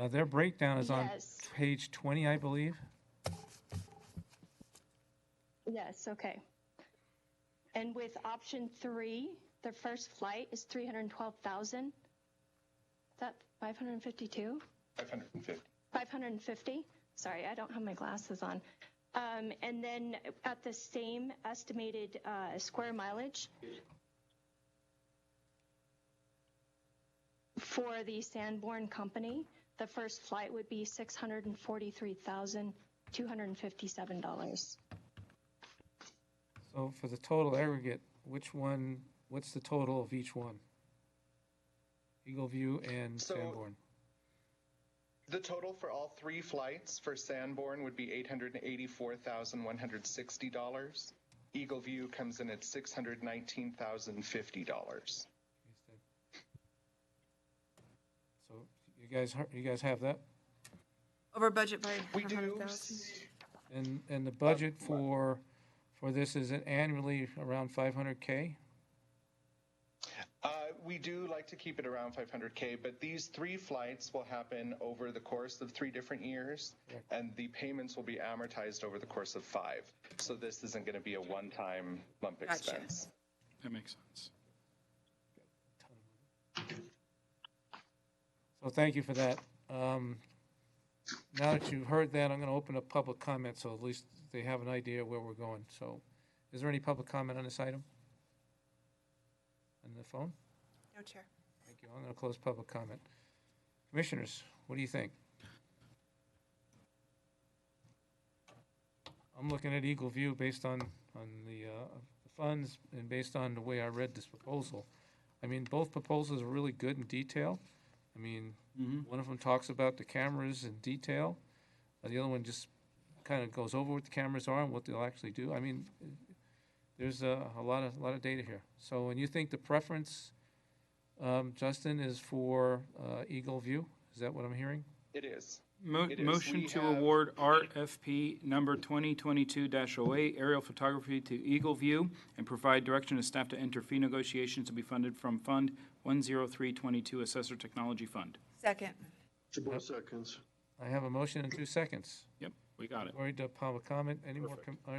Their breakdown is on Yes. page 20, I believe. Yes, okay. And with option 3, the first flight is $312,000. Is that 552? 550. 550? Sorry, I don't have my glasses on. And then at the same estimated square mileage for the Sanborn Company, the first flight would be $643,257. So for the total aggregate, what's the total of each one? Eagle View and Sanborn. The total for all 3 flights for Sanborn would be $884,160. Eagle View comes in at $619,050. So you guys have that? Over budget by We do. 100,000. And the budget for this is annually around $500K? We do like to keep it around 500K, but these 3 flights will happen over the course of 3 different years, and the payments will be amortized over the course of 5. So this isn't going to be a one-time lump expense. That makes sense. So thank you for that. Now that you've heard that, I'm going to open up public comment, so at least they have an idea where we're going. So is there any public comment on this item? On the phone? No, Chair. Thank you. I'm going to close public comment. Commissioners, what do you think? I'm looking at Eagle View based on the funds and based on the way I read this proposal. I mean, both proposals are really good in detail. I mean, one of them talks about the cameras in detail. The other one just kind of goes over what the cameras are and what they'll actually do. I mean, there's a lot of data here. So, and you think the preference, Justin, is for Eagle View? Is that what I'm hearing? It is. Motion to award RFP number 2022-08 aerial photography to Eagle View and provide direction to staff to enter fee negotiations to be funded from Fund 10322 Assessor Technology Fund. Second. Jabor seconds. I have a motion in 2 seconds. Yep, we got it. Going to public comment. Any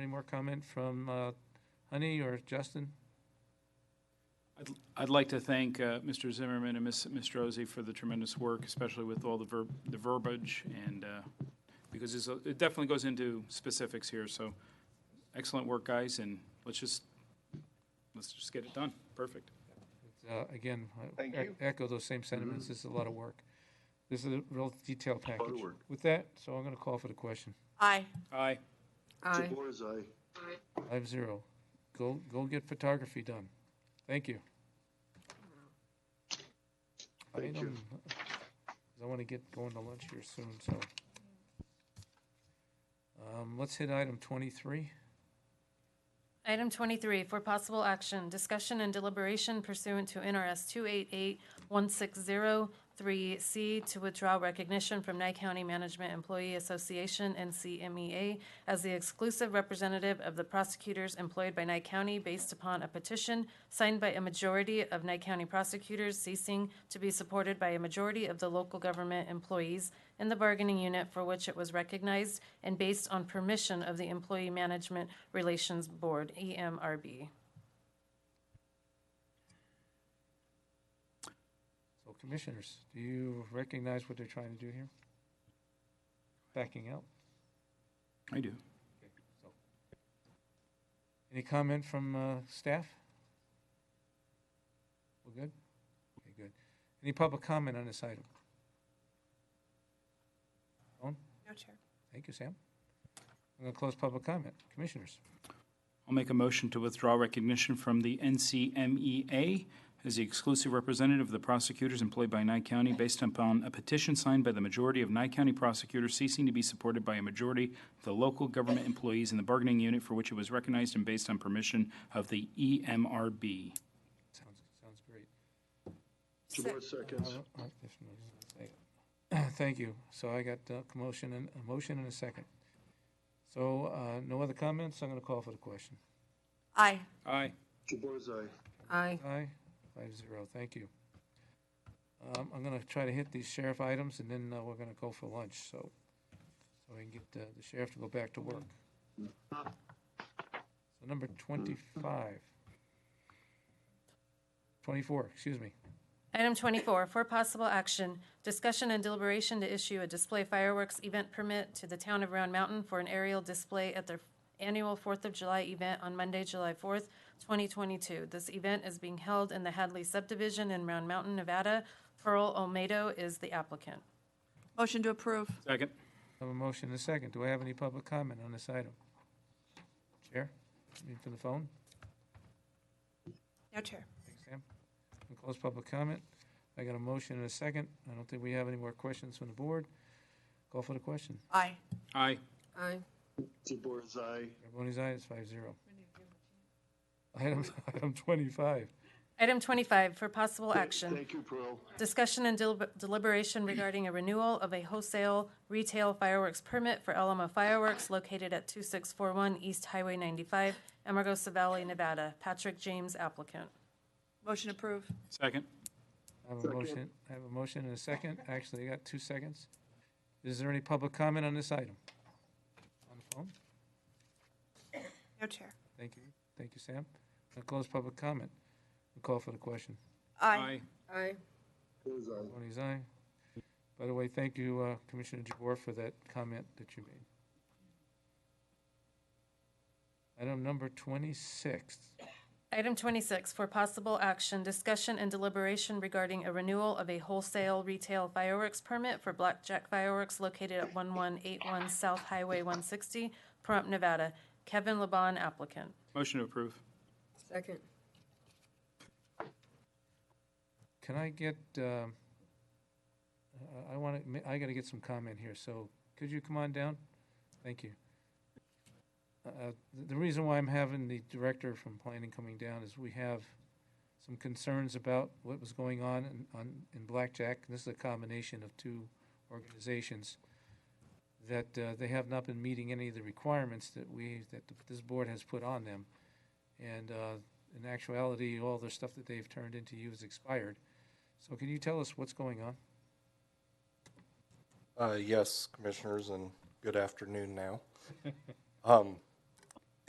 more comment from Honey or Justin? I'd like to thank Mr. Zimmerman and Ms. Rosie for the tremendous work, especially with all the verbiage, and because it definitely goes into specifics here. So, excellent work, guys, and let's just get it done. Perfect. Again, Thank you. echo those same sentiments. This is a lot of work. This is a real detailed package. With that, so I'm going to call for the question. Aye. Aye. Aye. Jabor's aye. 5-0. Go get photography done. Thank you. Thank you. I want to get going to lunch here soon, so. Let's hit item 23. Item 23, for possible action, discussion and deliberation pursuant to NRS 288-160-3C to withdraw recognition from Nye County Management Employee Association, NCMEA, as the exclusive representative of the prosecutors employed by Nye County based upon a petition signed by a majority of Nye County prosecutors ceasing to be supported by a majority of the local government employees in the bargaining unit for which it was recognized and based on permission of the Employee Management Relations Board, EMRB. So commissioners, do you recognize what they're trying to do here? Backing out? I do. Any comment from staff? We're good? Okay, good. Any public comment on this item? No, Chair. Thank you, Sam. I'm going to close public comment. Commissioners? I'll make a motion to withdraw recognition from the NCMEA as the exclusive representative of the prosecutors employed by Nye County based upon a petition signed by the majority of Nye County prosecutors ceasing to be supported by a majority of the local government employees in the bargaining unit for which it was recognized and based on permission of the EMRB. Sounds great. Jabor seconds. Thank you. So I got a motion and a second. So no other comments? I'm going to call for the question. Aye. Aye. Jabor's aye. Aye. Aye. 5-0. Thank you. I'm going to try to hit these sheriff items, and then we're going to go for lunch, so we can get the sheriff to go back to work. So number 24, excuse me. Item 24, for possible action, discussion and deliberation to issue a display fireworks event permit to the town of Round Mountain for an aerial display at their annual 4th of July event on Monday, July 4th, 2022. This event is being held in the Hadley subdivision in Round Mountain, Nevada. Pearl Olmedo is the applicant. Motion to approve. Second. I have a motion and a second. Do I have any public comment on this item? Chair? Any from the phone? No, Chair. Thanks, Sam. We'll close public comment. I got a motion and a second. I don't think we have any more questions from the board. Call for the question. Aye. Aye. Aye. Jabor's aye. Everybody's aye, it's 5-0. Item 25. Item 25, for possible action. Thank you, Pearl. Discussion and deliberation regarding a renewal of a wholesale retail fireworks permit for Alamo Fireworks located at 2641 East Highway 95, Amargosa Valley, Nevada. Patrick James, applicant. Motion approved. Second. I have a motion and a second. Actually, I got 2 seconds. Is there any public comment on this item? On the phone? No, Chair. Thank you. Thank you, Sam. I'll close public comment. We'll call for the question. Aye. Aye. Tony's aye. By the way, thank you, Commissioner Jabor, for that comment that you made. Item number 26. Item 26, for possible action, discussion and deliberation regarding a renewal of a wholesale retail fireworks permit for Blackjack Fireworks located at 1181 South Highway 160, Pahrump, Nevada. Kevin Laban, applicant. Motion to approve. Second. Can I get, I gotta get some comment here, so could you come on down? Thank you. The reason why I'm having the director from planning coming down is we have some concerns about what was going on in Blackjack. This is a combination of 2 organizations that they have not been meeting any of the requirements that this board has put on them. And in actuality, all the stuff that they've turned into you has expired. So can you tell us what's going on? Yes, commissioners, and good afternoon now.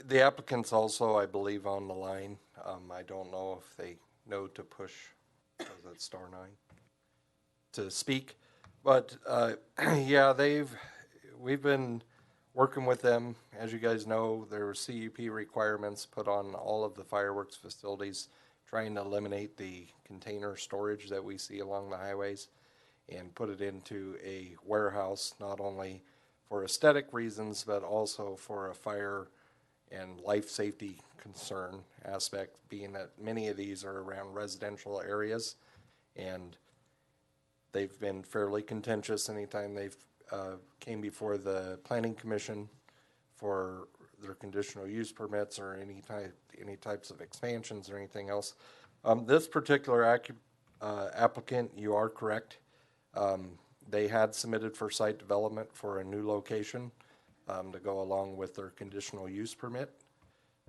The applicant's also, I believe, on the line. I don't know if they know to push, that star 9, to speak. But, yeah, we've been working with them. As you guys know, there were CUP requirements put on all of the fireworks facilities, trying to eliminate the container storage that we see along the highways and put it into a warehouse, not only for aesthetic reasons, but also for a fire and life safety concern aspect, being that many of these are around residential areas, and they've been fairly contentious anytime they've came before the Planning Commission for their conditional use permits or any types of expansions or anything else. This particular applicant, you are correct. They had submitted for site development for a new location to go along with their conditional use permit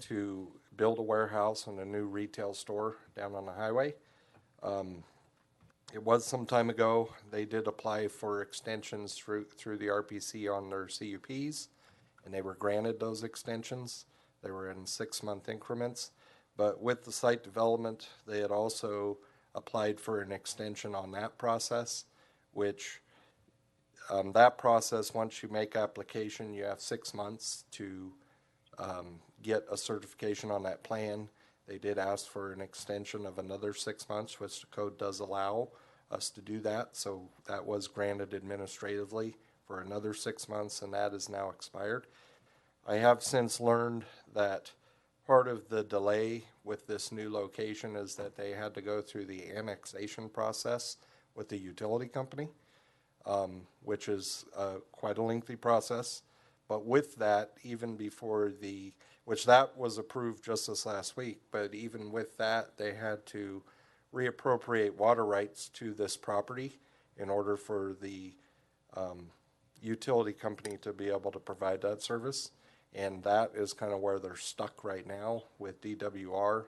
to build a warehouse and a new retail store down on the highway. It was some time ago. They did apply for extensions through the RPC on their CUPs, and they were granted those extensions. They were in 6-month increments. But with the site development, they had also applied for an extension on that process, which that process, once you make application, you have 6 months to get a certification on that plan. They did ask for an extension of another 6 months, which the code does allow us to do that. So that was granted administratively for another 6 months, and that is now expired. I have since learned that part of the delay with this new location is that they had to go through the annexation process with the utility company, which is quite a lengthy process. But with that, even before which that was approved just this last week, but even with that, they had to reappropriate water rights to this property in order for the utility company to be able to provide that service. And that is kind of where they're stuck right now with DWR.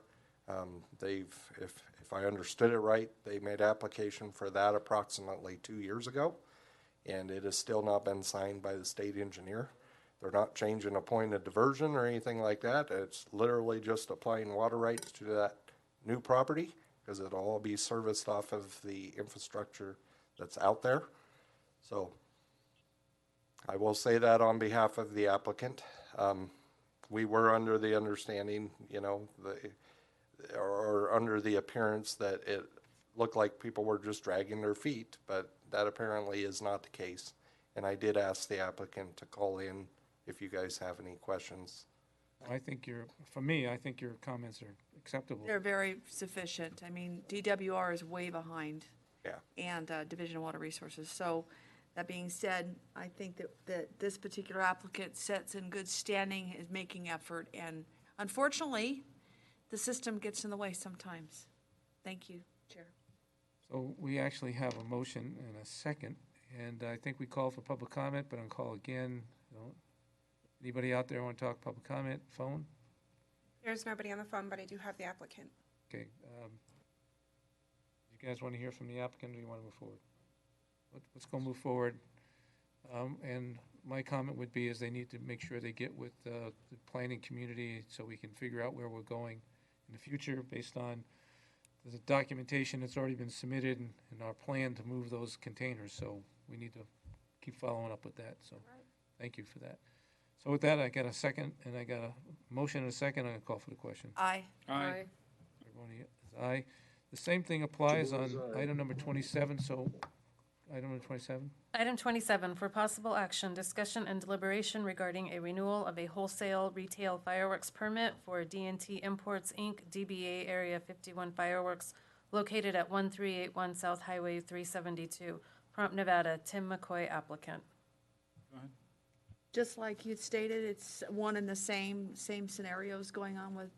If I understood it right, they made application for that approximately 2 years ago, and it has still not been signed by the state engineer. They're not changing a point of diversion or anything like that. It's literally just applying water rights to that new property, because it'll all be serviced off of the infrastructure that's out there. So I will say that on behalf of the applicant. We were under the understanding, or under the appearance that it looked like people were just dragging their feet, but that apparently is not the case. And I did ask the applicant to call in if you guys have any questions. I think your comments are acceptable. They're very sufficient. I mean, DWR is way behind. Yeah. And Division of Water Resources. So that being said, I think that this particular applicant sets in good standing, is making effort, and unfortunately, the system gets in the way sometimes. Thank you, Chair. So we actually have a motion and a second, and I think we call for public comment, but I'll call again. Anybody out there want to talk public comment, phone? There's nobody on the phone, but I do have the applicant. Okay. You guys want to hear from the applicant, or do you want to move forward? Let's go move forward. And my comment would be is they need to make sure they get with the planning community so we can figure out where we're going in the future based on the documentation that's already been submitted and our plan to move those containers. So we need to keep following up with that. So thank you for that. So with that, I got a second, and I got a motion and a second. I'm going to call for the question. Aye. Aye. Everyone is aye. The same thing applies on item number 27, so item number 27. Item 27, for possible action, discussion and deliberation regarding a renewal of a wholesale retail fireworks permit for D&T Imports, Inc., DBA Area 51 Fireworks, located at 1381 South Highway 372, Pahrump, Nevada. Tim McCoy, applicant. Go ahead. Just like you stated, it's one and the same scenarios going on with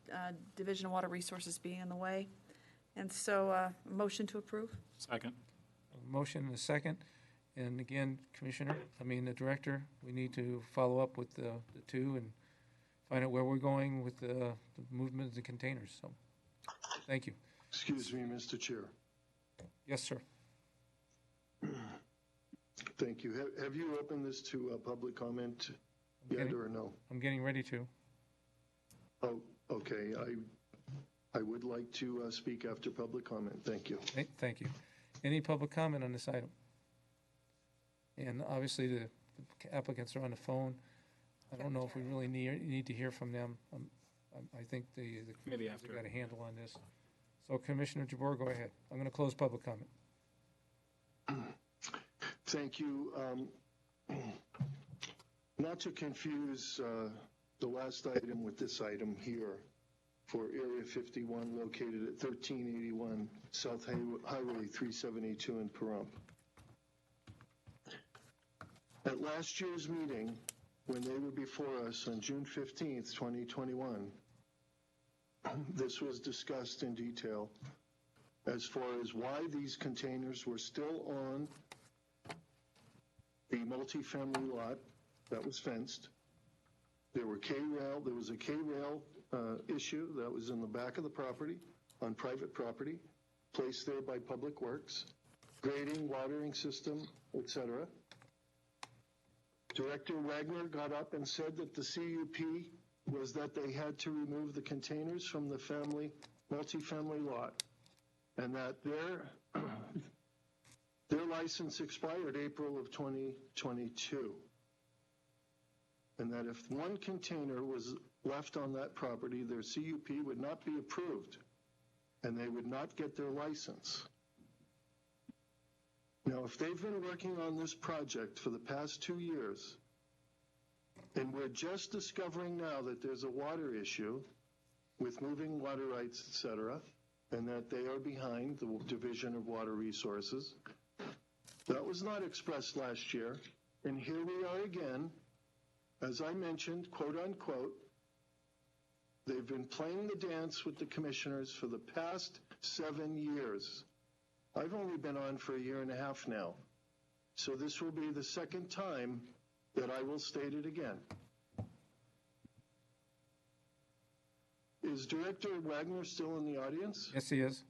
Division of Water Resources being in the way. And so, motion to approve? Second. A motion and a second. And again, the Director, we need to follow up with the two and find out where we're going with the movement of the containers. So, thank you. Excuse me, Mr. Chair. Yes, sir. Thank you. Have you opened this to public comment yet or no? I'm getting ready to. Oh, okay. I would like to speak after public comment. Thank you. Thank you. Any public comment on this item? And obviously, the applicants are on the phone. I don't know if we really need to hear from them. I think the Maybe after. got a handle on this. So Commissioner Jabbour, go ahead. I'm going to close public comment. Thank you. Not to confuse the last item with this item here for Area 51 located at 1381 South Highway 372 in Pahrump. At last year's meeting, when they were before us on June 15th, 2021, this was discussed in detail as far as why these containers were still on the multifamily lot that was fenced. There was a K-rail issue that was in the back of the property, on private property, placed there by Public Works, grading, watering system, etc. Director Wagner got up and said that the CUP was that they had to remove the containers from the multifamily lot, and that their license expired April of 2022, and that if one container was left on that property, their CUP would not be approved, and they would not get their license. Now, if they've been working on this project for the past 2 years, and we're just discovering now that there's a water issue with moving water rights, etc., and that they are behind the Division of Water Resources, that was not expressed last year, and here we are again. As I mentioned, quote unquote, they've been playing the dance with the commissioners for the past 7 years. I've only been on for 1.5 years now, so this will be the second time that I will state it again. Is Director Wagner still in the audience? Yes, he is.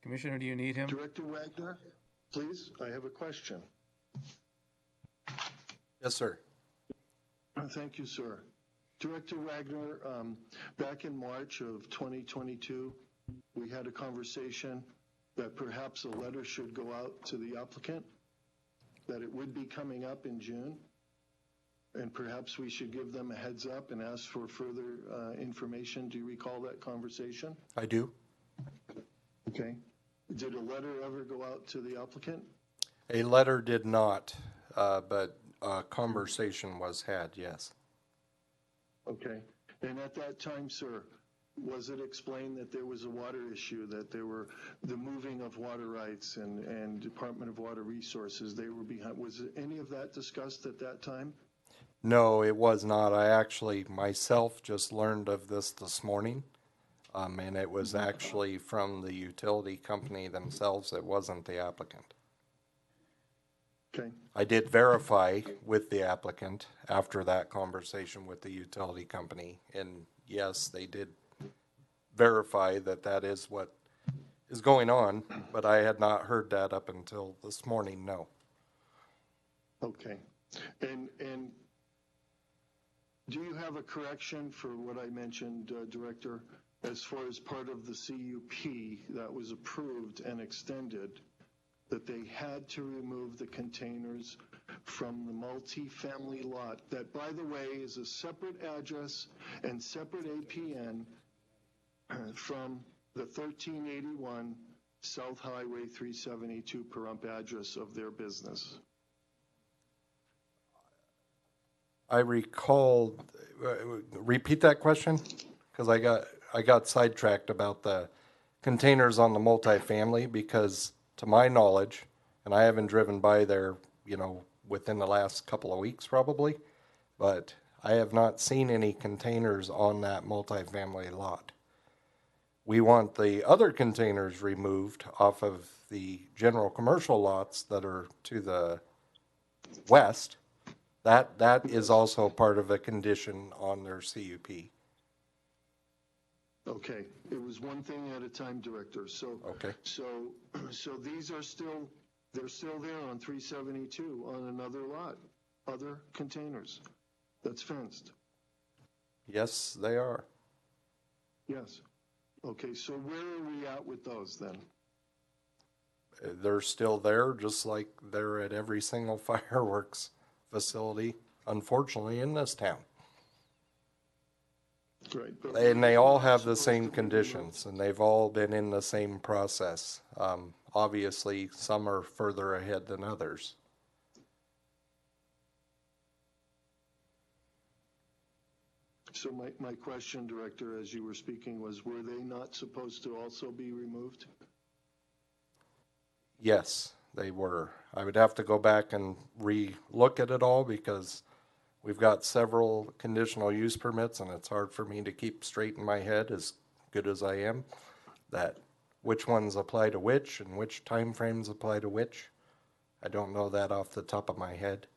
Commissioner, do you need him? Director Wagner, please, I have a question. Yes, sir. Thank you, sir. Director Wagner, back in March of 2022, we had a conversation that perhaps a letter should go out to the applicant, that it would be coming up in June, and perhaps we should give them a heads up and ask for further information. Do you recall that conversation? I do. Okay. Did a letter ever go out to the applicant? A letter did not, but a conversation was had, yes. Okay. And at that time, sir, was it explained that there was a water issue, that there were the moving of water rights and Department of Water Resources, they were behind? Was any of that discussed at that time? No, it was not. I actually myself just learned of this morning, and it was actually from the utility company themselves. It wasn't the applicant. Okay. I did verify with the applicant after that conversation with the utility company, and yes, they did verify that that is what is going on, but I had not heard that up until this morning, no. Okay. And do you have a correction for what I mentioned, Director, as far as part of the CUP that was approved and extended, that they had to remove the containers from the multi-family lot that, by the way, is a separate address and separate APN from the 1381 South Highway 372 Pahrump address of their business? I recall, repeat that question? Because I got sidetracked about the containers on the multifamily, because to my knowledge, and I haven't driven by there, within the last couple of weeks probably, but I have not seen any containers on that multifamily lot. We want the other containers removed off of the general commercial lots that are to the west. That is also part of a condition on their CUP. Okay, it was one thing at a time, Director. So, okay. So these are they're still there on 372 on another lot, other containers that's fenced. Yes, they are. Yes. Okay, so where are we at with those then? They're still there, just like they're at every single fireworks facility, unfortunately, in this town. Right. And they all have the same conditions, and they've all been in the same process. Obviously, some are further ahead than others. So my question, Director, as you were speaking, was, were they not supposed to also be removed? Yes, they were. I would have to go back and re-look at it all, because we've got several conditional use permits, and it's hard for me to keep straight in my head, as good as I am, that which ones apply to which and which time frames apply to which. I don't know that off the top of my head.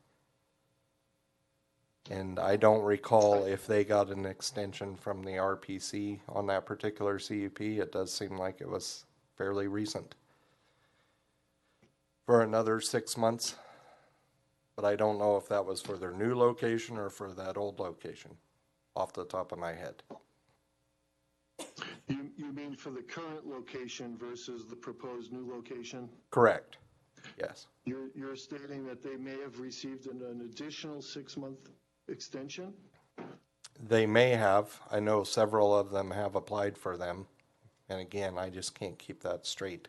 And I don't recall if they got an extension from the RPC on that particular CUP. It does seem like it was fairly recent. For another 6 months. But I don't know if that was for their new location or for that old location, off the top of my head. You mean for the current location versus the proposed new location? Correct. Yes. You're stating that they may have received an additional 6-month extension? They may have. I know several of them have applied for them. And again, I just can't keep that straight.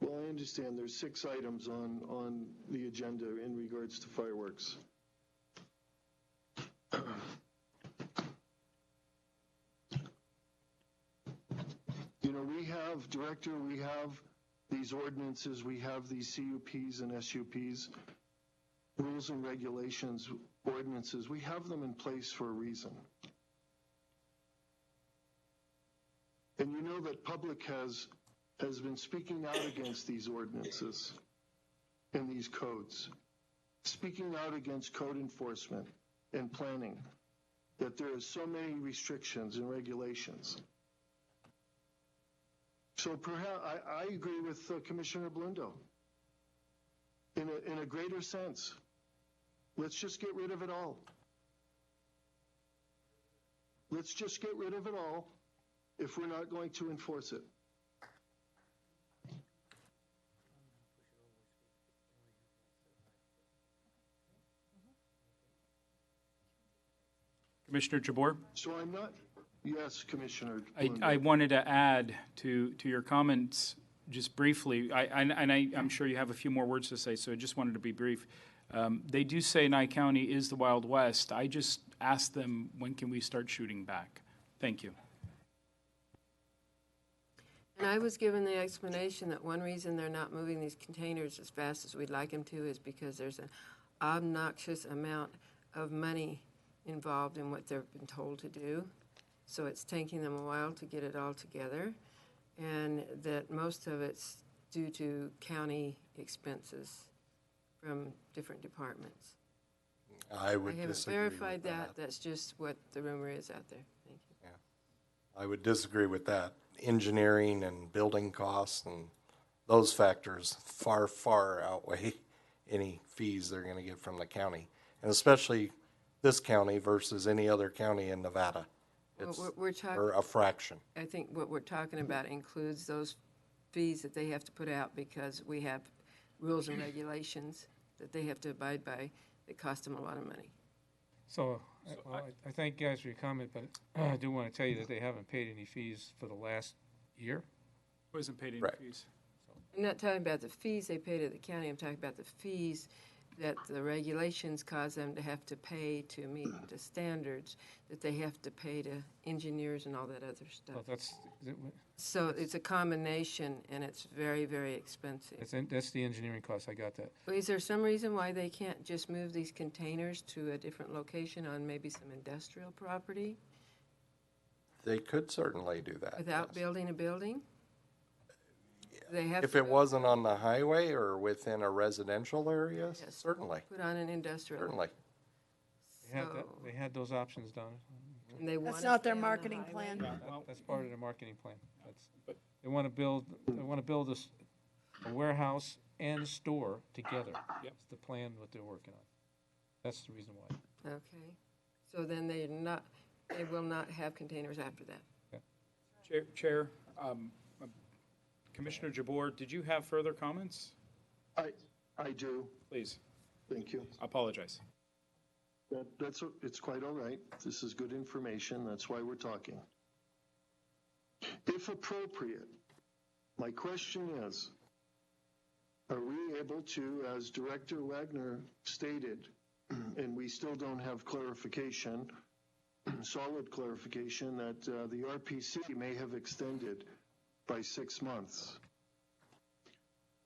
Well, I understand there's 6 items on the agenda in regards to fireworks. We have, Director, we have these ordinances, we have these CUPs and SUPs, rules and regulations, ordinances. We have them in place for a reason. And you know that public has been speaking out against these ordinances and these codes, speaking out against code enforcement and planning, that there are so many restrictions and regulations. So perhaps I agree with Commissioner Blundo. In a greater sense, let's just get rid of it all. Let's just get rid of it all if we're not going to enforce it. Commissioner Jabbour? So I'm not, yes, Commissioner. I wanted to add to your comments just briefly. I'm sure you have a few more words to say, so I just wanted to be brief. They do say Nye County is the Wild West. I just asked them, when can we start shooting back? Thank you. And I was given the explanation that one reason they're not moving these containers as fast as we'd like them to is because there's an obnoxious amount of money involved in what they've been told to do. So it's taking them a while to get it all together, and that most of it's due to county expenses from different departments. I would haven't disagree verified with that. That's just what the rumor is out there. Thank you. Yeah. I would disagree with that. engineering and building costs and those factors far, far outweigh any fees they're gonna get from the county. And especially this county versus any other county in Nevada. It's, we're talking. or a fraction. I think what we're talking about includes those fees that they have to put out because we have rules and regulations that they have to abide by that cost them a lot of money. So, I thank you guys for your comment, but I do want to tell you that they haven't paid any fees for the last year. Wasn't paid any Right. fees. I'm not talking about the fees they pay to the county, I'm talking about the fees that the regulations cause them to have to pay to meet the standards, that they have to pay to engineers and all that other Well, stuff. So it's a combination, and it's very, very expensive. that's the engineering cost, I got that. Well, is there some reason why they can't just move these containers to a different location on maybe some industrial property They could certainly do that. without building a building? They have If to it wasn't on the highway or within a residential area, certainly, put on an industrial. certainly. They had those options, Donna. And they want That's to not their stay on the marketing highway? plan. That's part of their marketing plan. They want to build a warehouse and a store together. That's the plan, what they're working on. That's the reason why. Okay, so then they will not have containers after that. Chair, Commissioner Jabor, did you have further comments? I do. Please. Thank you. I apologize. It's quite all right. This is good information. That's why we're talking. If appropriate, my question is, are we able to, as Director Wagner stated, and we still don't have clarification, solid clarification, that the RPC may have extended by 6 months.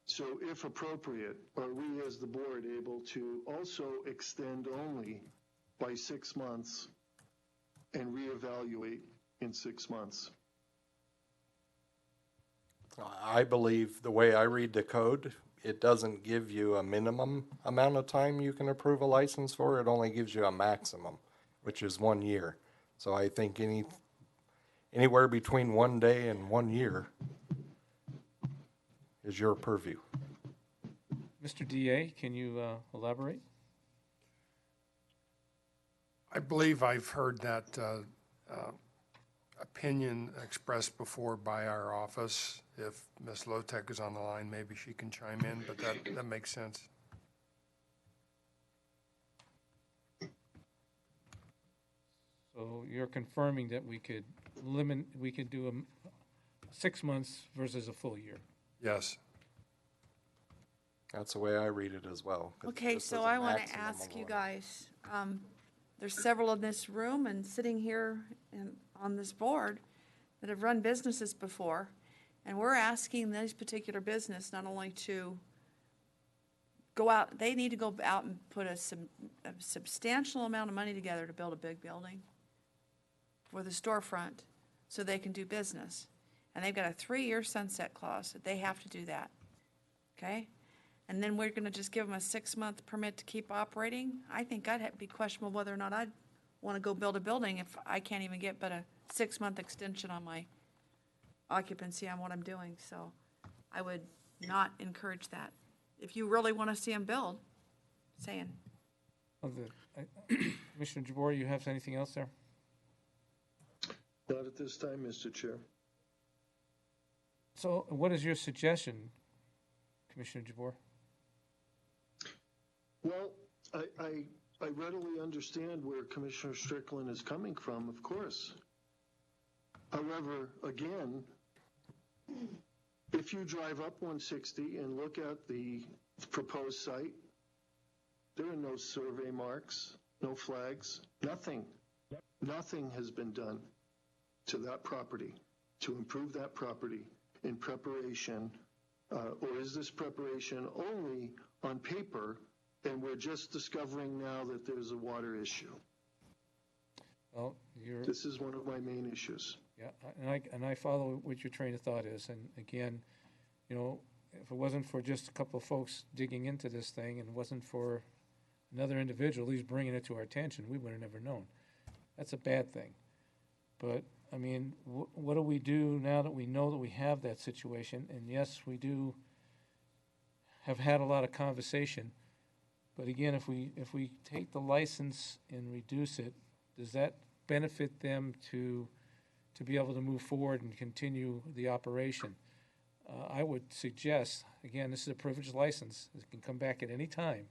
So if appropriate, are we as the board able to also extend only by 6 months and reevaluate in 6 months? I believe the way I read the code, it doesn't give you a minimum amount of time you can approve a license for. It only gives you a maximum, which is 1 year. So I think anywhere between 1 day and 1 year is your purview. Mr. DA, can you elaborate? I believe I've heard that opinion expressed before by our office. If Ms. Lotek is on the line, maybe she can chime in, but that makes sense. So you're confirming that we could do 6 months versus a full year? Yes. That's the way I read it as well. 'Cause Okay, this so is a I want to maximum ask of you 1 guys, there's several in this room and sitting here on this board that have run businesses before, and we're asking these particular business not only to go out, they need to go out and put a substantial amount of money together to build a big building for the storefront so they can do business. And they've got a 3-year sunset clause that they have to do that, okay? And then we're gonna just give them a 6-month permit to keep operating? I think I'd be questionable whether or not I'd wanna go build a building if I can't even get but a 6-month extension on my occupancy on what I'm doing. So I would not encourage that. If you really wanna see them build, saying. Commissioner Jabor, you have anything else there? Not at this time, Mr. Chair. So what is your suggestion, Commissioner Jabor? Well, I readily understand where Commissioner Strickland is coming from, of course. However, again, if you drive up 160 and look at the proposed site, there are no survey marks, no flags, nothing. Nothing has been done to that property to improve that property in preparation, or is this preparation only on paper and we're just discovering now that there's a water issue? Well, This is one of my main issues. Yeah, and I follow what your train of thought is, and again, you know, if it wasn't for just a couple of folks digging into this thing and it wasn't for another individual who's bringing it to our attention, we would have never known. That's a bad thing. But I mean, what do we do now that we know that we have that situation? And yes, we do have had a lot of conversation. But again, if we take the license and reduce it, does that benefit them to be able to move forward and continue the operation? I would suggest, again, this is a privileged license. It can come back at any time,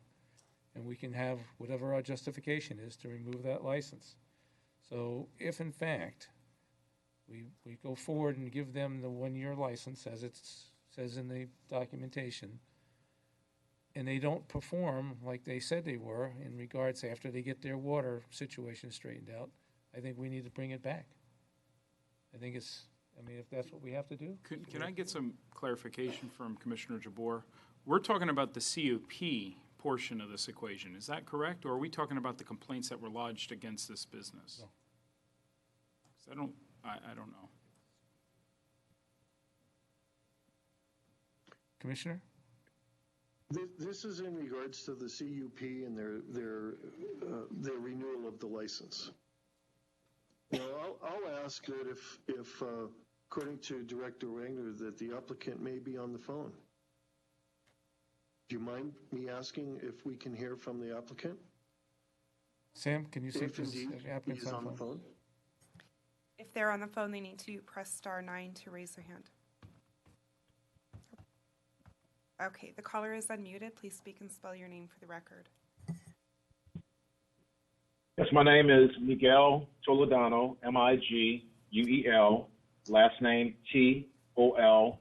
and we can have whatever our justification is to remove that license. So if in fact we go forward and give them the 1-year license, as it says in the documentation, and they don't perform like they said they were in regards after they get their water situation straightened out, I think we need to bring it back. I think it's, I mean, if that's what we have to do. Can I get some clarification from Commissioner Jabbour? We're talking about the CUP portion of this equation. Is that correct? Or are we talking about the complaints that were lodged against this business? No. 'Cause I don't know. Commissioner? This is in regards to the CUP and their renewal of the license. Now, I'll ask that if according to Director Wagner, that the applicant may be on the phone. Do you mind me asking if we can hear from the applicant? Sam, can you see if If this indeed applicant's he's on the phone? If they're on the phone, they need to press star 9 to raise their hand. Okay, the caller is unmuted. Please speak and spell your name for the record. Yes, my name is Miguel Toledano, Miguel, last name Toledano.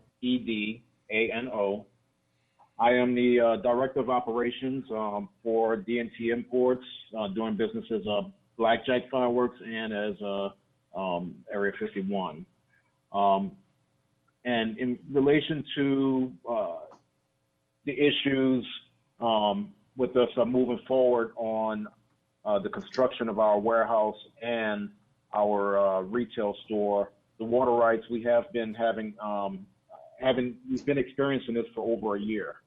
I am the Director of Operations for D&T Imports, doing business as Blackjack Fireworks and as Area 51. And in relation to the issues with us moving forward on the construction of our warehouse and our retail store, the water rights we have been we've been experiencing this for over a year,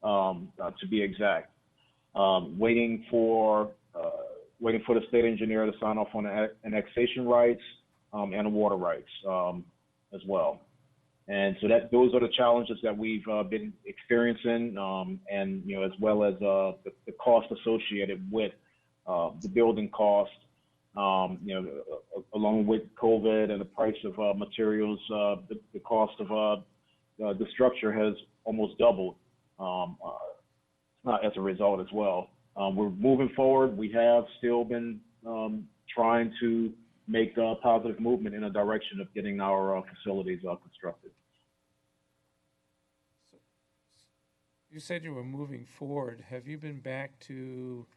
to be exact. Waiting for the state engineer to sign off on the annexation rights and the water rights as well. And so those are the challenges that we've been experiencing, and as well as the cost associated with the building cost, along with COVID and the price of materials, the cost of the structure has almost doubled as a result as well. We're moving forward. We have still been trying to make positive movement in a direction of getting our facilities constructed. You said you were moving forward. Have you been back to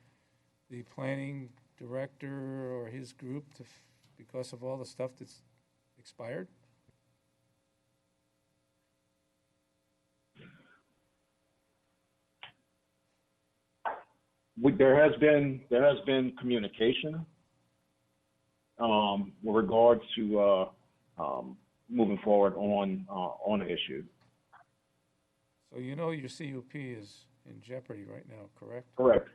the planning director or his group because of all the stuff that's expired? There has been communication with regards to moving forward on the issue. So you know your CUP is in jeopardy right now, correct? Correct.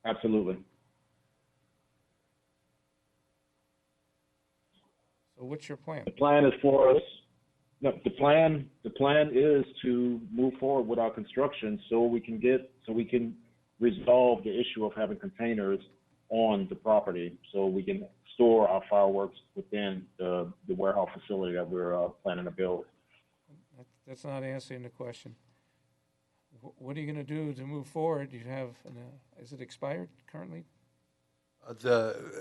Absolutely. So what's your plan? The plan is for us. No, the plan is to move forward with our construction so we can resolve the issue of having containers on the property, so we can store our fireworks within the warehouse facility that we're planning to build. That's not answering the question. What are you going to do to move forward? You have, is it expired currently?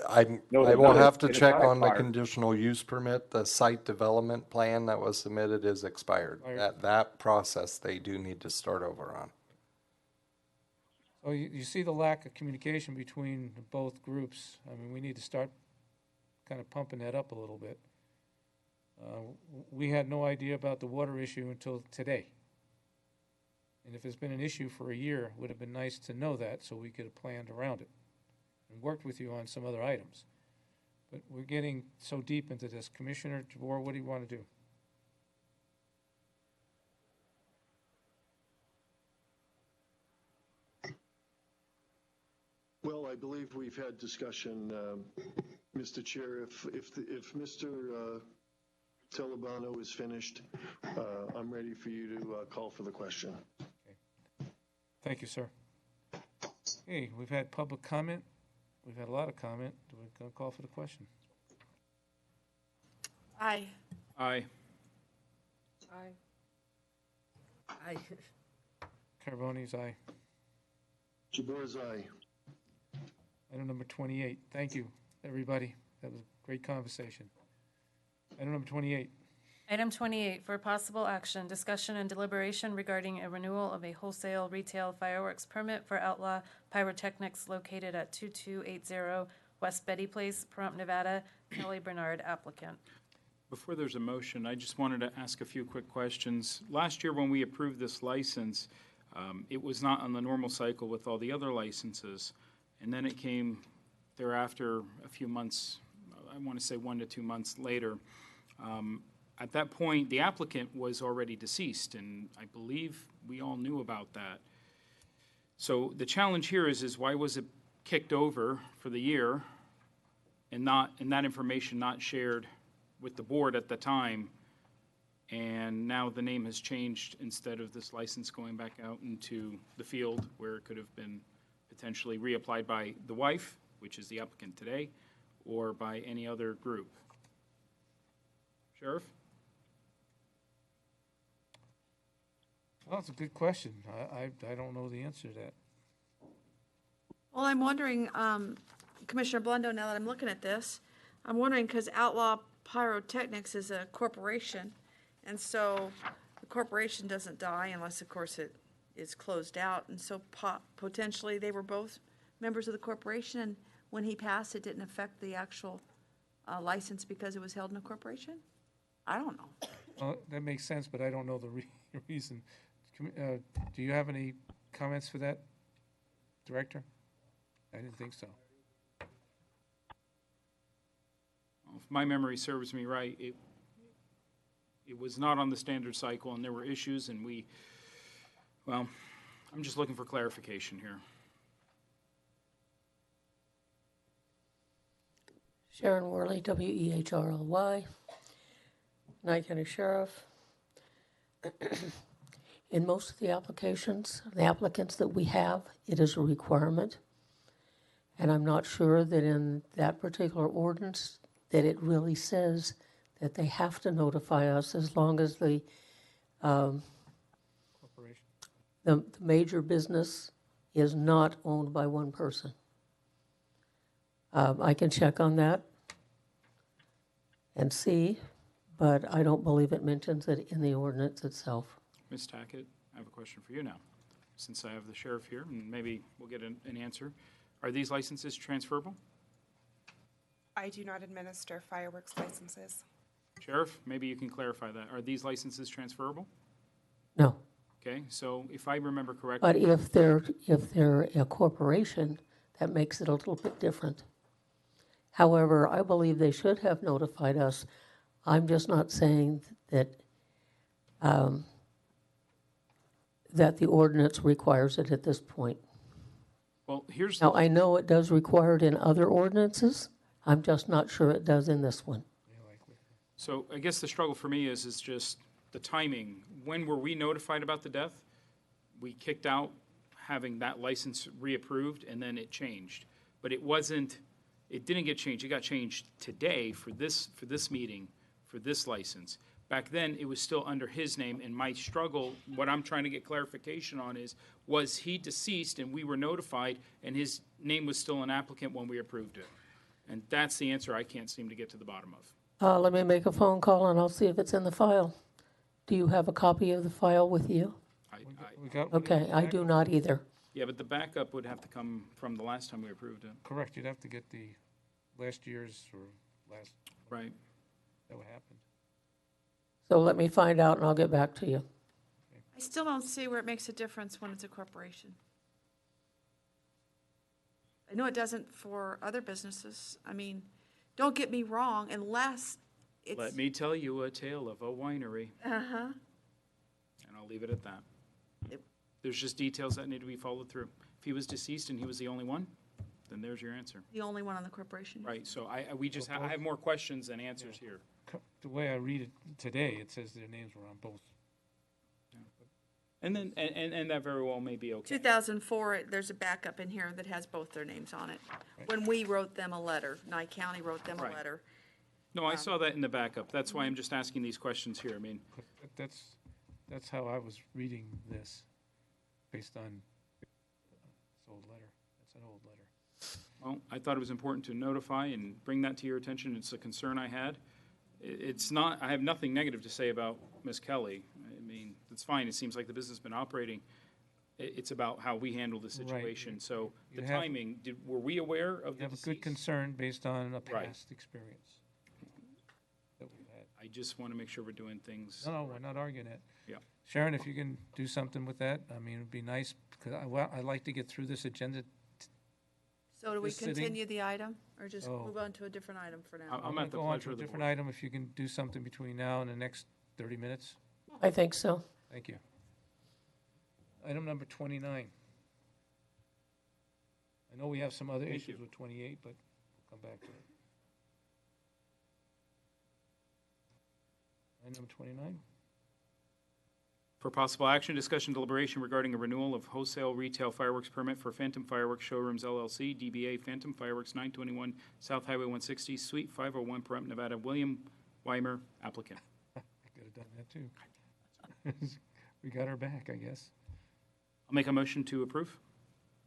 I will have to check on the conditional use permit. The site development plan that was submitted is expired. That process they do need to start over on. So you see the lack of communication between both groups. I mean, we need to start kind of pumping that up a little bit. We had no idea about the water issue until today. And if it's been an issue for a year, it would have been nice to know that so we could have planned around it and worked with you on some other items. But we're getting so deep into this. Commissioner Jabbour, what do you want to do? Well, I believe we've had discussion Mr. Chair, if Mr. Talabano is finished, I'm ready for you to call for the question. Thank you, sir. Okay, we've had public comment. We've had a lot of comment. Do we go call for the question? Aye. Aye. Aye. Carboni's aye. Jabor's aye. Item number 28. Thank you, everybody. That was a great conversation. Item number 28. Item 28, for possible action, discussion and deliberation regarding a renewal of a wholesale retail fireworks permit for Outlaw Pyrotechnics located at 2280 West Betty Place, Pahrump, Nevada. Kelly Bernard, applicant. Before there's a motion, I just wanted to ask a few quick questions. Last year, when we approved this license, it was not on the normal cycle with all the other licenses. And then it came thereafter a few months, I want to say 1 to 2 months later. At that point, the applicant was already deceased, and I believe we all knew about that. So the challenge here is why was it kicked over for the year and that information not shared with the board at the time, and now the name has changed instead of this license going back out into the field where it could have been potentially reapplied by the wife, which is the applicant today, or by any other group. Sheriff? Well, it's a good question. I don't know the answer to that. Well, I'm wondering, Commissioner Blundo, now that I'm looking at this, I'm wondering, because Outlaw Pyrotechnics is a corporation, and so the corporation doesn't die unless, of course, it is closed out, and so potentially they were both members of the corporation, and when he passed, it didn't affect the actual license because it was held in a corporation? I don't know. Well, that makes sense, but I don't know the reason. Do you have any comments for that, Director? I didn't think so. If my memory serves me right, it was not on the standard cycle, and there were issues, and well, I'm just looking for clarification here. Sharon Worley, WEHRLY, Nye County Sheriff. In most of the applications, the applicants that we have, it is a requirement. And I'm not sure that in that particular ordinance that it really says that they have to notify us as long as the major business is not owned by one person. I can check on that and see, but I don't believe it mentions it in the ordinance itself. Ms. Tackett, I have a question for you now, since I have the sheriff here, and maybe we'll get an answer. Are these licenses transferable? I do not administer fireworks licenses. Sheriff, maybe you can clarify that. Are these licenses transferable? No. Okay, so if I remember correctly. But if they're a corporation, that makes it a little bit different. However, I believe they should have notified us. I'm just not saying that that the ordinance requires it at this point. Well, here's Now, I know it does require it in other ordinances. I'm just not sure it does in this one. So I guess the struggle for me is just the timing. When were we notified about the death? We kicked out having that license reapproved, and then it changed. But it didn't get changed. It got changed today for this meeting, for this license. Back then, it was still under his name, and my struggle, what I'm trying to get clarification on is, was he deceased and we were notified, and his name was still an applicant when we approved it? And that's the answer I can't seem to get to the bottom of. Let me make a phone call and I'll see if it's in the file. Do you have a copy of the file with you? Okay, I do not either. Yeah, but the backup would have to come from the last time we approved it. Correct, you'd have to get the last year's or last. Right. That what happened. So let me find out and I'll get back to you. I still don't see where it makes a difference when it's a corporation. I know it doesn't for other businesses. I mean, don't get me wrong, unless it's. Let me tell you a tale of a winery. Uh-huh. And I'll leave it at that. There's just details that need to be followed through. If he was deceased and he was the only one, then there's your answer. The only one on the corporation. Right, so I have more questions than answers here. The way I read it today, it says their names were on both. And then, and that very well may be okay. 2004, there's a backup in here that has both their names on it. When we wrote them a letter, Nye County wrote them a Right. letter. No, I saw that in the backup. That's why I'm just asking these questions here. I mean, That's how I was reading this, based on this old letter. That's an old letter. well, I thought it was important to notify and bring that to your attention. It's a concern I had. It's not, I have nothing negative to say about Ms. Kelly. I mean, it's fine. It seems like the business has been operating. It's about how we handle the situation. So the You have- timing, were we aware of You the have a deceased? good concern based on a Right. past experience that we've had. I just want to make sure we're doing things. No, we're not arguing it. Yeah. Sharon, if you can do something with that, I mean, it'd be nice, because I'd like to get through this agenda. So do we Just sitting. continue the item, or just Oh. move on to a different item for now? I'm at the Go on pleasure to a of the different board. item, if you can do something between now and the next 30 minutes. I think so. Thank you. Item number 29. I know we have some other Thank issues you. with 28, but we'll come back to it. Item number 29. For possible action, discussion, deliberation regarding a renewal of wholesale retail fireworks permit for Phantom Fireworks Showrooms LLC, DBA Phantom Fireworks, 921 South Highway 160, Suite 501, Pahrump, Nevada. William Weimer, applicant. I could have done that too. We got her back, I guess. I'll make a motion to approve.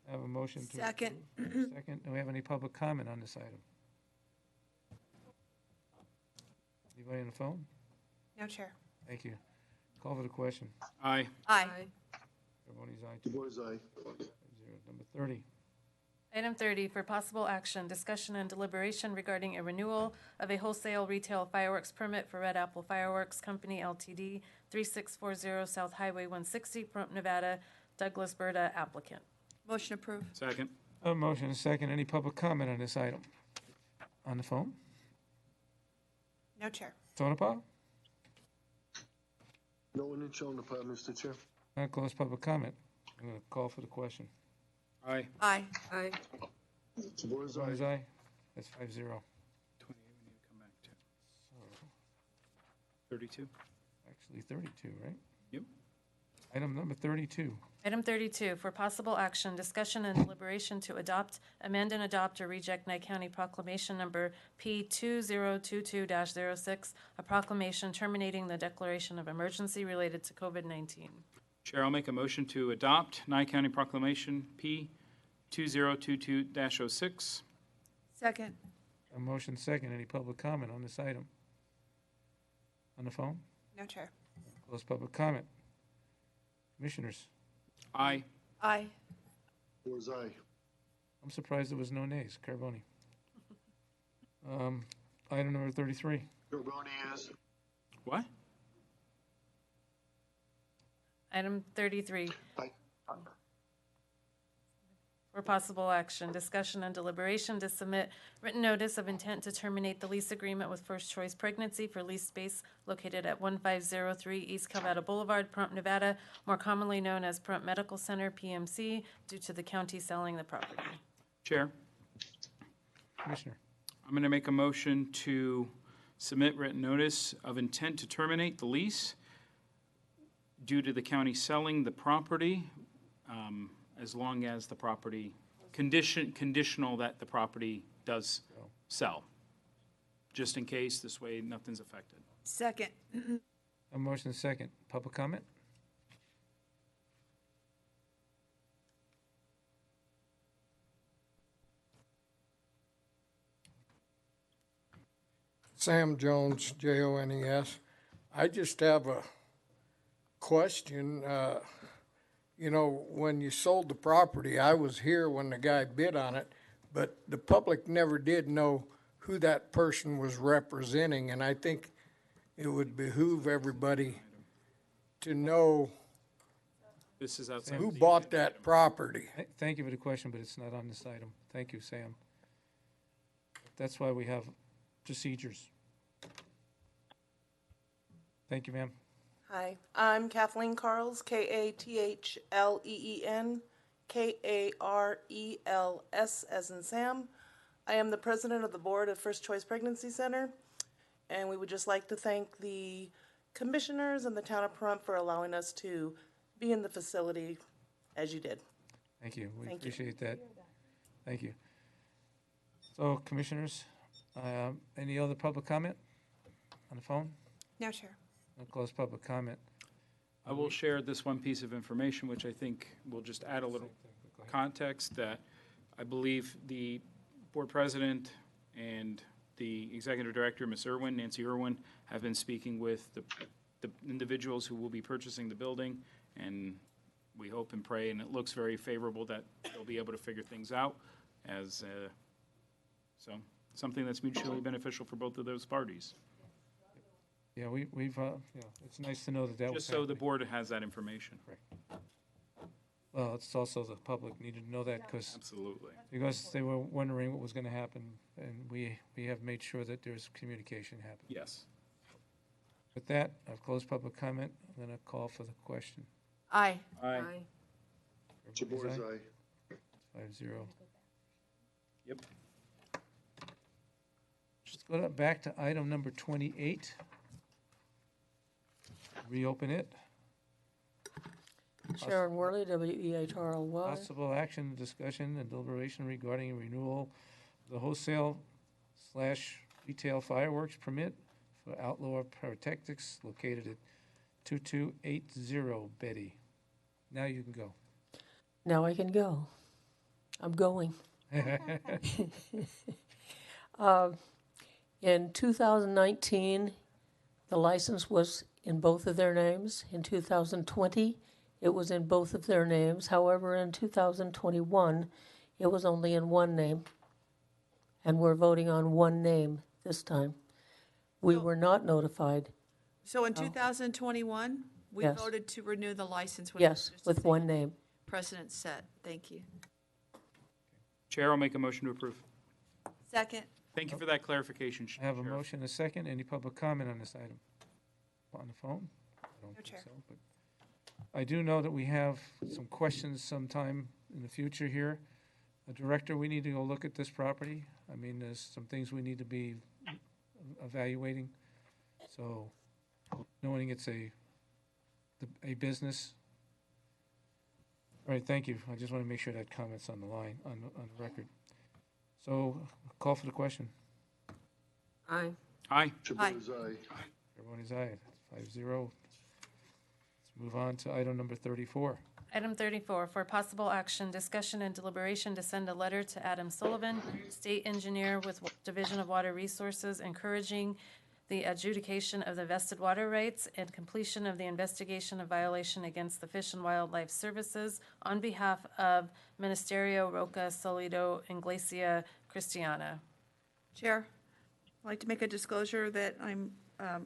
I have a motion to. Second. approve. Second. Do we have any public comment on this item? Anybody on the phone? No, Chair. Thank you. Call for the question. Aye. Aye. Everybody's aye. Du Bois, aye. 5-0. Number 30. Item 30, for possible action, discussion and deliberation regarding a renewal of a wholesale retail fireworks permit for Red Apple Fireworks Company LTD, 3640 South Highway 160, Pahrump, Nevada. Douglas Berta, applicant. Motion approved. Second. A motion and a second. Any public comment on this item? On the phone? No, Chair. Tonopah? No one in Tonopah, Mr. Chair. I'll close public comment. I'm going to call for the question. Aye. Aye. Aye. Du Bois, Everybody's aye. aye? That's 5-0. 28 we need to come back to. 32? Actually 32, right? Yep. Item number 32. Item 32, for possible action, discussion and deliberation to adopt, amend and adopt or reject Nye County Proclamation Number P2022-06, a proclamation terminating the declaration of emergency related to COVID-19. Chair, I'll make a motion to adopt Nye County Proclamation P 2022-06. Second. A motion second. Any public comment on this item? On the phone? No, Chair. Close public comment. Commissioners, Aye. Aye. Du Bois, aye. I'm surprised there was no nays. Carboni. Item number 33. Carboni is. What? Item 33, Aye. for possible action, discussion and deliberation to submit written notice of intent to terminate the lease agreement with First Choice Pregnancy for lease space located at 1503 East Cavada Boulevard, Pahrump, Nevada, more commonly known as Pahrump Medical Center, PMC, due to the county selling the property. Chair, Commissioner. I'm going to make a motion to submit written notice of intent to terminate the lease due to the county selling the property, as long as the property, conditional that the property does sell. Just in case, this way nothing's affected. Second. A motion second. Public comment? Sam Jones, Jones. I just have a question. You know, when you sold the property, I was here when the guy bid on it, but the public never did know who that person was representing, and I think it would behoove everybody to know This is outside. who bought that property. Thank you for the question, but it's not on this item. Thank you, Sam. That's why we have procedures. Thank you, ma'am. Hi, I'm Kathleen Carls, Kathleen Kareles as in Sam. I am the president of the board of First Choice Pregnancy Center, and we would just like to thank the commissioners and the town of Pahrump for allowing us to be in the facility as you did. Thank you. We Thank you. appreciate that. Thank you. So, commissioners, any other public comment on the phone? No, Chair. No close public comment. I will share this one piece of information, which I think will just add a little context, that I believe the board president and the executive director, Ms. Irwin, Nancy Irwin, have been speaking with the individuals who will be purchasing the building, and we hope and pray, and it looks very favorable that they'll be able to figure things out as, so, something that's mutually beneficial for both of those parties. Yeah, we've, it's nice to know that that was Just so the happening. board has that information. Well, it's also the public needed to know that because Absolutely. they were wondering what was going to happen, and we have made sure that there's communication happening. Yes. With that, I've closed public comment. I'm going to call for the question. Aye. Aye. Everybody's Jabor's aye. 5-0. Yep. Just go back to item number 28. Reopen it. Sharon Worley, WEHRLY. Possible action, discussion, and deliberation regarding renewal of the wholesale/retail fireworks permit for Outlaw Pyrotechnics located at 2280 Betty. Now you can go. Now I can go. I'm going. In 2019, the license was in both of their names. In 2020, it was in both of their names. However, in 2021, it was only in one name. And we're voting on one name this time. We were not notified. So in 2021, we Yes. voted to renew the license with. Yes, just with the one name. Precedent set. Thank you. Chair will make a motion to approve. Second. Thank you for that clarification. I have a motion and a second. Any public comment on this item? On the phone? I don't No, think Chair. so, but I do know that we have some questions sometime in the future here. Director, we need to go look at this property. I mean, there's some things we need to be evaluating. So, knowing it's a business. All right, thank you. I just want to make sure that comment's on the line, on the record. So, call for the question. Aye. Aye. Jabor's aye. Everyone is aye. 5-0. Let's move on to item number 34. Item 34, for possible action, discussion and deliberation to send a letter to Adam Sullivan, State Engineer with Division of Water Resources, encouraging the adjudication of the vested water rights and completion of the investigation of violation against the Fish and Wildlife Services on behalf of Ministerio Roca Solido Iglesia Cristiana. Chair, I'd like to make a disclosure that I'm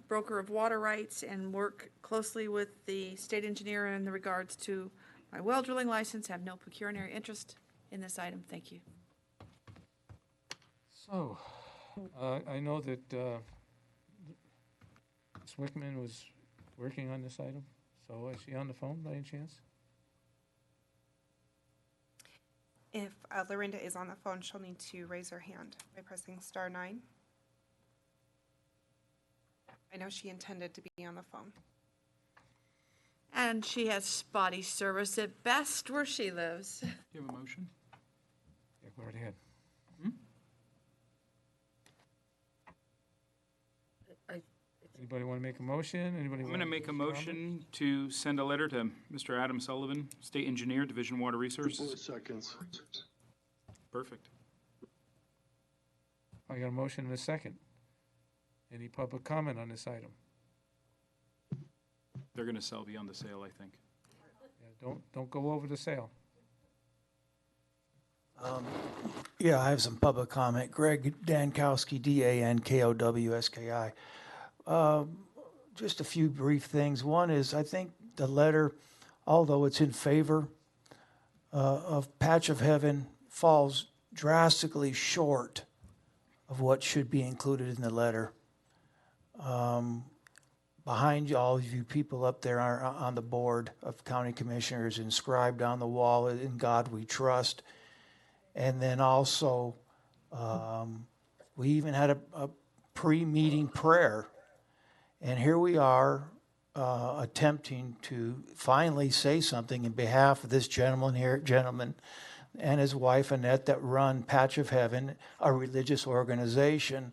broker of water rights and work closely with the state engineer in regards to my well drilling license, have no pecuniary interest in this item. Thank you. So, I know that Ms. Wickman was working on this item. So is she on the phone by any chance? If Lorinda is on the phone, she'll need to raise her hand by pressing *9. I know she intended to be on the phone. And she has spotty service at best where she lives. Do you have a motion? Yeah, go right ahead. Anybody want to make a motion? Anybody? I'm going to make a motion to send a letter to Mr. Adam Sullivan, State Engineer, Division of Water Resources. Jabor seconds. Perfect. I got a motion and a second. Any public comment on this item? They're going to sell beyond the sale, I think. Yeah, don't go over the sale. Yeah, I have some public comment. Greg Dankowski, Dankowski. Just a few brief things. One is, I think the letter, although it's in favor of Patch of Heaven, falls drastically short of what should be included in the letter. behind you, all of you people up there are on the board of county commissioners, inscribed on the wall, "In God We Trust." And then also, we even had a pre-meeting prayer. And here we are attempting to finally say something in behalf of this gentleman and his wife Annette that run Patch of Heaven, a religious organization.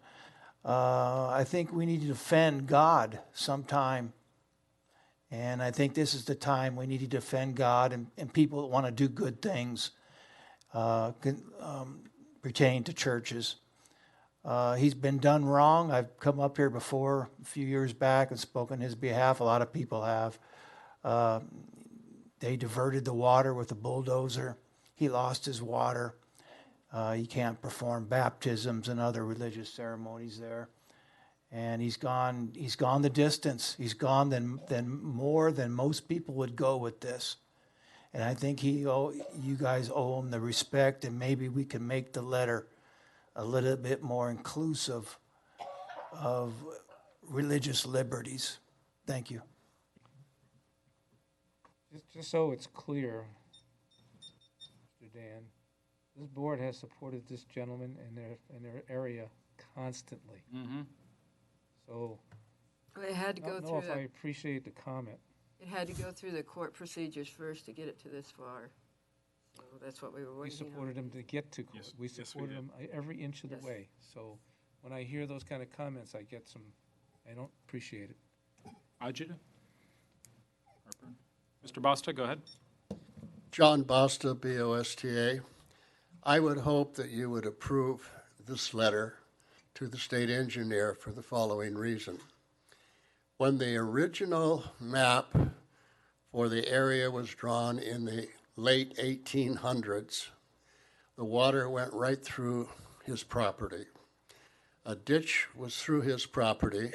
I think we need to defend God sometime. And I think this is the time we need to defend God and people that want to do good things pertaining to churches. He's been done wrong. I've come up here before a few years back and spoken on his behalf. A lot of people have. They diverted the water with a bulldozer. He lost his water. He can't perform baptisms and other religious ceremonies there. And he's gone the distance. He's gone more than most people would go with this. And I think you guys owe him the respect, and maybe we can make the letter a little bit more inclusive of religious liberties. Thank you. Just so it's clear, Mr. Dan, this board has supported this gentleman in their area constantly. Mm-hmm. So It had to I go don't know through if I the, appreciate the comment. it had to go through the court procedures first to get it to this far. So that's what we were We waiting on. supported him to get to court. Yes, We yes, we supported did. him every inch of the Yes. way. So when I hear those kind of comments, I don't appreciate it. Ajita? Harper? Mr. Bosta, go ahead. John Bosta, B-O-S-T-A. I would hope that you would approve this letter to the state engineer for the following reason. When the original map for the area was drawn in the late 1800s, the water went right through his property. A ditch was through his property.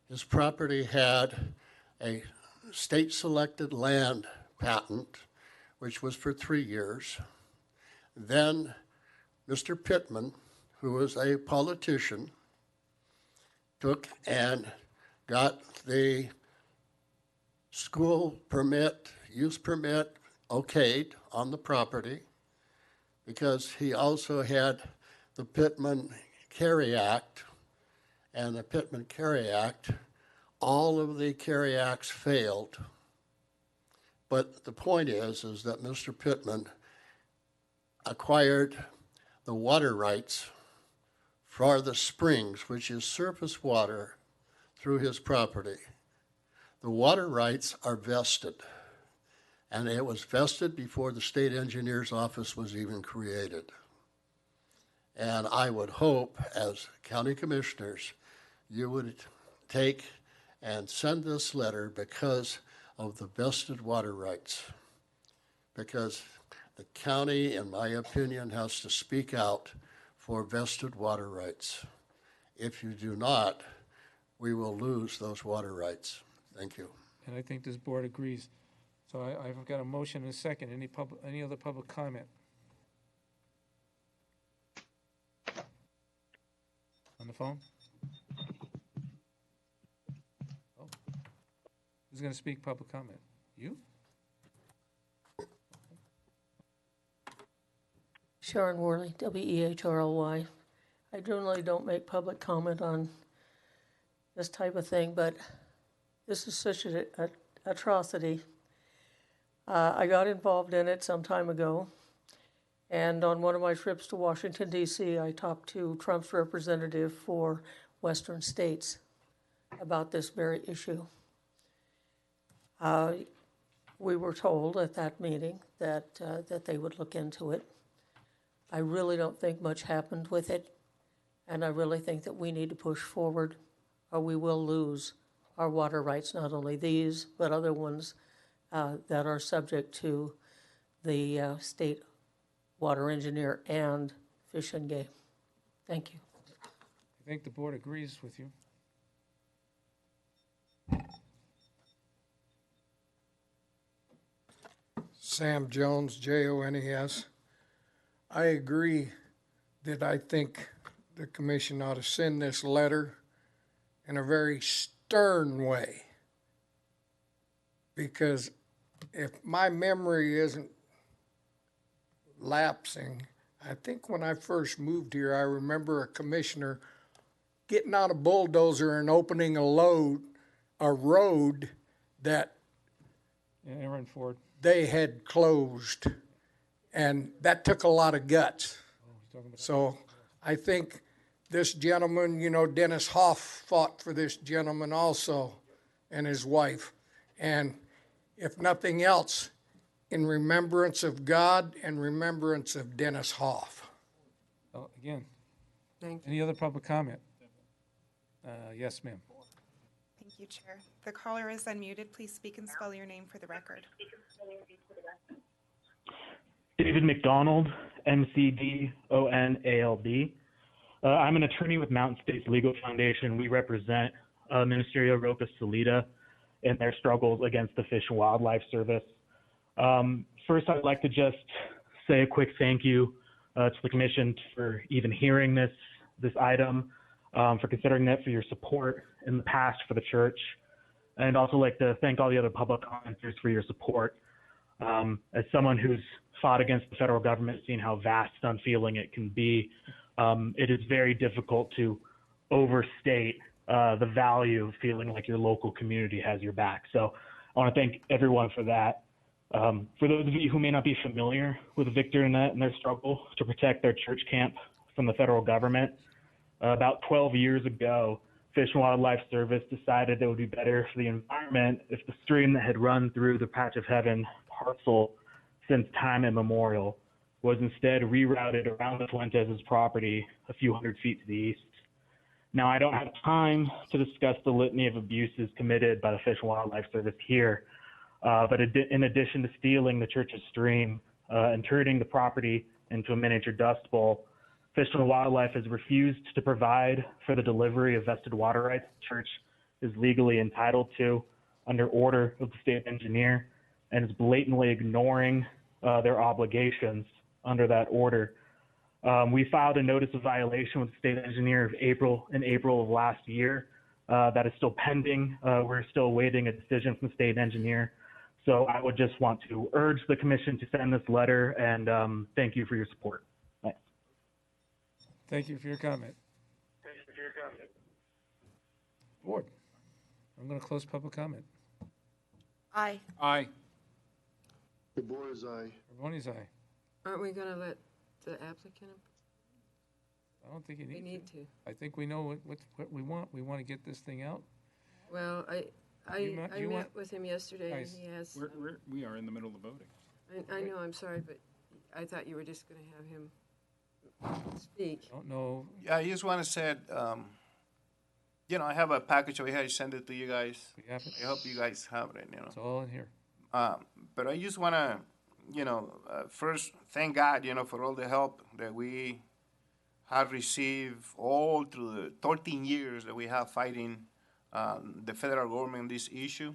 His property had a state-selected land patent, which was for 3 years. Then Mr. Pittman, who was a politician, took and got the school permit, use permit okayed on the property, because he also had the Pittman Carey Act, and the Pittman Carey Act, all of the Carey Acts failed. But the point is that Mr. Pittman acquired the water rights for the springs, which is surface water, through his property. The water rights are vested, and it was vested before the state engineer's office was even created. And I would hope, as county commissioners, you would take and send this letter because of the vested water rights. Because the county, in my opinion, has to speak out for vested water rights. If you do not, we will lose those water rights. Thank you. And I think this board agrees. So I've got a motion and a second. Any other public comment? On the phone? Oh. Who's going to speak public comment? You? Sharon Worley, W-E-H-R-L-Y. I generally don't make public comment on this type of thing, but this is such an atrocity. I got involved in it some time ago, and on one of my trips to Washington, D.C., I talked to Trump's representative for Western states about this very issue. We were told at that meeting that they would look into it. I really don't think much happened with it, and I really think that we need to push forward, or we will lose our water rights, not only these, but other ones that are subject to the state water engineer and Fish and Game. Thank you. I think the board agrees with you. Sam Jones, Jones. I agree that I think the commission ought to send this letter in a very stern way. Because if my memory isn't lapsing, I think when I first moved here, I remember a commissioner getting out a bulldozer and opening a road that Yeah, Aaron Ford. they had closed. And that took a lot of guts. So I think this gentleman, you know, Dennis Hoff fought for this gentleman also and his wife. And if nothing else, in remembrance of God and remembrance of Dennis Hoff. Oh, again, Thank any other public comment? Yes, ma'am. Thank you, Chair. The caller is unmuted. Please speak and spell your name for the record. David McDonald, McDonald. I'm an attorney with Mountain States Legal Foundation. We represent Ministerio Roca Salida in their struggles against the Fish and Wildlife Service. First, I'd like to just say a quick thank you to the Commission for even hearing this item, for considering that, for your support in the past for the church, and also like to thank all the other public commenters for your support. As someone who's fought against the federal government, seeing how vast and unfeeling it can be, it is very difficult to overstate the value of feeling like your local community has your back. So I want to thank everyone for that. For those of you who may not be familiar with Victor and their struggle to protect their church camp from the federal government, about 12 years ago, Fish and Wildlife Service decided it would be better for the environment if the stream that had run through the Patch of Heaven parcel since time immemorial was instead rerouted around the Fuentes' property a few hundred feet to the east. Now, I don't have time to discuss the litany of abuses committed by the Fish and Wildlife Service here, but in addition to stealing the church's stream and turning the property into a miniature dust bowl, Fish and Wildlife has refused to provide for the delivery of vested water rights the church is legally entitled to under order of the state engineer, and is blatantly ignoring their obligations under that order. We filed a notice of violation with the state engineer in April of last year. That is still pending. We're still awaiting a decision from the state engineer. So I would just want to urge the commission to send this letter, and thank you for your support. Thanks. Thank you for your comment. Board, I'm going to close public comment. Aye. Aye. The board is aye. Ronnie's aye. Aren't we going to let the applicant? I don't think you We need need to. to. I think we know what we want. We want to get this thing out. Well, I You met want- with him yesterday, and Guys, he has. We are in the middle of voting. I know, I'm sorry, but I thought you were just going to have him speak. Don't know. Yeah, I just want to say, I have a package over here. I send it to you guys. have it? I hope you guys have it, It's all in here. But I just want to, first thank God, for all the help that we have received all through the 13 years that we have fighting the federal government on this issue,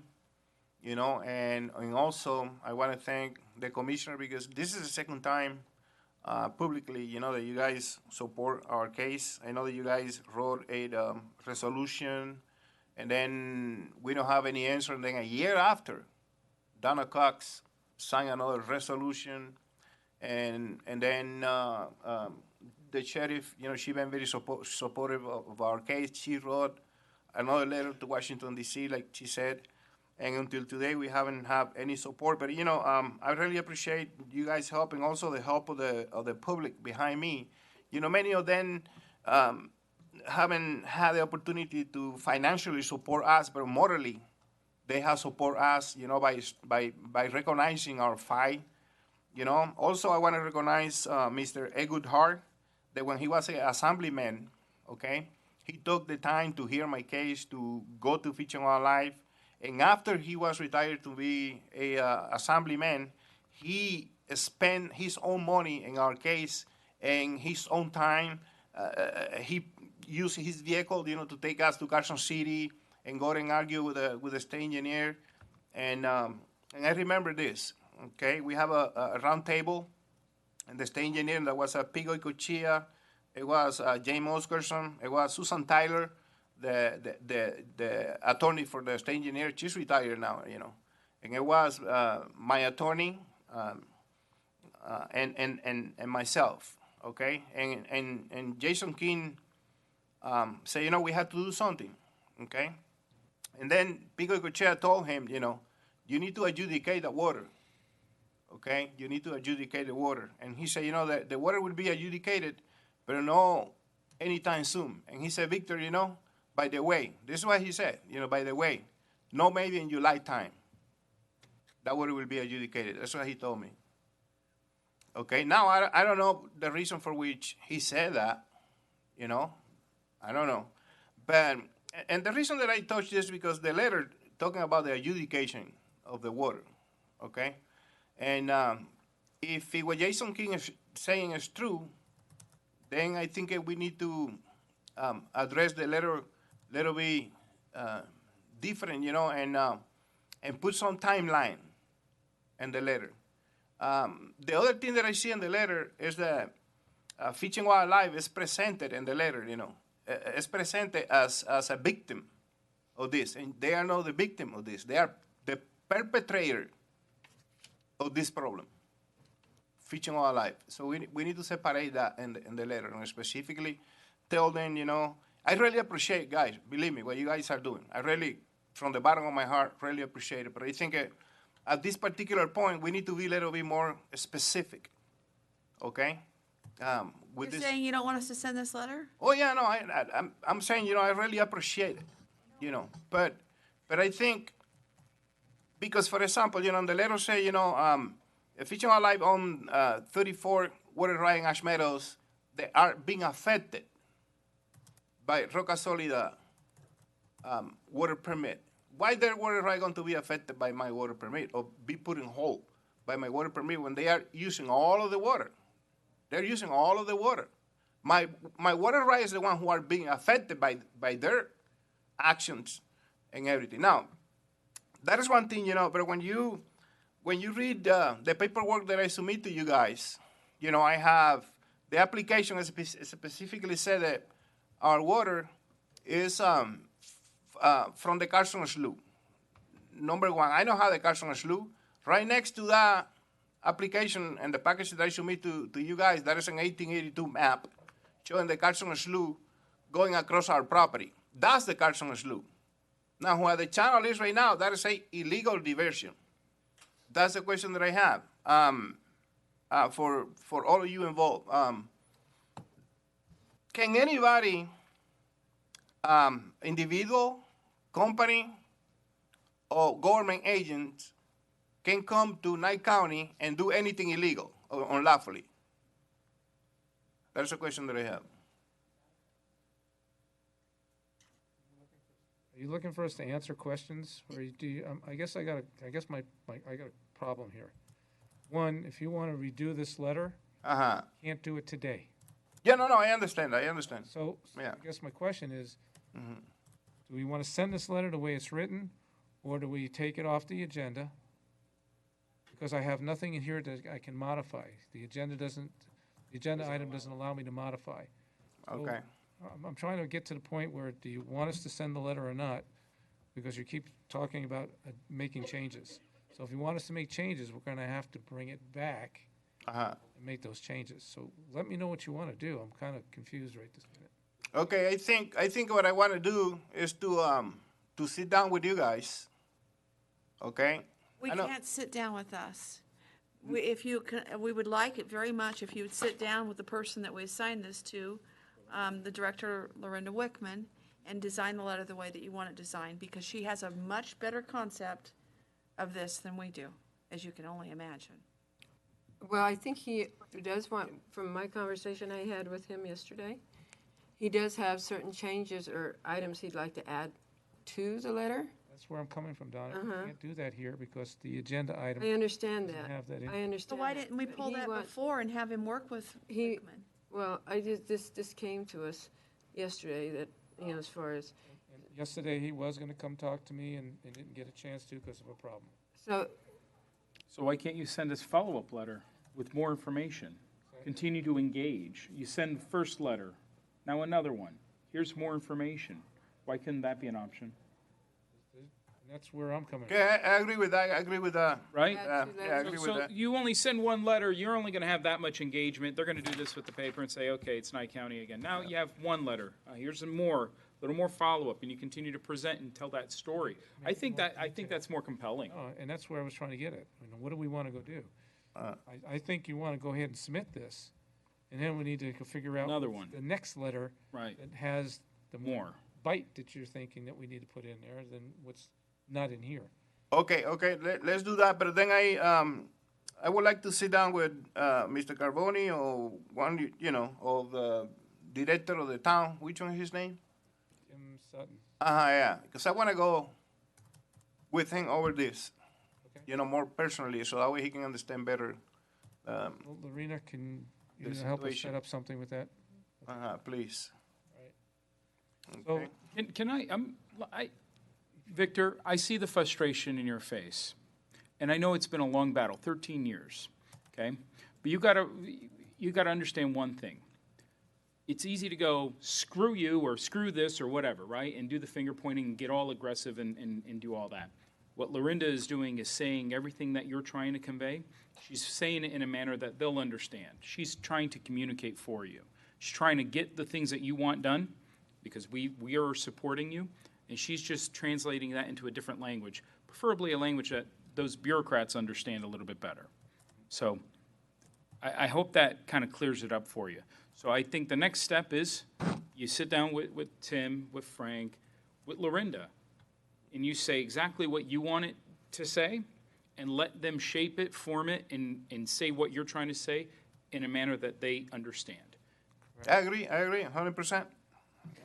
and also I want to thank the commissioner because this is the second time publicly, that you guys support our case. I know that you guys wrote a resolution, and then we don't have any answer, and then a year after, Donna Cox signed another resolution, and then the sheriff, she been very supportive of our case. She wrote another letter to Washington, D.C., like she said, and until today we haven't had any support. But I really appreciate you guys helping, also the help of the public behind me. Many of them haven't had the opportunity to financially support us, but morally they have support us, by recognizing our fight. Also I want to recognize Mr. Egud Hart, that when he was an assemblyman, okay, he took the time to hear my case, to go to Fish and Wildlife, and after he was retired to be a assemblyman, he spent his own money in our case and his own time. He used his vehicle, to take us to Carson City and go and argue with the state engineer. And I remember this, okay? We have a round table, and the state engineer, that was Pigo Icochia, it was James Oscarson, it was Susan Tyler, the attorney for the state engineer, she's retired now, and it was my attorney and myself, okay? And Jason King said, we have to do something, okay? And then Pico Cochea told him, you need to adjudicate the water, okay? You need to adjudicate the water. And he said, that the water will be adjudicated, but no anytime soon. And he said, Victor, by the way, this is what he said, by the way, no maybe in your lifetime, that water will be adjudicated. That's what he told me. Okay, now I don't know the reason for which he said that, I don't know. But, and the reason that I touched this because the letter talking about the adjudication of the water, okay? And if what Jason King is saying is true, then I think we need to address the letter be different, and put some timeline in the letter. The other thing that I see in the letter is that Fish and Wildlife is presented in the letter, it's presented as a victim of this, and they are not the victim of this. They are the perpetrator of this problem, Fish and Wildlife. So we need to separate that in the letter, and specifically tell them, I really appreciate, guys, believe me, what you guys are doing. I really, from the bottom of my heart, really appreciate it. But I think at this particular point, we need to be a little bit more specific, okay? You're saying you don't want us to send this letter? Oh, yeah, no, I'm saying, I really appreciate it, But I think, because, for example, in the letter say, Fish and Wildlife own 34 water right and ash meadows that are being affected by Roca Solida water permit. Why their water right going to be affected by my water permit or be put in hold by my water permit when they are using all of the water? They're using all of the water. My water right is the one who are being affected by their actions and everything. Now, that is one thing, but when you read the paperwork that I submit to you guys, I have the application specifically said that our water is from the Carson Slough. Number one, I know how the Carson Slough. Right next to that application and the package that I submit to you guys, that is an 1882 map showing the Carson Slough going across our property. That's the Carson Slough. Now, where the channel is right now, that is a illegal diversion. That's the question that I have for all of you involved. Can anybody, individual, company, or government agent can come to Nye County and do anything illegal or unlawfully? That's a question that I have. Are you looking for us to answer questions, or do you, I guess I got a problem here. One, if you want to redo this letter, can't do it today. Yeah, no, I understand. So yeah. I guess my question is, do we want to send this letter the way it's written, or do we take it off the agenda? Because I have nothing in here that I can modify. The agenda item doesn't allow me to modify. So Okay. I'm trying to get to the point where, do you want us to send the letter or not? Because you keep talking about making changes. So if you want us to make changes, we're going to have to bring it back and make those changes. So let me know what you want to do. I'm kind of confused right this minute. Okay, I think what I want to do is to sit down with you guys. Okay. We can't sit down with us. We would like it very much if you would sit down with the person that we assigned this to, the director, Lorinda Wickman, and design the letter the way that you want it designed, because she has a much better concept of this than we do, as you can only imagine. Well, I think he does want, from my conversation I had with him yesterday, he does have certain changes or items he'd like to add to the letter. That's where I'm coming from, Donna. We can't do that here because the agenda item. I understand doesn't that. have that in. I understand. So why that. didn't we But pull he that before and have him work with Wickman? Well, this came to us yesterday that, as far as. And yesterday he was going to come talk to me and didn't get a chance to because of a problem. So why can't you send us follow-up letter with more information? Continue to engage. You send first letter, now another one. Here's more information. Why couldn't that be an option? And that's where I'm coming from. Okay, I agree with that. I agree with that. Right? Yeah, I agree with So that. you only send one letter, you're only gonna have that much engagement. They're gonna do this with the paper and say, okay, it's Nye County again. Now you have one letter. Here's some more, a little more follow-up, and you continue to present and tell that story. I think that's more compelling. Oh, and that's where I was trying to get at. You know, what do we want to go do? I think you want to go ahead and submit this, and then we need to figure out Another one. the next letter Right. that has the More. bite that you're thinking that we need to put in there than what's not in here. Okay, let's do that. But then I would like to sit down with Mr. Carboni or one, or the director of the town. Which one is his name? Tim Sutton. Yeah, because I want to go with him over this, more personally, so that way he can understand better. Well, Lorena, can you the help us situation. set up something with that? Please. So, Can Victor, I see the frustration in your face, and I know it's been a long battle, 13 years, okay? But you gotta understand one thing. It's easy to go, screw you, or screw this, or whatever, right? And do the finger pointing and get all aggressive and do all that. What Lorinda is doing is saying everything that you're trying to convey. She's saying it in a manner that they'll understand. She's trying to communicate for you. She's trying to get the things that you want done, because we are supporting you, and she's just translating that into a different language, preferably a language that those bureaucrats understand a little bit better. So I hope that kind of clears it up for you. So I think the next step is you sit down with Tim, with Frank, with Lorinda, and you say exactly what you want it to say, and let them shape it, form it, and say what you're trying to say in a manner that they understand. I agree, 100%.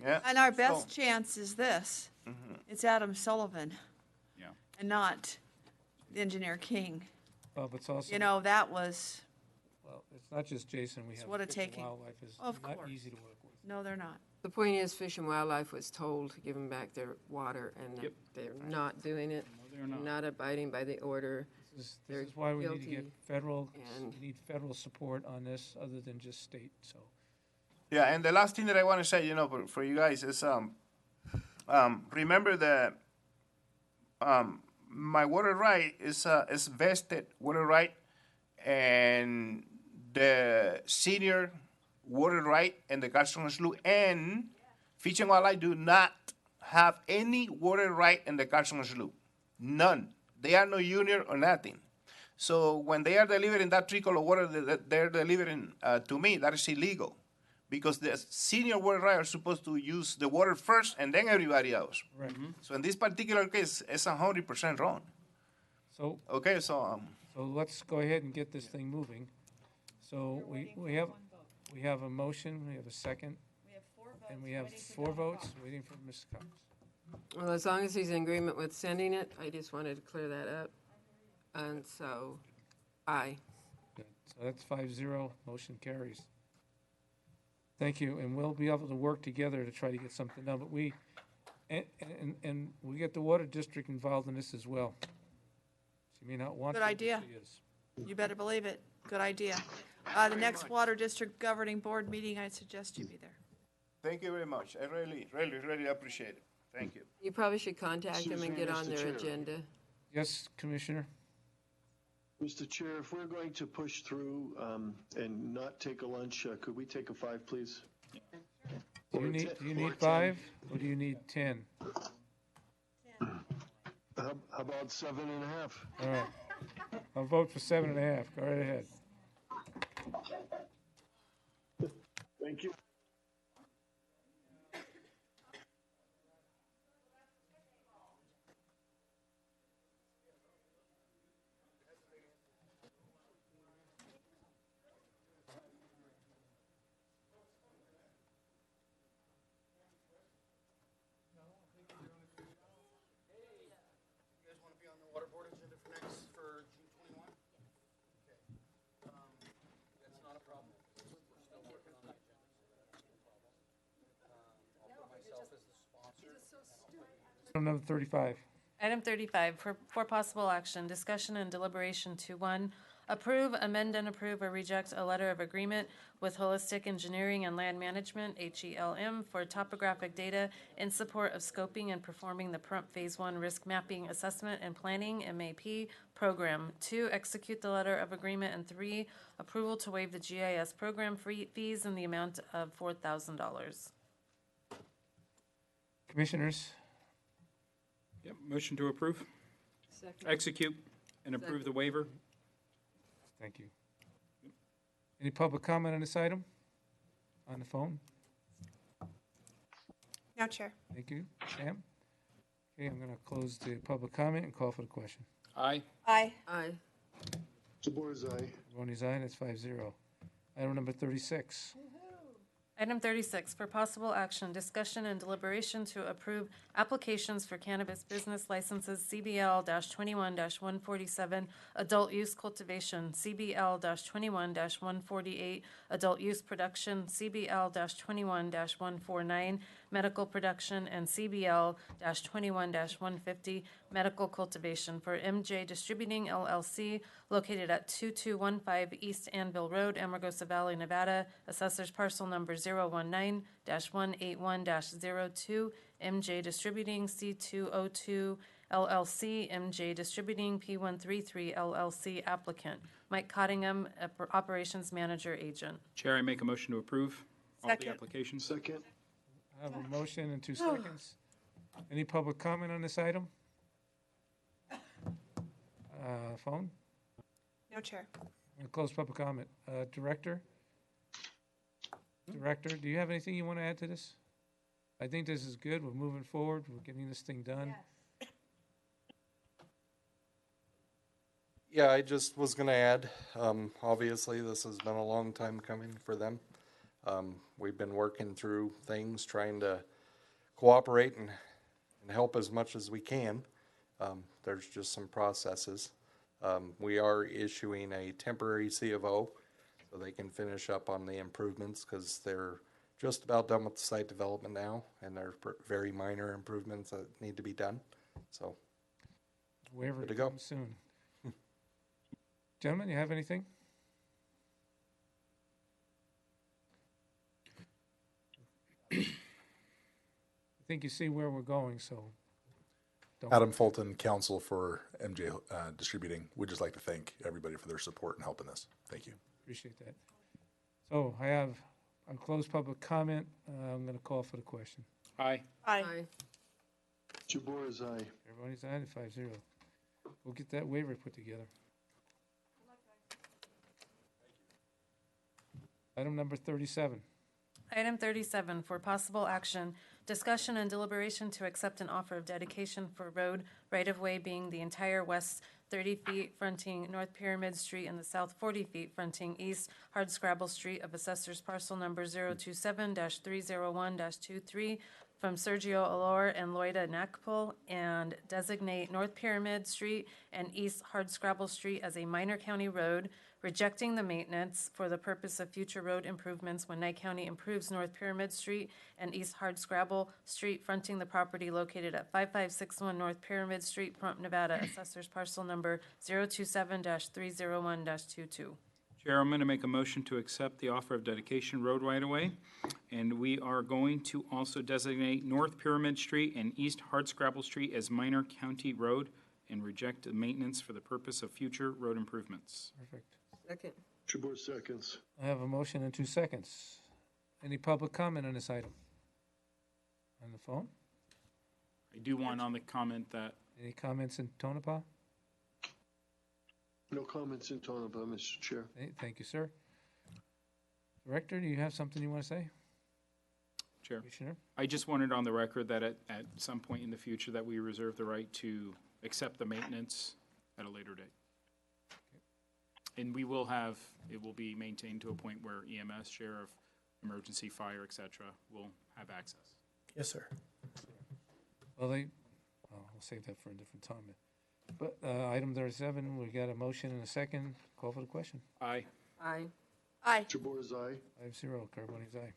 Yeah. And our best chance is this. It's Adam Sullivan. Yeah. And not Engineer King. Well, it's also, That was, well, it's not just Jason. We have what a Fish and taking. Wildlife is Of not course. easy to work with. No, they're not. The point is, Fish and Wildlife was told to give them back their water, and Yep. they're not doing it. they're not. Not abiding by the order. This They're is why we need to get guilty, federal, and- we need federal support on this other than just state, so. Yeah, and the last thing that I want to say, for you guys is, remember that my water right is vested water right, and the senior water right and the Carson Slough and Fish and Wildlife do not have any water right in the Carson Slough. None. They are no union or nothing. So when they are delivering that trickle of water that they're delivering to me, that is illegal. Because the senior water right are supposed to use the water first and then everybody else. Right. So in this particular case, it's 100% wrong. So. Okay, so. So let's go ahead and get this thing moving. So we have a motion, we have a second. And we have 4 votes, waiting for Mr. Cox. Well, as long as he's in agreement with sending it, I just wanted to clear that up. And so, aye. Good. So that's 5-0, motion carries. Thank you, and we'll be able to work together to try to get something done, but we get the water district involved in this as well. She may not want to. Good but idea. she is. You better believe it. Good idea. The next Water District Governing Board meeting, I suggest you be there. Thank you very much. I really appreciate it. Thank you. You probably should contact them and get on Mr. their Chair. agenda. Yes, Commissioner? Mr. Chair, if we're going to push through and not take a lunch, could we take a 5, please? Do you need 5, or do you need 10? How about 7.5? All right. I'll vote for 7.5. Go right ahead. Thank you. Item number 35. Item 35, for possible action, discussion and deliberation to, 1, approve, amend, and approve or reject a letter of agreement with Holistic Engineering and Land Management, HELM, for topographic data in support of scoping and performing the Pahrump Phase 1 Risk Mapping Assessment and Planning, MAP, program. 2, execute the letter of agreement. And 3, approval to waive the GIS program fees in the amount of $4,000. Commissioners, Yep, motion to approve, Second. execute, and approve the waiver. thank you. Any public comment on this item? On the phone? No, Chair. Thank you. Sam? Okay, I'm going to close the public comment and call for the question. Aye. Aye. Aye. Jabor's aye. Ronnie's aye, that's 5-0. Item number 36. Item 36, for possible action, discussion and deliberation to approve applications for cannabis business licenses, CBL-21-147, adult use cultivation, CBL-21-148, adult use production, CBL-21-149, medical production, and CBL-21-150, medical cultivation for MJ Distributing LLC, located at 2215 East Anvil Road, Amargosa Valley, Nevada, assessors parcel number 019-181-02, MJ Distributing C202 LLC, MJ Distributing P133 LLC, applicant. Mike Cottingham, operations manager, agent. Chair, I make a motion to approve all the Second. applications. Second. I have a motion in 2 seconds. Any public comment on this item? Phone? No, Chair. Close public comment. Director? Director, do you have anything you want to add to this? I think this is good. We're moving forward. We're getting this thing done. Yeah, I just was gonna add, obviously, this has been a long time coming for them. We've been working through things, trying to cooperate and help as much as we can. There's just some processes. We are issuing a temporary C of O so they can finish up on the improvements, because they're just about done with the site development now, and there are very minor improvements that need to be done. So, Wherever good to it go. comes soon. Gentlemen, you have anything? I think you see where we're going, so. don't- Adam Fulton, counsel for MJ Distributing. We'd just like to thank everybody for their support and help in this. Thank you. Appreciate that. So I have a closed public comment. I'm going to call for the question. Aye. Aye. Jabor's aye. Everybody's on it, 5-0. We'll get that waiver put together. Item number 37. Item 37, for possible action, discussion and deliberation to accept an offer of dedication for road right-of-way being the entire west 30 feet fronting North Pyramid Street and the south 40 feet fronting east Hardscrabble Street of Assessor's Parcel Number 027-301-23 from Sergio Alor and Loida Nakpul, and designate North Pyramid Street and East Hardscrabble Street as a minor county road, rejecting the maintenance for the purpose of future road improvements when Nye County improves North Pyramid Street and East Hardscrabble Street fronting the property located at 5561 North Pyramid Street, Pahrump, Nevada, Assessor's Parcel Number 027-301-22. Chair, I'm going to make a motion to accept the offer of dedication road right-of-way, and we are going to also designate North Pyramid Street and East Hardscrabble Street as minor county road and reject the maintenance for the purpose of future road improvements. Perfect. Second. Jabor seconds. I have a motion in 2 seconds. Any public comment on this item? On the phone? I do want on the comment that Any comments in Tonopah? No comments in Tonopah, Mr. Chair. Thank you, sir. Director, do you have something you want to say? Chair, Commissioner? I just wanted on the record that at some point in the future that we reserve the right to accept the maintenance at a later date. And we will have, it will be maintained to a point where EMS, sheriff, emergency, fire, et cetera, will have access. Yes, sir. Well, we'll save that for a different time. But item 37, we got a motion and a second. Call for the question. Aye. Aye. Aye. Jabor's aye. 5-0, Carboni's aye.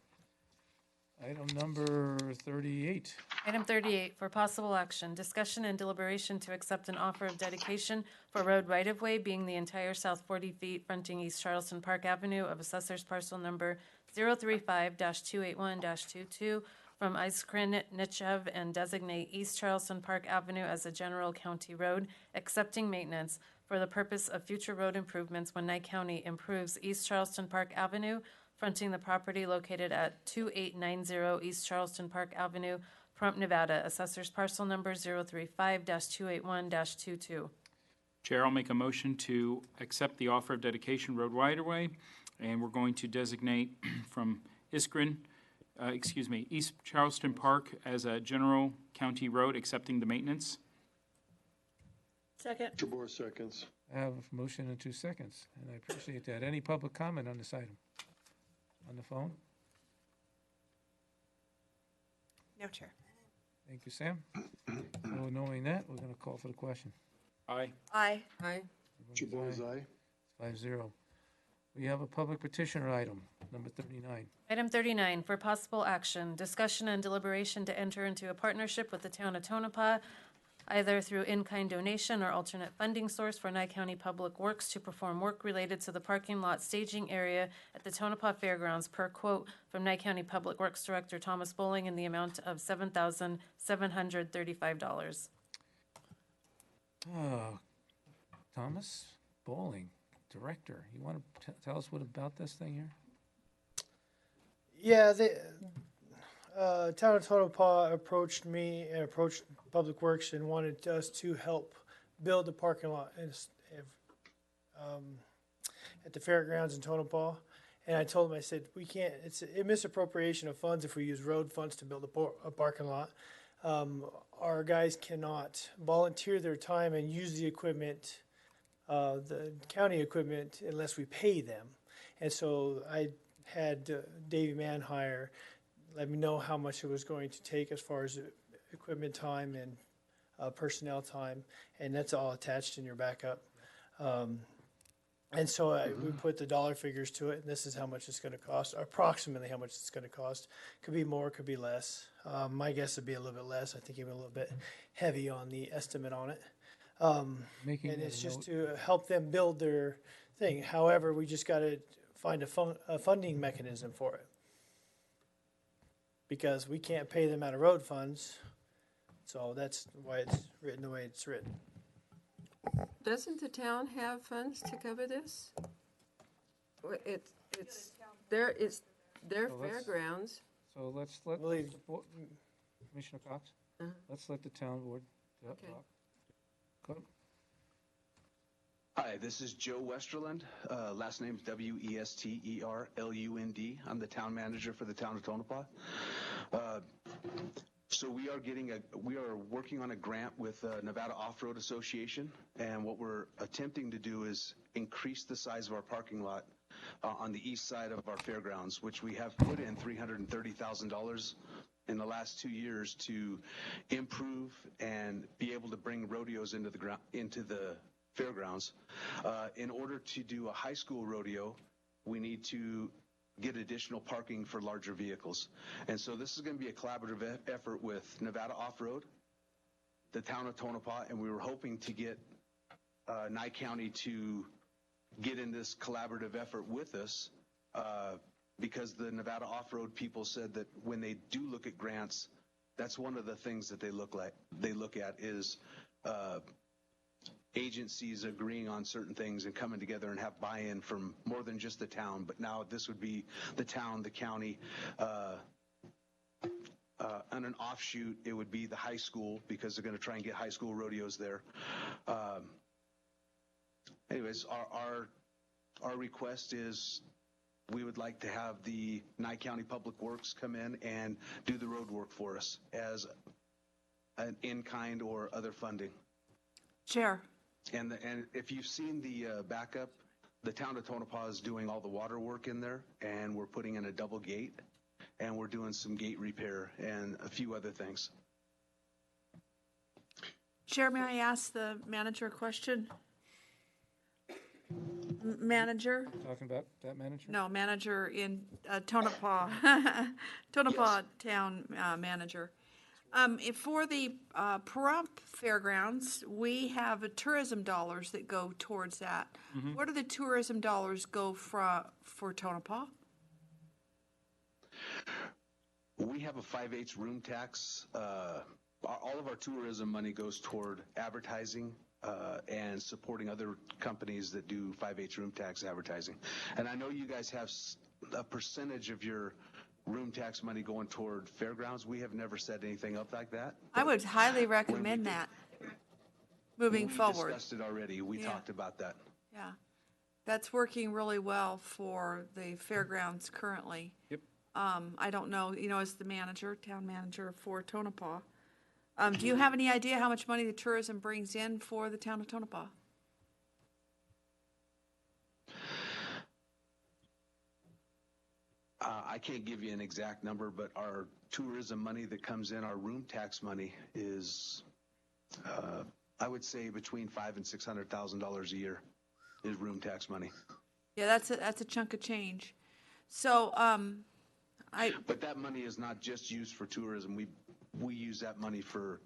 Item number 38. Item 38, for possible action, discussion and deliberation to accept an offer of dedication for road right-of-way being the entire south 40 feet fronting East Charleston Park Avenue of Assessor's Parcel Number 035-281-22 from Iskrin Nichev and designate East Charleston Park Avenue as a general county road, accepting maintenance for the purpose of future road improvements when Nye County improves East Charleston Park Avenue, fronting the property located at 2890 East Charleston Park Avenue, Pahrump, Nevada. Assessor's Parcel Number 035-281-22. Chair, I'll make a motion to accept the offer of dedication road right-of-way, and we're going to designate from East Charleston Park as a general county road, accepting the maintenance. Second. Jabor seconds. I have a motion in 2 seconds, and I appreciate that. Any public comment on this item? On the phone? No, Chair. Thank you, Sam. So knowing that, we're going to call for the question. Aye. Aye. Aye. Jabor's aye. 5-0. We have a public petitioner item, number 39. Item 39, for possible action, discussion and deliberation to enter into a partnership with the town of Tonopah, either through in-kind donation or alternate funding source for Nye County Public Works to perform work related to the parking lot staging area at the Tonopah Fairgrounds per quote from Nye County Public Works Director Thomas Bowling in the amount of $7,735. Thomas Bowling, Director. You want to tell us what about this thing here? Yeah, Town of Tonopah approached me and approached Public Works and wanted us to help build the parking lot at the fairgrounds in Tonopah. And I told them, I said, we can't, it's a misappropriation of funds if we use road funds to build a parking lot. Our guys cannot volunteer their time and use the equipment, the county equipment, unless we pay them. And so I had Davey Manhire let me know how much it was going to take as far as equipment time and personnel time, and that's all attached in your backup. And so we put the dollar figures to it, and this is how much it's going to cost, approximately how much it's going to cost. Could be more, could be less. My guess would be a little bit less. I think even a little bit heavy on the estimate on it. And it's just to help them build their thing. However, we just got to find a funding mechanism for it, because we can't pay them out of road funds. So that's why it's written the way it's written. Doesn't the town have funds to cover this? It's their fairgrounds. So let's let Commissioner Cox. Let's let the town board. Okay. Go. Hi, this is Joe Westerlund. Last name's Westerlund. I'm the town manager for the town of Tonopah. So we are working on a grant with Nevada Off-Road Association, and what we're attempting to do is increase the size of our parking lot on the east side of our fairgrounds, which we have put in $330,000 in the last 2 years to improve and be able to bring rodeos into the fairgrounds. In order to do a high school rodeo, we need to get additional parking for larger vehicles. And so this is going to be a collaborative effort with Nevada Off-Road, the town of Tonopah, and we were hoping to get Nye County to get in this collaborative effort with us, because the Nevada Off-Road people said that when they do look at grants, that's one of the things that they look at is agencies agreeing on certain things and coming together and have buy-in from more than just the town. But now this would be the town, the county. On an offshoot, it would be the high school, because they're going to try and get high school rodeos there. Anyways, our request is we would like to have the Nye County Public Works come in and do the road work for us as an in-kind or other funding. Chair. And if you've seen the backup, the town of Tonopah is doing all the water work in there, and we're putting in a double gate, and we're doing some gate repair and a few other things. Chair, may I ask the manager a question? manager? Talking about that manager? No, manager in Tonopah, Town manager. For the Pahrump Fairgrounds, we have tourism dollars that go towards that. Mhm. Where do the tourism dollars go for Tonopah? We have a 5/8 room tax. All of our tourism money goes toward advertising and supporting other companies that do 5/8 room tax advertising. And I know you guys have a percentage of your room tax money going toward fairgrounds. We have never set anything up like that. I would highly recommend that moving We forward. discussed it already. We Yeah. talked about that. Yeah, that's working really well for the fairgrounds currently. Yep. I don't know, as the manager, town manager for Tonopah, do you have any idea how much money the tourism brings in for the town of Tonopah? I can't give you an exact number, but our tourism money that comes in, our room tax money is, I would say between $500,000 and $600,000 a year is room tax money. Yeah, that's a chunk of change. So, But that money is not just used for tourism. We use that money for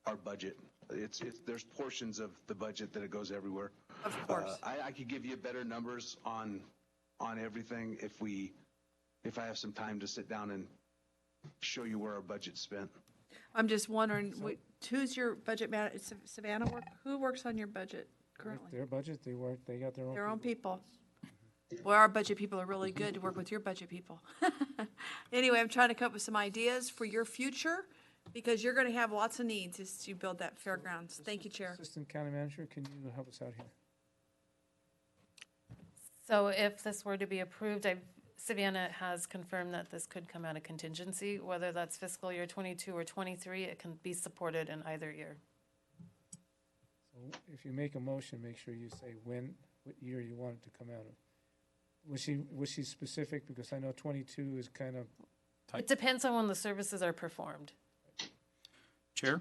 our budget. There's portions of the budget that it goes everywhere. Of course. I could give you better numbers on everything if I have some time to sit down and show you where our budget's spent. I'm just wondering, who's your budget man, Savannah who works on your budget currently? Their budget, they got their own. Their own people. Well, our budget people are really good to work with your budget people. Anyway, I'm trying to come up with some ideas for your future, because you're gonna have lots of needs as you build that fairgrounds. Thank you, Chair. Assistant County Manager, can you help us out here? So if this were to be approved, Savannah has confirmed that this could come out of contingency, whether that's fiscal year 22 or 23, it can be supported in either year. So if you make a motion, make sure you say what year you want it to come out of. Was she specific? Because I know 22 is kind of. It depends on when the services are performed. Chair?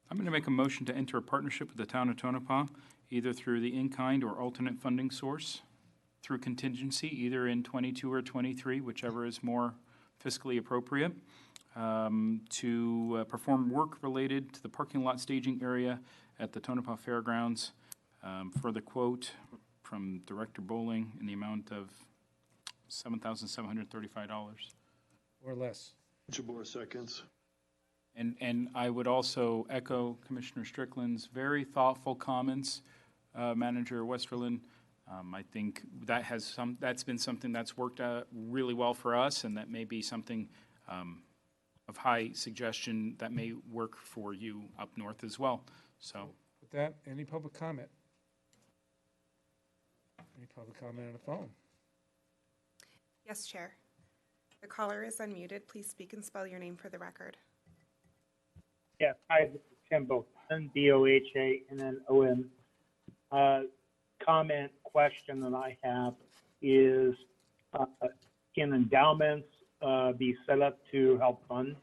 I'm going to make a motion to enter a partnership with the town of Tonopah, either through the in-kind or alternate funding source, through contingency, either in 22 or 23, whichever is more fiscally appropriate, to perform work related to the parking lot staging area at the Tonopah Fairgrounds. For the quote from Director Bowling in the amount of $7,735. Or less. Jabor seconds. And I would also echo Commissioner Strickland's very thoughtful comments, Manager Westerlin. I think that's been something that's worked out really well for us, and that may be something of high suggestion that may work for you up north as well. So, With that, any public comment? Any public comment on the phone? Yes, Chair. The caller is unmuted. Please speak and spell your name for the record. Yes, hi, this is Tim Bohannon, Bohannon. Comment, question that I have is, can endowments be set up to help fund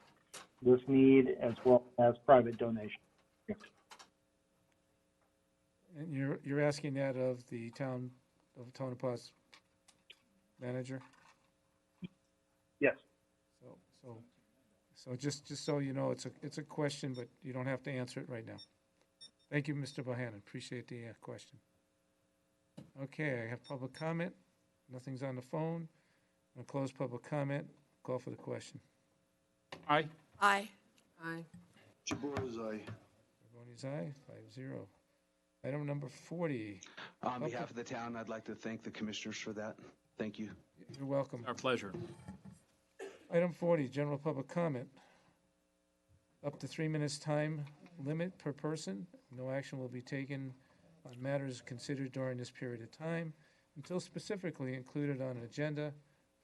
this need as well as private donations? And you're asking that of the town of Tonopah's manager? Yes. So just so you know, it's a question, but you don't have to answer it right now. Thank you, Mr. Bohannon. Appreciate the question. Okay, I have public comment. Nothing's on the phone. I'll close public comment. Call for the question. Aye. Aye. Aye. Jabor is aye. Everybody's aye, 5-0. Item number 40. On behalf of the town, I'd like to thank the commissioners for that. Thank you. You're welcome. Our pleasure. Item 40, general public comment. Up to 3 minutes time limit per person. No action will be taken on matters considered during this period of time until specifically included on an agenda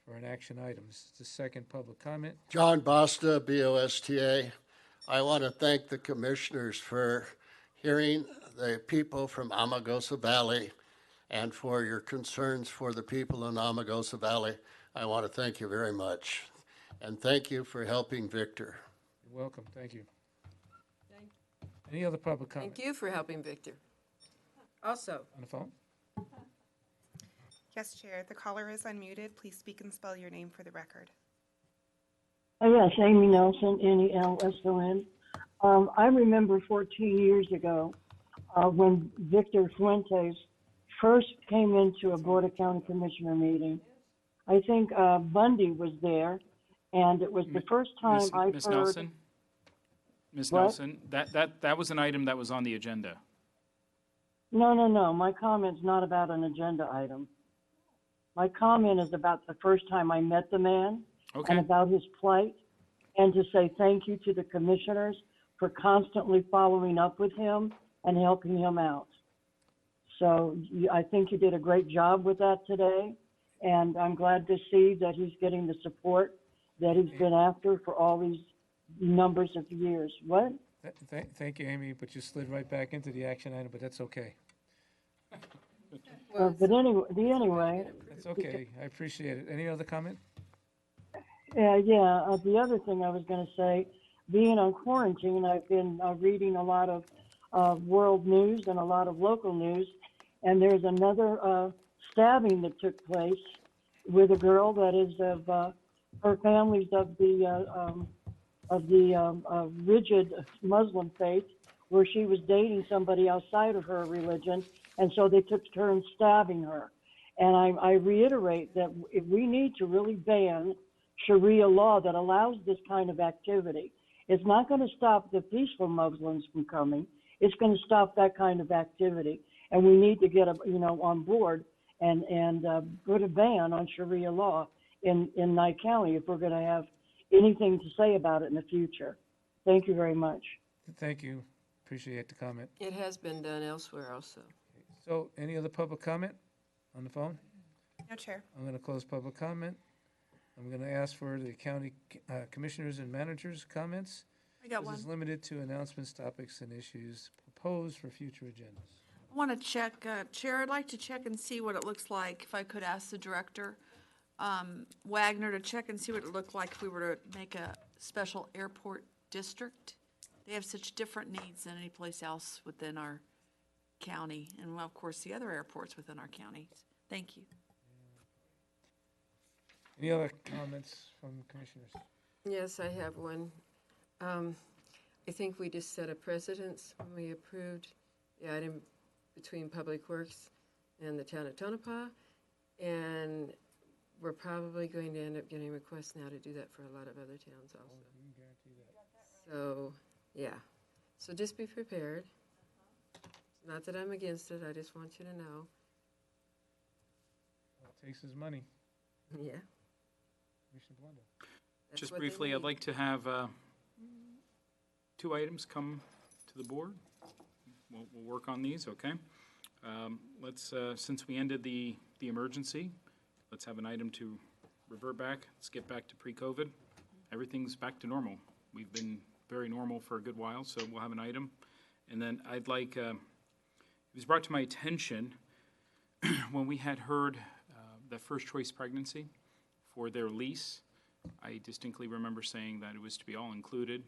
for an action item. This is the second public comment. John Bosta, BOSTA. I want to thank the commissioners for hearing the people from Amargosa Valley and for your concerns for the people in Amargosa Valley. I want to thank you very much. And thank you for helping Victor. You're welcome. Thank you. Any other public comment? Thank you for helping Victor. Also, on the phone? Yes, Chair. The caller is unmuted. Please speak and spell your name for the record. Yes, Amy Nelson, Nelson. I remember 14 years ago when Victor Fuentes first came into a Board of County Commissioner meeting. I think Bundy was there, and it was the first time I've Ms. heard. Nelson? Ms. What? Nelson, that was an item that was on the agenda. No. My comment's not about an agenda item. My comment is about the first time I met the man Okay. and about his plight, and to say thank you to the commissioners for constantly following up with him and helping him out. So I think you did a great job with that today, and I'm glad to see that he's getting the support that he's been after for all these numbers of years. What? Thank you, Amy, but you slid right back into the action item, but that's okay. But anyway. That's okay. I appreciate it. Any other comment? Yeah. The other thing I was going to say, being on quarantine, I've been reading a lot of world news and a lot of local news, and there's another stabbing that took place with a girl that is of her family's of the rigid Muslim faith, where she was dating somebody outside of her religion, and so they took turns stabbing her. And I reiterate that if we need to really ban Sharia law that allows this kind of activity. It's not going to stop the peaceful Muslims from coming. It's going to stop that kind of activity, and we need to get on board and put a ban on Sharia law in Nye County if we're going to have anything to say about it in the future. Thank you very much. Thank you. Appreciate the comment. it has been done elsewhere also. So, any other public comment on the phone? No, Chair. I'm going to close public comment. I'm going to ask for the county commissioners and managers' comments. I got one. This is limited to announcements, topics, and issues proposed for future agendas. I want to check, Chair, I'd like to check and see what it looks like, if I could ask the Director Wagner to check and see what it looked like if we were to make a special airport district. They have such different needs than any place else within our county, and well, of course, the other airports within our counties. Thank you. Any other comments from commissioners? Yes, I have one. I think we just set a precedence when we approved the item between Public Works and the town of Tonopah, and we're probably going to end up getting requests now to do that for a lot of other towns also. So, yeah. So just be prepared. Not that I'm against it, I just want you to know. All it takes is money. Yeah. Commissioner Blundo. That's Just what they briefly, I'd need. like to have two items come to the board. We'll work on these, okay? Let's, since we ended the emergency, let's have an item to revert back. Let's get back to pre-COVID. Everything's back to normal. We've been very normal for a good while, so we'll have an item. And then I'd like, it was brought to my attention when we had heard the First Choice Pregnancy for their lease. I distinctly remember saying that it was to be all included.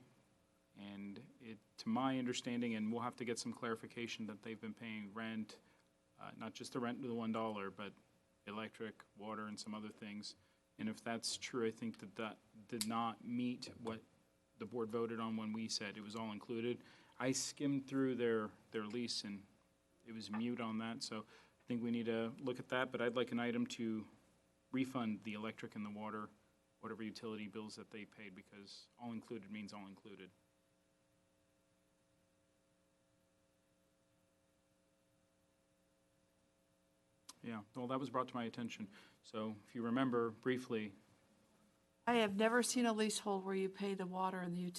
And it, to my understanding, and we'll have to get some clarification, that they've been paying rent, not just the rent of the $1, but electric, water, and some other things. And if that's true, I think that that did not meet what the board voted on when we said it was all included. I skimmed through their lease, and it was mute on that, so I think we need to look at that. But I'd like an item to refund the electric and the water, whatever utility bills that they paid, because all included means all included. Yeah, well, that was brought to my attention. So if you remember briefly, I have never seen a leasehold where you pay the water and the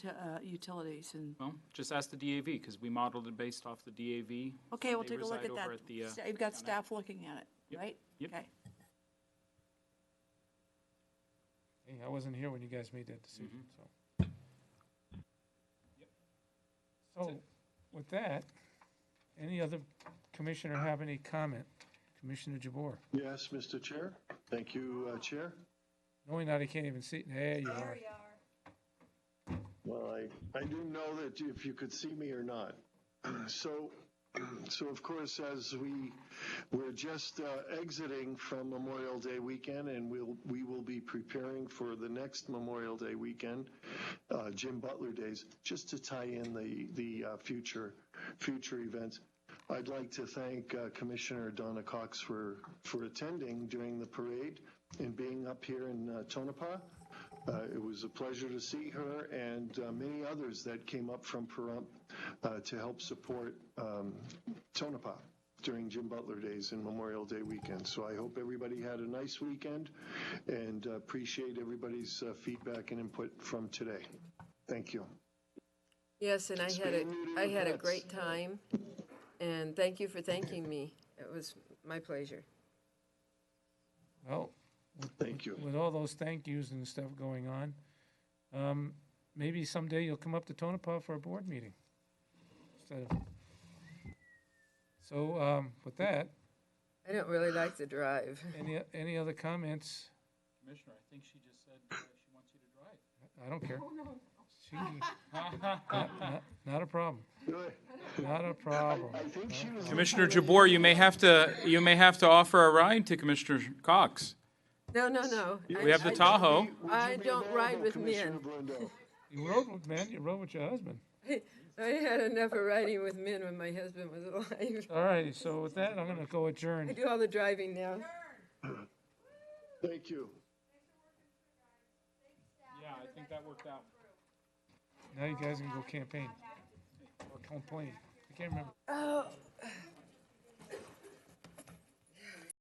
utilities, and, well, just ask the DAV, because we modeled it based off the DAV. okay, we'll They take a look reside at that. over at the, You've got staff looking at it, right? Yep. Okay. Hey, I wasn't here when you guys made that decision, so. So, with that, any other commissioner have any comment? Commissioner Jabor? Yes, Mr. Chair. Thank you, Chair. Knowing that I can't even see, there you are. Well, I do know that if you could see me or not. So So, of course, as we're just exiting from Memorial Day weekend, and we will be preparing for the next Memorial Day weekend, Jim Butler Days, just to tie in the future events. I'd like to thank Commissioner Donna Cox for attending during the parade and being up here in Tonopah. It was a pleasure to see her and many others that came up from Pahrump to help support Tonopah during Jim Butler Days and Memorial Day weekend. So I hope everybody had a nice weekend and appreciate everybody's feedback and input from today. Thank you. Yes, and I had a great time, and thank you for thanking me. It was my pleasure. Well, thank you. With all those thank yous and stuff going on, maybe someday you'll come up to Tonopah for a board meeting. So with that, I don't really like the drive. Any other comments? Commissioner, I think she just said she wants you to drive. I don't care. Oh, no. Not a problem. Not a problem. I think she was Commissioner Jabbour, you may have to offer a ride to Commissioner Cox. No. We have the Tahoe. I don't ride with men. You rode with men. You rode with your husband. I had enough of riding with men when my husband was alive. All right. So with that, I'm going to go adjourn. I do all the driving now. Thank you. Yeah, I think that worked out. Now you guys can go campaign or complain. I can't remember. Oh.